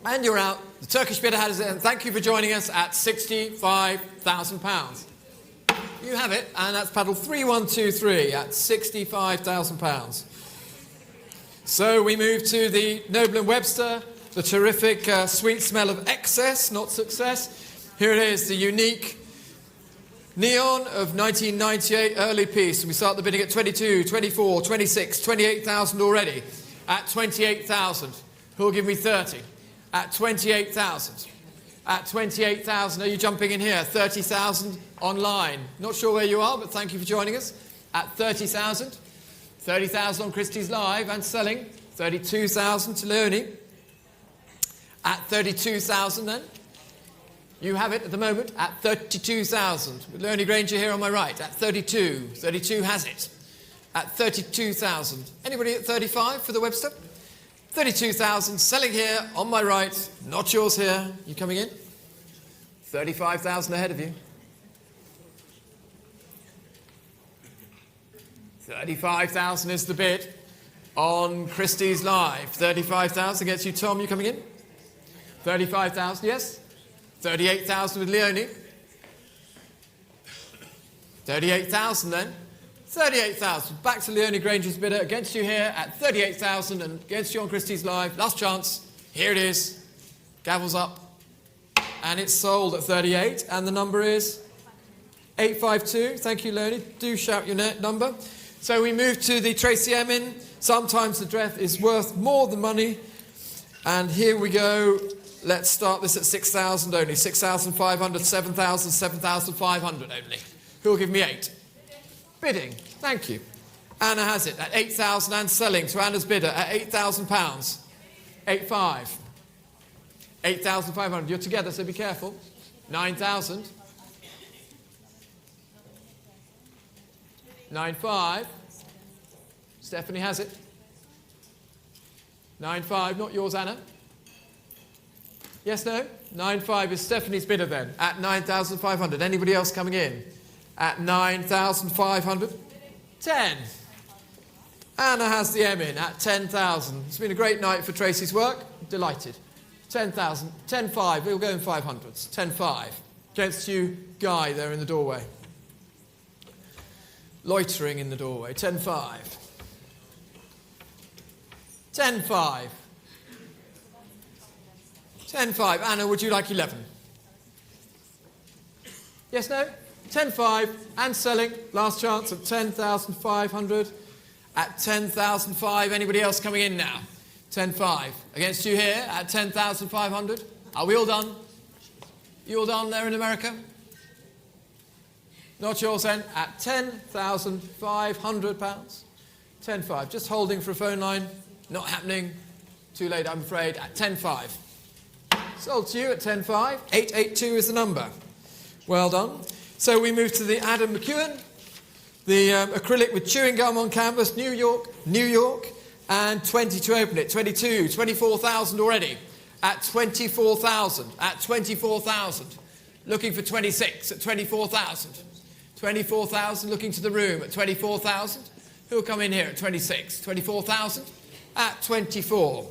And you're out. The Turkish bidder has it. And thank you for joining us at £65,000. You have it, and that's paddle 3123 at £65,000. So we move to the Noble and Webster, the terrific sweet smell of excess, not success. Here it is, the unique neon of 1998 early piece. And we start the bidding at 22, 24, 26, 28,000 already. At 28,000. Who'll give me 30? At 28,000. At 28,000, are you jumping in here? 30,000 online. Not sure where you are, but thank you for joining us. At 30,000. 30,000 on Christie's Live and selling. 32,000 to Leone. At 32,000 then. You have it at the moment at 32,000. With Leone Granger here on my right. At 32. 32 has it. At 32,000. Anybody at 35 for the Webster? 32,000, selling here on my right, not yours here. You coming in? 35,000 ahead of you. 35,000 is the bid on Christie's Live. 35,000 against you, Tom. You coming in? 35,000, yes. 38,000 with Leone. 38,000 then. 38,000. Back to Leone Granger's bidder. Against you here at 38,000 and against you on Christie's Live. Last chance. Here it is. Gavel's up. And it's sold at 38. And the number is 852. Thank you, Leone. Do shout your number. So we move to the Tracy Emin. Sometimes the dress is worth more than money. And here we go. Let's start this at 6,000 only. 6,500, 7,000, 7,500 only. Who'll give me 8? Bidding. Thank you. Anna has it at 8,000 and selling to Anna's bidder at £8,000. 8,500. 8,500. You're together, so be careful. 9,000. 9,500. Stephanie has it. 9,500. Not yours, Anna. Yes, no? 9,500 is Stephanie's bidder then at 9,500. Anybody else coming in? At 9,500. 10. Anna has the M in at 10,000. It's been a great night for Tracy's work. Delighted. 10,000. 10,500. We'll go in 500s. 10,500. Against you, Guy, there in the doorway. Loitering in the doorway. 10,500. 10,500. 10,500. Anna, would you like 11? Yes, no? 10,500 and selling. Last chance at 10,500. At 10,500. Anybody else coming in now? 10,500. Against you here at 10,500. Are we all done? You all done there in America? Not yours then. At £10,500. 10,500. Just holding for a phone line. Not happening. Too late, I'm afraid, at 10.5. Sold to you at 10.5. 882 is the number. Well done. So we move to the Adam McEwen, the acrylic with chewing gum on canvas, New York, and 20 to open it. 22, 24,000 already. At 24,000, at 24,000. Looking for 26 at 24,000. 24,000, looking to the room at 24,000. Who'll come in here at 26? 24,000 at 24.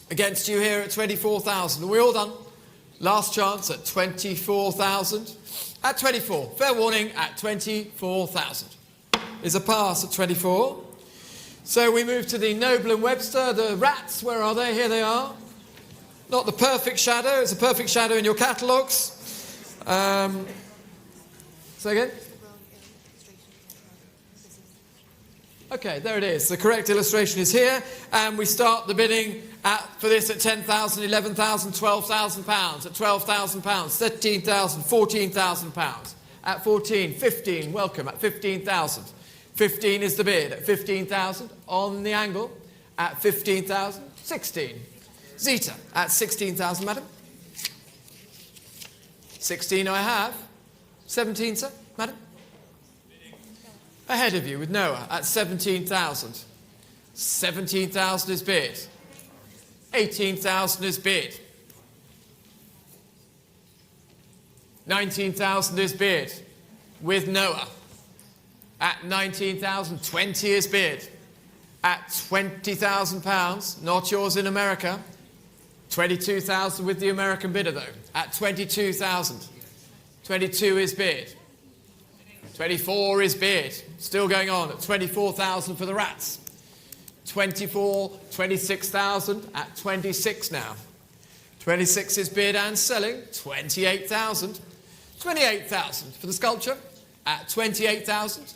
Against you here at 24,000. Are we all done? Last chance at 24,000. At 24. Fair warning at 24,000. Is a pass at 24. So we move to the Noble and Webster, the rats. Where are they? Here they are. Not the perfect shadow. It's a perfect shadow in your catalogues. Say again? Okay, there it is. The correct illustration is here. And we start the bidding for this at 10,000, 11,000, 12,000 pounds. At 12,000 pounds, 13,000, 14,000 pounds. At 14, 15, welcome. At 15,000. 15 is the bid. At 15,000, on the angle. At 15,000, 16. Zeta, at 16,000, madam. 16 I have. 17, sir, madam. Ahead of you with Noah at 17,000. 17,000 is bid. 18,000 is bid. 19,000 is bid with Noah. At 19,000, 20 is bid. At 20,000 pounds, not yours in America. 22,000 with the American bidder though. At 22,000. 22 is bid. 24 is bid. Still going on at 24,000 for the rats. 24, 26,000 at 26 now. 26 is bid and selling. 28,000. 28,000 for the sculpture at 28,000.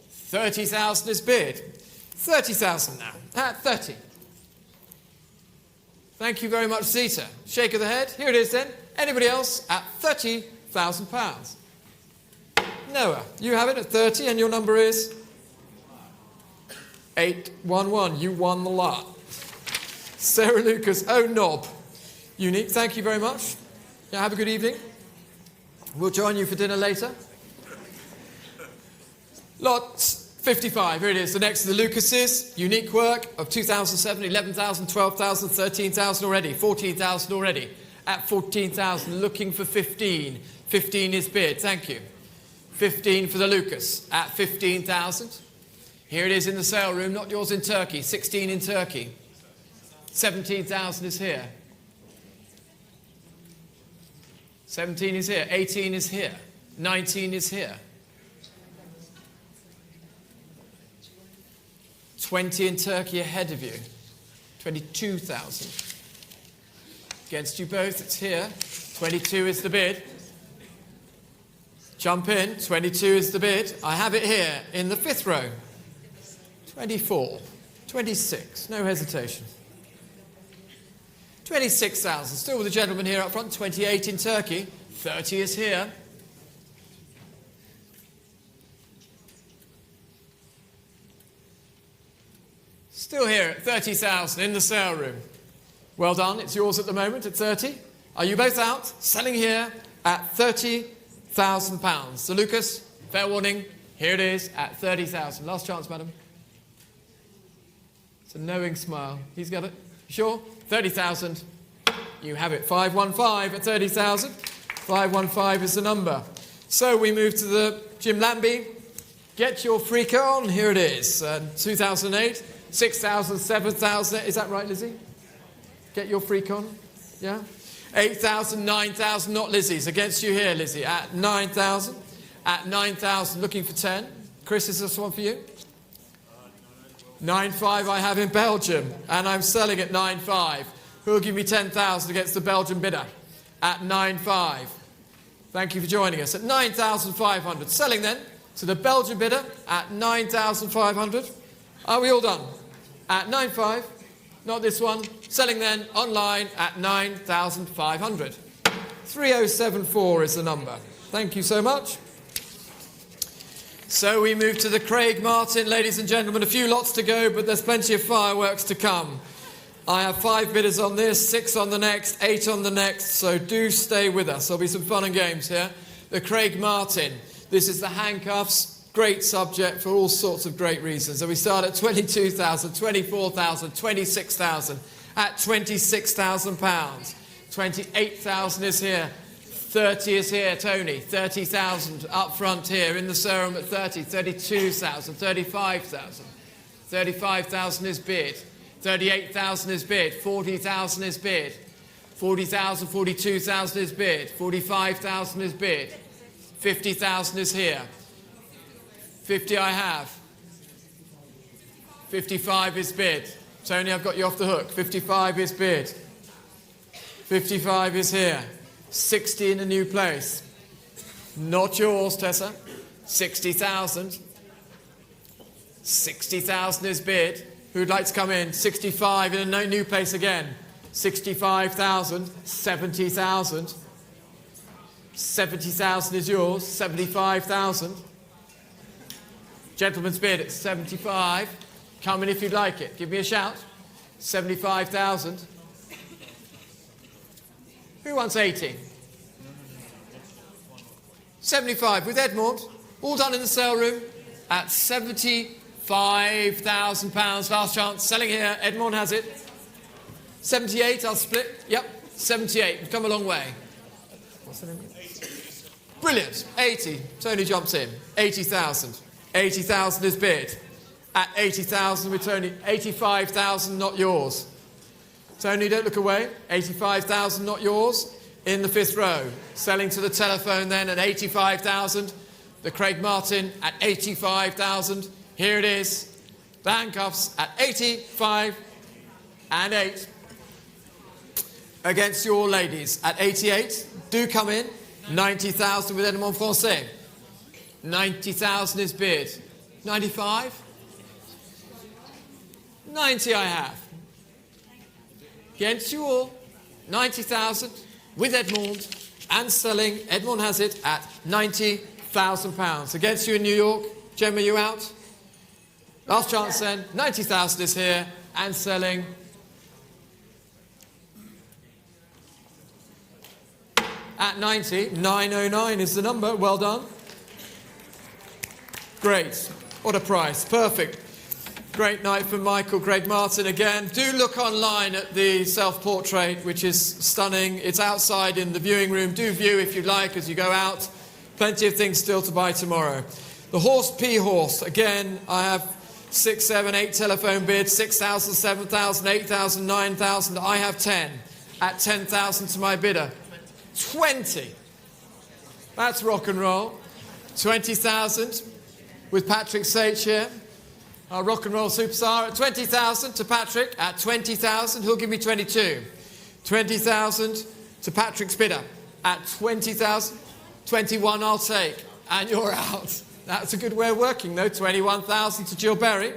30,000 is bid. 30,000 now at 30. Thank you very much, Zeta. Shake of the head. Here it is then. Anybody else at 30,000 pounds? Noah, you have it at 30 and your number is 811. You won the lot. Sarah Lucas, oh knob. Unique, thank you very much. Yeah, have a good evening. We'll join you for dinner later. Lot 55, here it is. The next of the Lucases. Unique work of 2,007, 11,000, 12,000, 13,000 already, 14,000 already. At 14,000, looking for 15. 15 is bid, thank you. 15 for the Lucas at 15,000. Here it is in the sale room, not yours in Turkey. 16 in Turkey. 17,000 is here. 17 is here. 18 is here. 19 is here. 20 in Turkey ahead of you. 22,000. Against you both, it's here. 22 is the bid. Jump in. 22 is the bid. I have it here in the fifth row. 24. 26. No hesitation. 26,000. Still with the gentleman here up front. 28 in Turkey. 30 is here. Still here at 30,000 in the sale room. Well done. It's yours at the moment at 30. Are you both out? Selling here at 30,000 pounds. So Lucas, fair warning. Here it is at 30,000. Last chance, madam. It's a knowing smile. He's got it. Sure? 30,000. You have it. 515 at 30,000. 515 is the number. So we move to the Jim Lambie. Get your freak on. Here it is. 2008. 6,000, 7,000. Is that right, Lizzie? Get your freak on. Yeah? 8,000, 9,000. Not Lizzie's. Against you here, Lizzie. At 9,000. At 9,000. Looking for 10. Chris, is this one for you? 9.5 I have in Belgium. And I'm selling at 9.5. Who'll give me 10,000 against the Belgian bidder? At 9.5. Thank you for joining us. At 9,500. Selling then to the Belgian bidder at 9,500. Are we all done? At 9.5. Not this one. Selling then online at 9,500. 3074 is the number. Thank you so much. So we move to the Craig Martin, ladies and gentlemen. A few lots to go, but there's plenty of fireworks to come. I have 5 bidders on this, 6 on the next, 8 on the next, so do stay with us. There'll be some fun and games here. The Craig Martin. This is the handcuffs. Great subject for all sorts of great reasons. So we start at 22,000, 24,000, 26,000, at 26,000 pounds. 28,000 is here. 30 is here, Tony. 30,000 up front here in the serum at 30. 32,000, 35,000. 35,000 is bid. 38,000 is bid. 40,000 is bid. 40,000, 42,000 is bid. 45,000 is bid. 50,000 is here. 50 I have. 55 is bid. Tony, I've got you off the hook. 55 is bid. 55 is here. 60 in a new place. Not yours, Tessa. 60,000. 60,000 is bid. Who'd like to come in? 65 in a new place again. 65,000. 70,000. 70,000 is yours. 75,000. Gentleman's bid at 75. Come in if you'd like it. Give me a shout. 75,000. Who wants 80? 75 with Edmond. All done in the sale room at £75,000. Last chance. Selling here. Edmond has it. 78. I'll split. Yep. 78. We've come a long way. What's the name? Brilliant. 80. Tony jumps in. 80,000. 80,000 is bid. At 80,000 with Tony. 85,000 not yours. Tony, don't look away. 85,000 not yours. In the 5th row. Selling to the telephone then at 85,000. The Craig Martin at 85,000. Here it is. The handcuffs at 85 and 8. Against your ladies at 88. Do come in. 90,000 with Edmond Francais. 90,000 is bid. 95? 90 I have. Against you all. 90,000 with Edmond and selling. Edmond has it at £90,000. Against you in New York. Gemma, you out? Last chance then. 90,000 is here and selling. At 90, 909 is the number. Well done. Great. What a price. Perfect. Great night for Michael Craig Martin again. Do look online at the self-portrait, which is stunning. It's outside in the viewing room. Do view if you'd like as you go out. Plenty of things still to buy tomorrow. The Horse P Horse. Again, I have 6, 7, 8 telephone bids. 6,000, 7,000, 8,000, 9,000. I have 10. At 10,000 to my bidder. 20. That's rock and roll. 20,000 with Patrick Sage here. Our rock and roll superstar at 20,000 to Patrick. At 20,000, he'll give me 22. 20,000 to Patrick's bidder. At 20,000, 21 I'll take. And you're out. That's a good way of working, though. 21,000 to Jill Berry.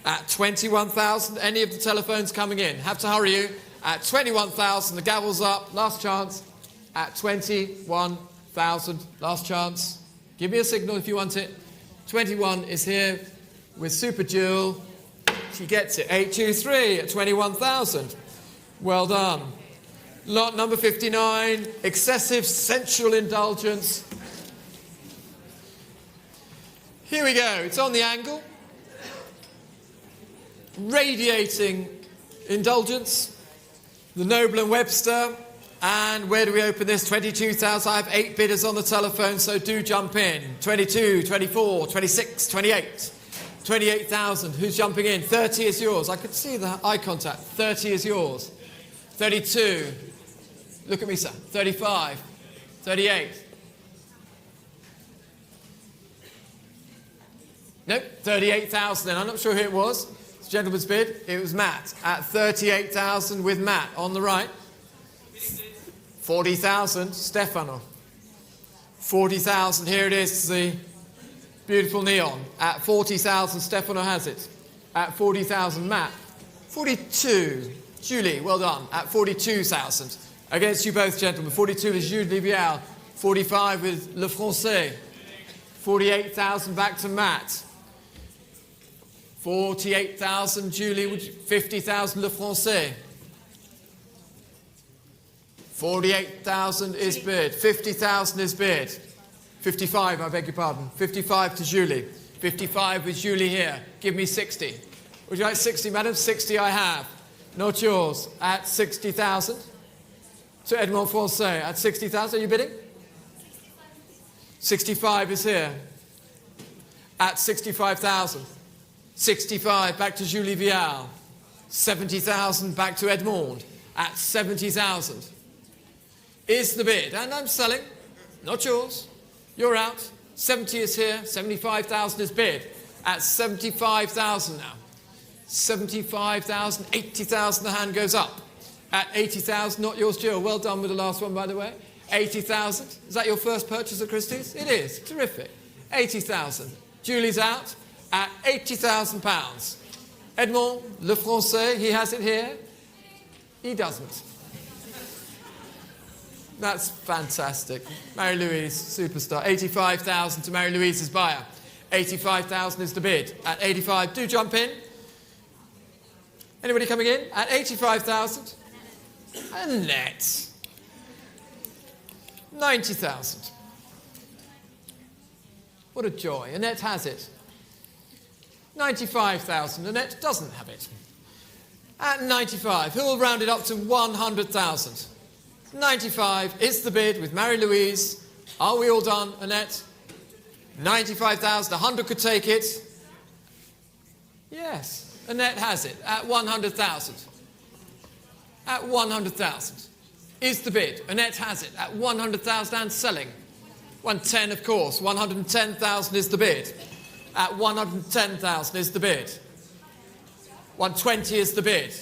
At 21,000, any of the telephones coming in. Have to hurry you. At 21,000, the gavel's up. Last chance. At 21,000. Last chance. Give me a signal if you want it. 21 is here. With Super Jill, she gets it. 823 at 21,000. Well done. Lot number 59, excessive sensual indulgence. Here we go. It's on the angle. Radiating indulgence. The Noble and Webster. And where do we open this? 22,000. I have 8 bidders on the telephone, so do jump in. 22, 24, 26, 28. 28,000. Who's jumping in? 30 is yours. I could see the eye contact. 30 is yours. 32. Look at me, sir. 35. 38. Nope. 38,000 then. I'm not sure who it was. It's a gentleman's bid. It was Matt. At 38,000 with Matt on the right. 40,000. Stefano. 40,000. Here it is. The beautiful neon. At 40,000, Stefano has it. At 40,000, Matt. 42, Julie, well done. At 42,000. Against you both, gentlemen. 42 is Julie Vial. 45 with Le Français. 48,000 back to Matt. 48,000, Julie, 50,000, Le Français. 48,000 is bid. 50,000 is bid. 55, I beg your pardon. 55 to Julie. 55 with Julie here. Give me 60. Would you like 60, madam? 60 I have. Not yours. At 60,000. To Edmond Francais. At 60,000, are you bidding? 65 is here. At 65,000. 65 back to Julie Vial. 70,000 back to Edmond. At 70,000. Is the bid. And I'm selling. Not yours. You're out. 70 is here. 75,000 is bid. At 75,000 now. 75,000, 80,000, the hand goes up. At 80,000, not yours, Jill. Well done with the last one, by the way. 80,000. Is that your first purchase at Christie's? It is. Terrific. 80,000. Julie's out at £80,000. Edmond, Le Français, he has it here. He doesn't. That's fantastic. Marie-Louise, superstar. 85,000 to Marie-Louise's buyer. 85,000 is the bid. At 85, do jump in. Anybody coming in? At 85,000. Annette. 90,000. What a joy. Annette has it. 95,000. Annette doesn't have it. At 95, who will round it up to 100,000? 95 is the bid with Marie-Louise. Are we all done, Annette? 95,000. 100 could take it. Yes, Annette has it at 100,000. At 100,000 is the bid. Annette has it at 100,000 and selling. 110, of course. 110,000 is the bid. At 110,000 is the bid. 120 is the bid.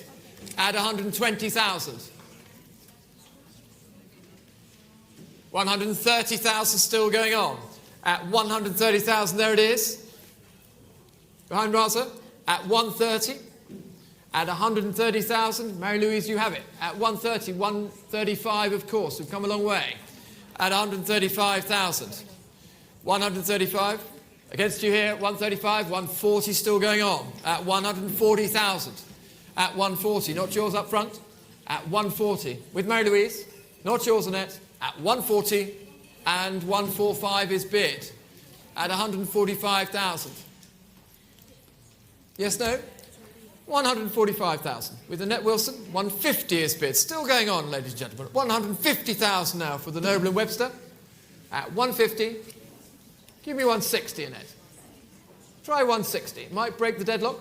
At 120,000. 130,000 still going on. At 130,000, there it is. Behind Raza. At 130. At 130,000, Marie-Louise, you have it. At 130, 135, of course, we've come a long way. At 135,000. 135. Against you here, 135, 140 still going on. At 140,000. At 140, not yours up front. At 140. With Marie-Louise, not yours, Annette. At 140, and 145 is bid. At 145,000. Yes, no? 145,000. With Annette Wilson, 150 is bid. Still going on, ladies and gentlemen. 150,000 now for the Noble and Webster. At 150. Give me 160, Annette. Try 160. Might break the deadlock.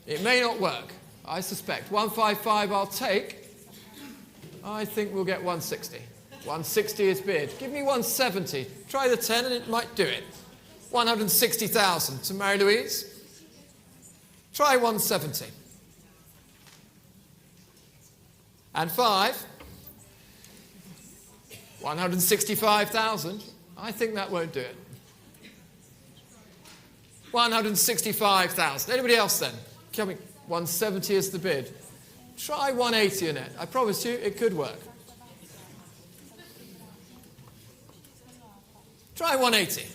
It may not work, I suspect. 155 I'll take. I think we'll get 160. 160 is bid. Give me 170. Try the 10 and it might do it. 160,000 to Marie-Louise. Try 170. And 5. 165,000. I think that won't do it. 165,000. Anybody else then? Coming. 170 is the bid. Try 180, Annette. I promise you, it could work. Try 180.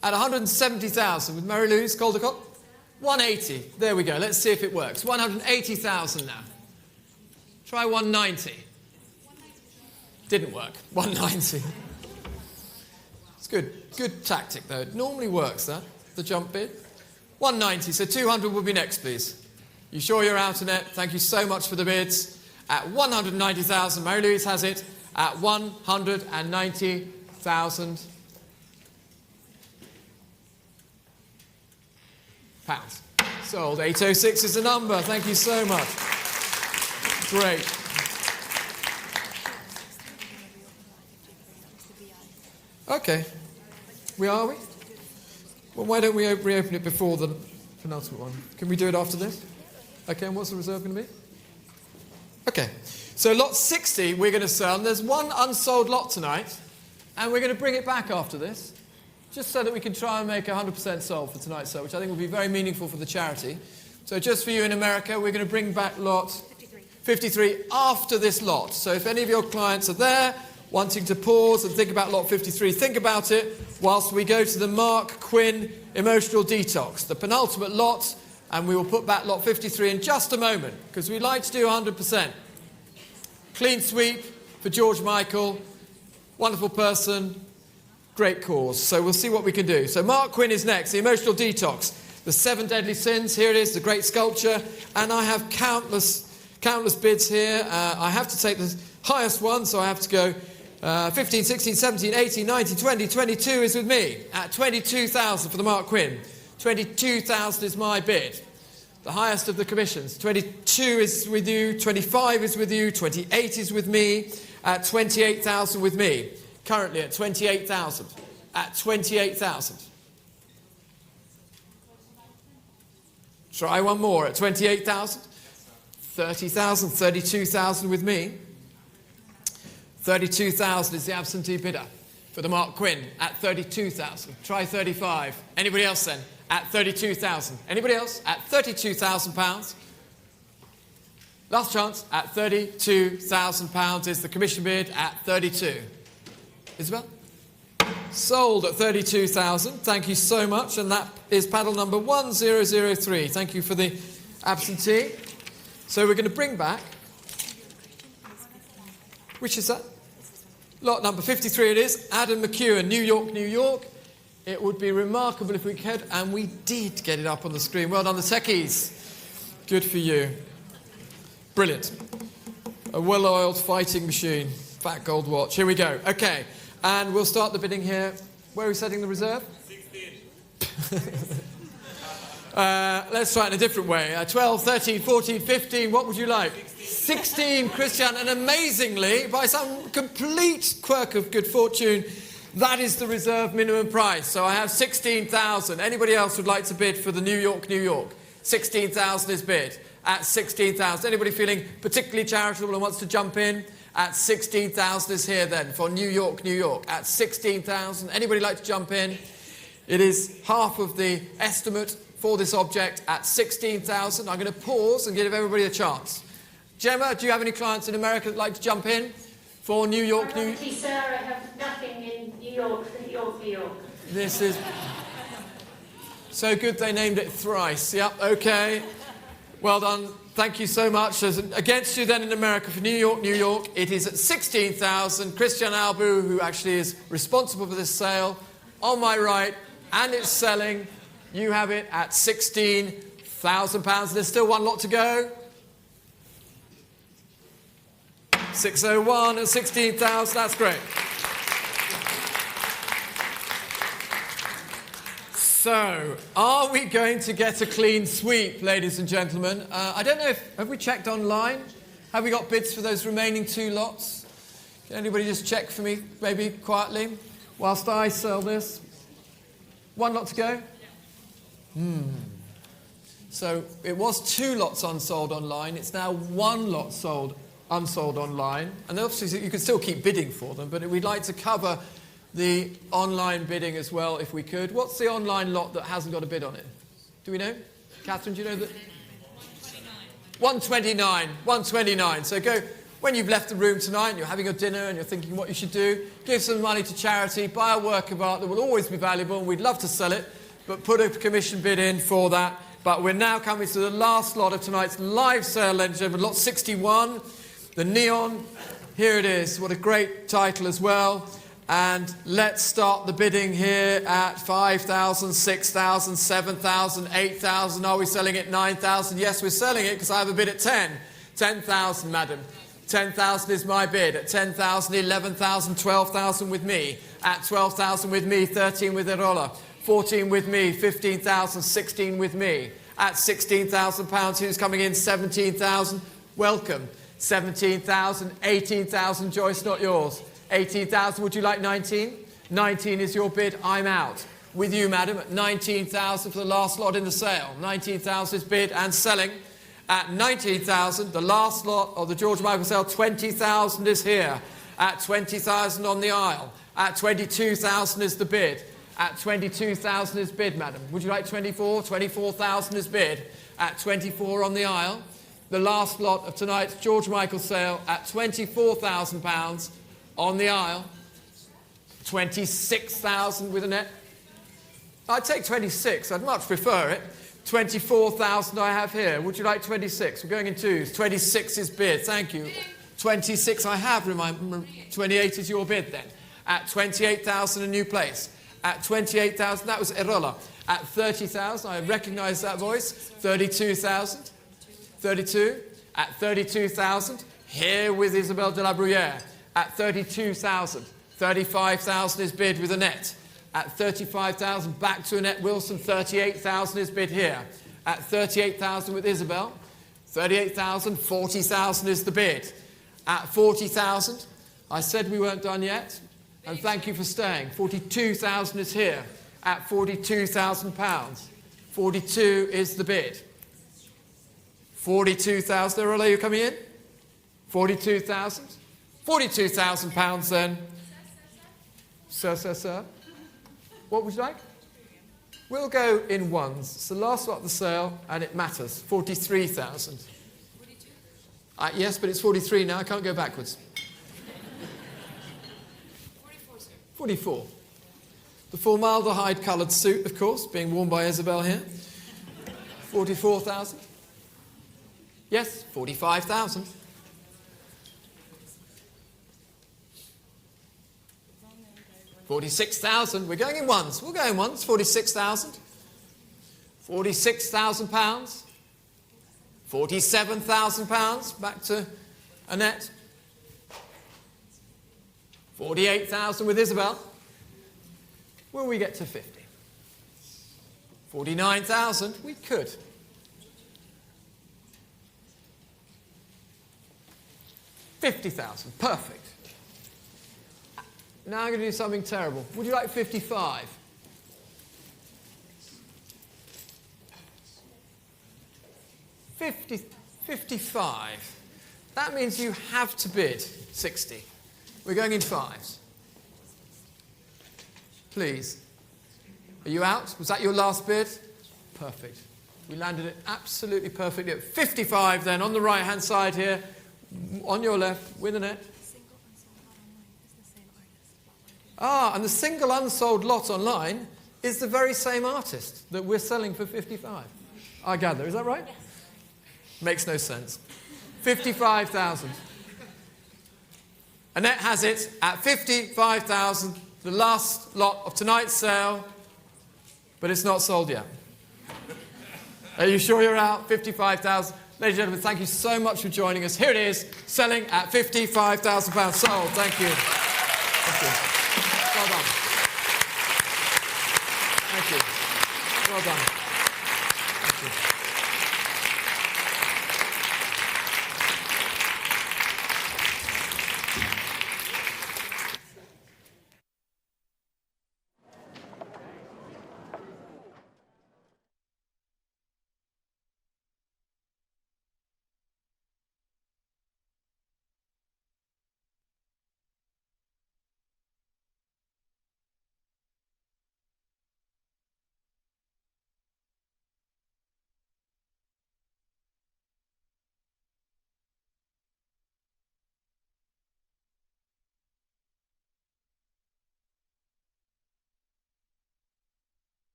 At 170,000 with Marie-Louise Caldecott. 180. There we go. Let's see if it works. 180,000 now. Try 190. Didn't work. 190. It's good. Good tactic, though. It normally works, that, the jump bid. 190. So 200 will be next, please. You sure you're out, Annette? Thank you so much for the bids. At 190,000, Marie-Louise has it at 190,000 pounds. Sold. 806 is the number. Thank you so much. Great. Okay. Are we? Well, why don't we reopen it before the penultimate one? Can we do it after this? Okay, and what's the reserve going to be? Okay. So lot 60 we're going to sell. And there's one unsold lot tonight. And we're going to bring it back after this. Just so that we can try and make 100% sold for tonight's sale, which I think will be very meaningful for the charity. So just for you in America, we're going to bring back lot 53 after this lot. So if any of your clients are there, wanting to pause and think about lot 53, think about it whilst we go to the Mark Quinn Emotional Detox, the penultimate lot, and we will put back lot 53 in just a moment, because we like to do 100%. Clean sweep for George Michael, wonderful person, great cause. So we'll see what we can do. So Mark Quinn is next, the Emotional Detox, the 7 deadly sins. Here it is, the great sculpture, and I have countless bids here. I have to take the highest one, so I have to go 15, 16, 17, 18, 19, 20, 22 is with me at 22,000 for the Mark Quinn. 22,000 is my bid, the highest of the commissions. 22 is with you, 25 is with you, 28 is with me, at 28,000 with me. Currently at 28,000. At 28,000. Try one more at 28,000. 30,000, 32,000 with me. 32,000 is the absentee bidder for the Mark Quinn at 32,000. Try 35. Anybody else then? At 32,000. Anybody else? At 32,000 pounds. Last chance at 32,000 pounds is the commission bid at 32. Isabel? Sold at 32,000. Thank you so much. And that is paddle number 1003. Thank you for the absentee. So we're going to bring back. Which is that? Lot number 53 it is. Adam McEwen, New York, New York. It would be remarkable if we could, and we did get it up on the screen. Well done, the techies. Good for you. Brilliant. A well-oiled fighting machine. Fat gold watch. Here we go. Okay, and we'll start the bidding here. Where are we setting the reserve? 16. Let's try it in a different way. 12, 13, 14, 15. What would you like? 16, Christian, and amazingly, by some complete quirk of good fortune, that is the reserve minimum price. So I have 16,000. Anybody else would like to bid for the New York, New York? 16,000 is bid at 16,000. Anybody feeling particularly charitable and wants to jump in? At 16,000 is here then for New York, New York. At 16,000. Anybody like to jump in? It is half of the estimate for this object at 16,000. I'm going to pause and give everybody a chance. Gemma, do you have any clients in America that like to jump in for New York, New York? Sir, I have nothing in New York for New York, New York. This is so good they named it thrice. Yep, okay. Well done. Thank you so much. Against you then in America for New York, New York. It is at 16,000. Christian Albu, who actually is responsible for this sale, on my right, and it's selling. You have it at £16,000. There's still one lot to go. 601 at 16,000. That's great. So, are we going to get a clean sweep, ladies and gentlemen? I don't know if... Have we checked online? Have we got bids for those remaining 2 lots? Can anybody just check for me, maybe quietly, whilst I sell this? 1 lot to go? So, it was 2 lots unsold online. It's now 1 lot unsold online. And obviously, you can still keep bidding for them, but we'd like to cover the online bidding as well, if we could. What's the online lot that hasn't got a bid on it? Do we know? Catherine, do you know that? 129. 129. So go, when you've left the room tonight and you're having your dinner and you're thinking what you should do, give some money to charity, buy a work of art that will always be valuable, and we'd love to sell it, but put a commission bid in for that. But we're now coming to the last lot of tonight's live sale, ladies and gentlemen, lot 61, the Neon. Here it is. What a great title as well. And let's start the bidding here at 5,000, 6,000, 7,000, 8,000. Are we selling it 9,000? Yes, we're selling it because I have a bid at 10. 10,000, madam. 10,000 is my bid. At 10,000, 11,000, 12,000 with me. At 12,000 with me, 13 with Erola. 14 with me, 15,000, 16 with me. At 16,000 pounds, who's coming in? 17,000. Welcome. 17,000, 18,000, Joyce, not yours. 18,000, would you like 19? 19 is your bid, I'm out. With you, madam, at 19,000 for the last lot in the sale. 19,000 is bid and selling. At 19,000, the last lot of the George Michael sale, 20,000 is here. At 20,000 on the aisle. At 22,000 is the bid. At 22,000 is bid, madam. Would you like 24? 24,000 is bid. At 24 on the aisle. The last lot of tonight's George Michael sale at £24,000. On the aisle. 26,000 with a net. I'd take 26. I'd much prefer it. 24,000 I have here. Would you like 26? We're going in twos. 26 is bid. Thank you. 26 I have. 28 is your bid then. At 28,000, a new place. At 28,000, that was Erola. At 30,000, I recognise that voice. 32,000. 32. At 32,000, here with Isabelle de la Bruyere. At 32,000. 35,000 is bid with Annette. At 35,000, back to Annette Wilson. 38,000 is bid here. At 38,000 with Isabel. 38,000, 40,000 is the bid. At 40,000, I said we weren't done yet, and thank you for staying. 42,000 is here. At 42,000 pounds. 42 is the bid. 42,000, are you coming in? 42,000? 42,000 pounds then. Sir. What would you like? We'll go in ones. It's the last lot of the sale, and it matters. 43,000. Yes, but it's 43 now. I can't go backwards. 44, sir. 44. The formaldehyde-coloured suit, of course, being worn by Isabel here. 44,000. Yes, 45,000. 46,000. We're going in ones. We'll go in ones. 46,000. 46,000 pounds. 47,000 pounds. Back to Annette. 48,000 with Isabel. Will we get to 50? 49,000. We could. 50,000. Perfect. Now I'm going to do something terrible. Would you like 55? 55. That means you have to bid 60. We're going in fives. Please. Are you out? Was that your last bid? Perfect. We landed it absolutely perfectly at 55 then, on the right-hand side here, on your left, with a net. And the single unsold lot online is the very same artist that we're selling for 55. I gather. Is that right? Yes. Makes no sense. 55,000. Annette has it at 55,000, the last lot of tonight's sale, but it's not sold yet. Are you sure you're out? 55,000. Ladies and gentlemen, thank you so much for joining us. Here it is, selling at £55,000 sold. Thank you. Thank you. Well done. Thank you. Well done. Thank you.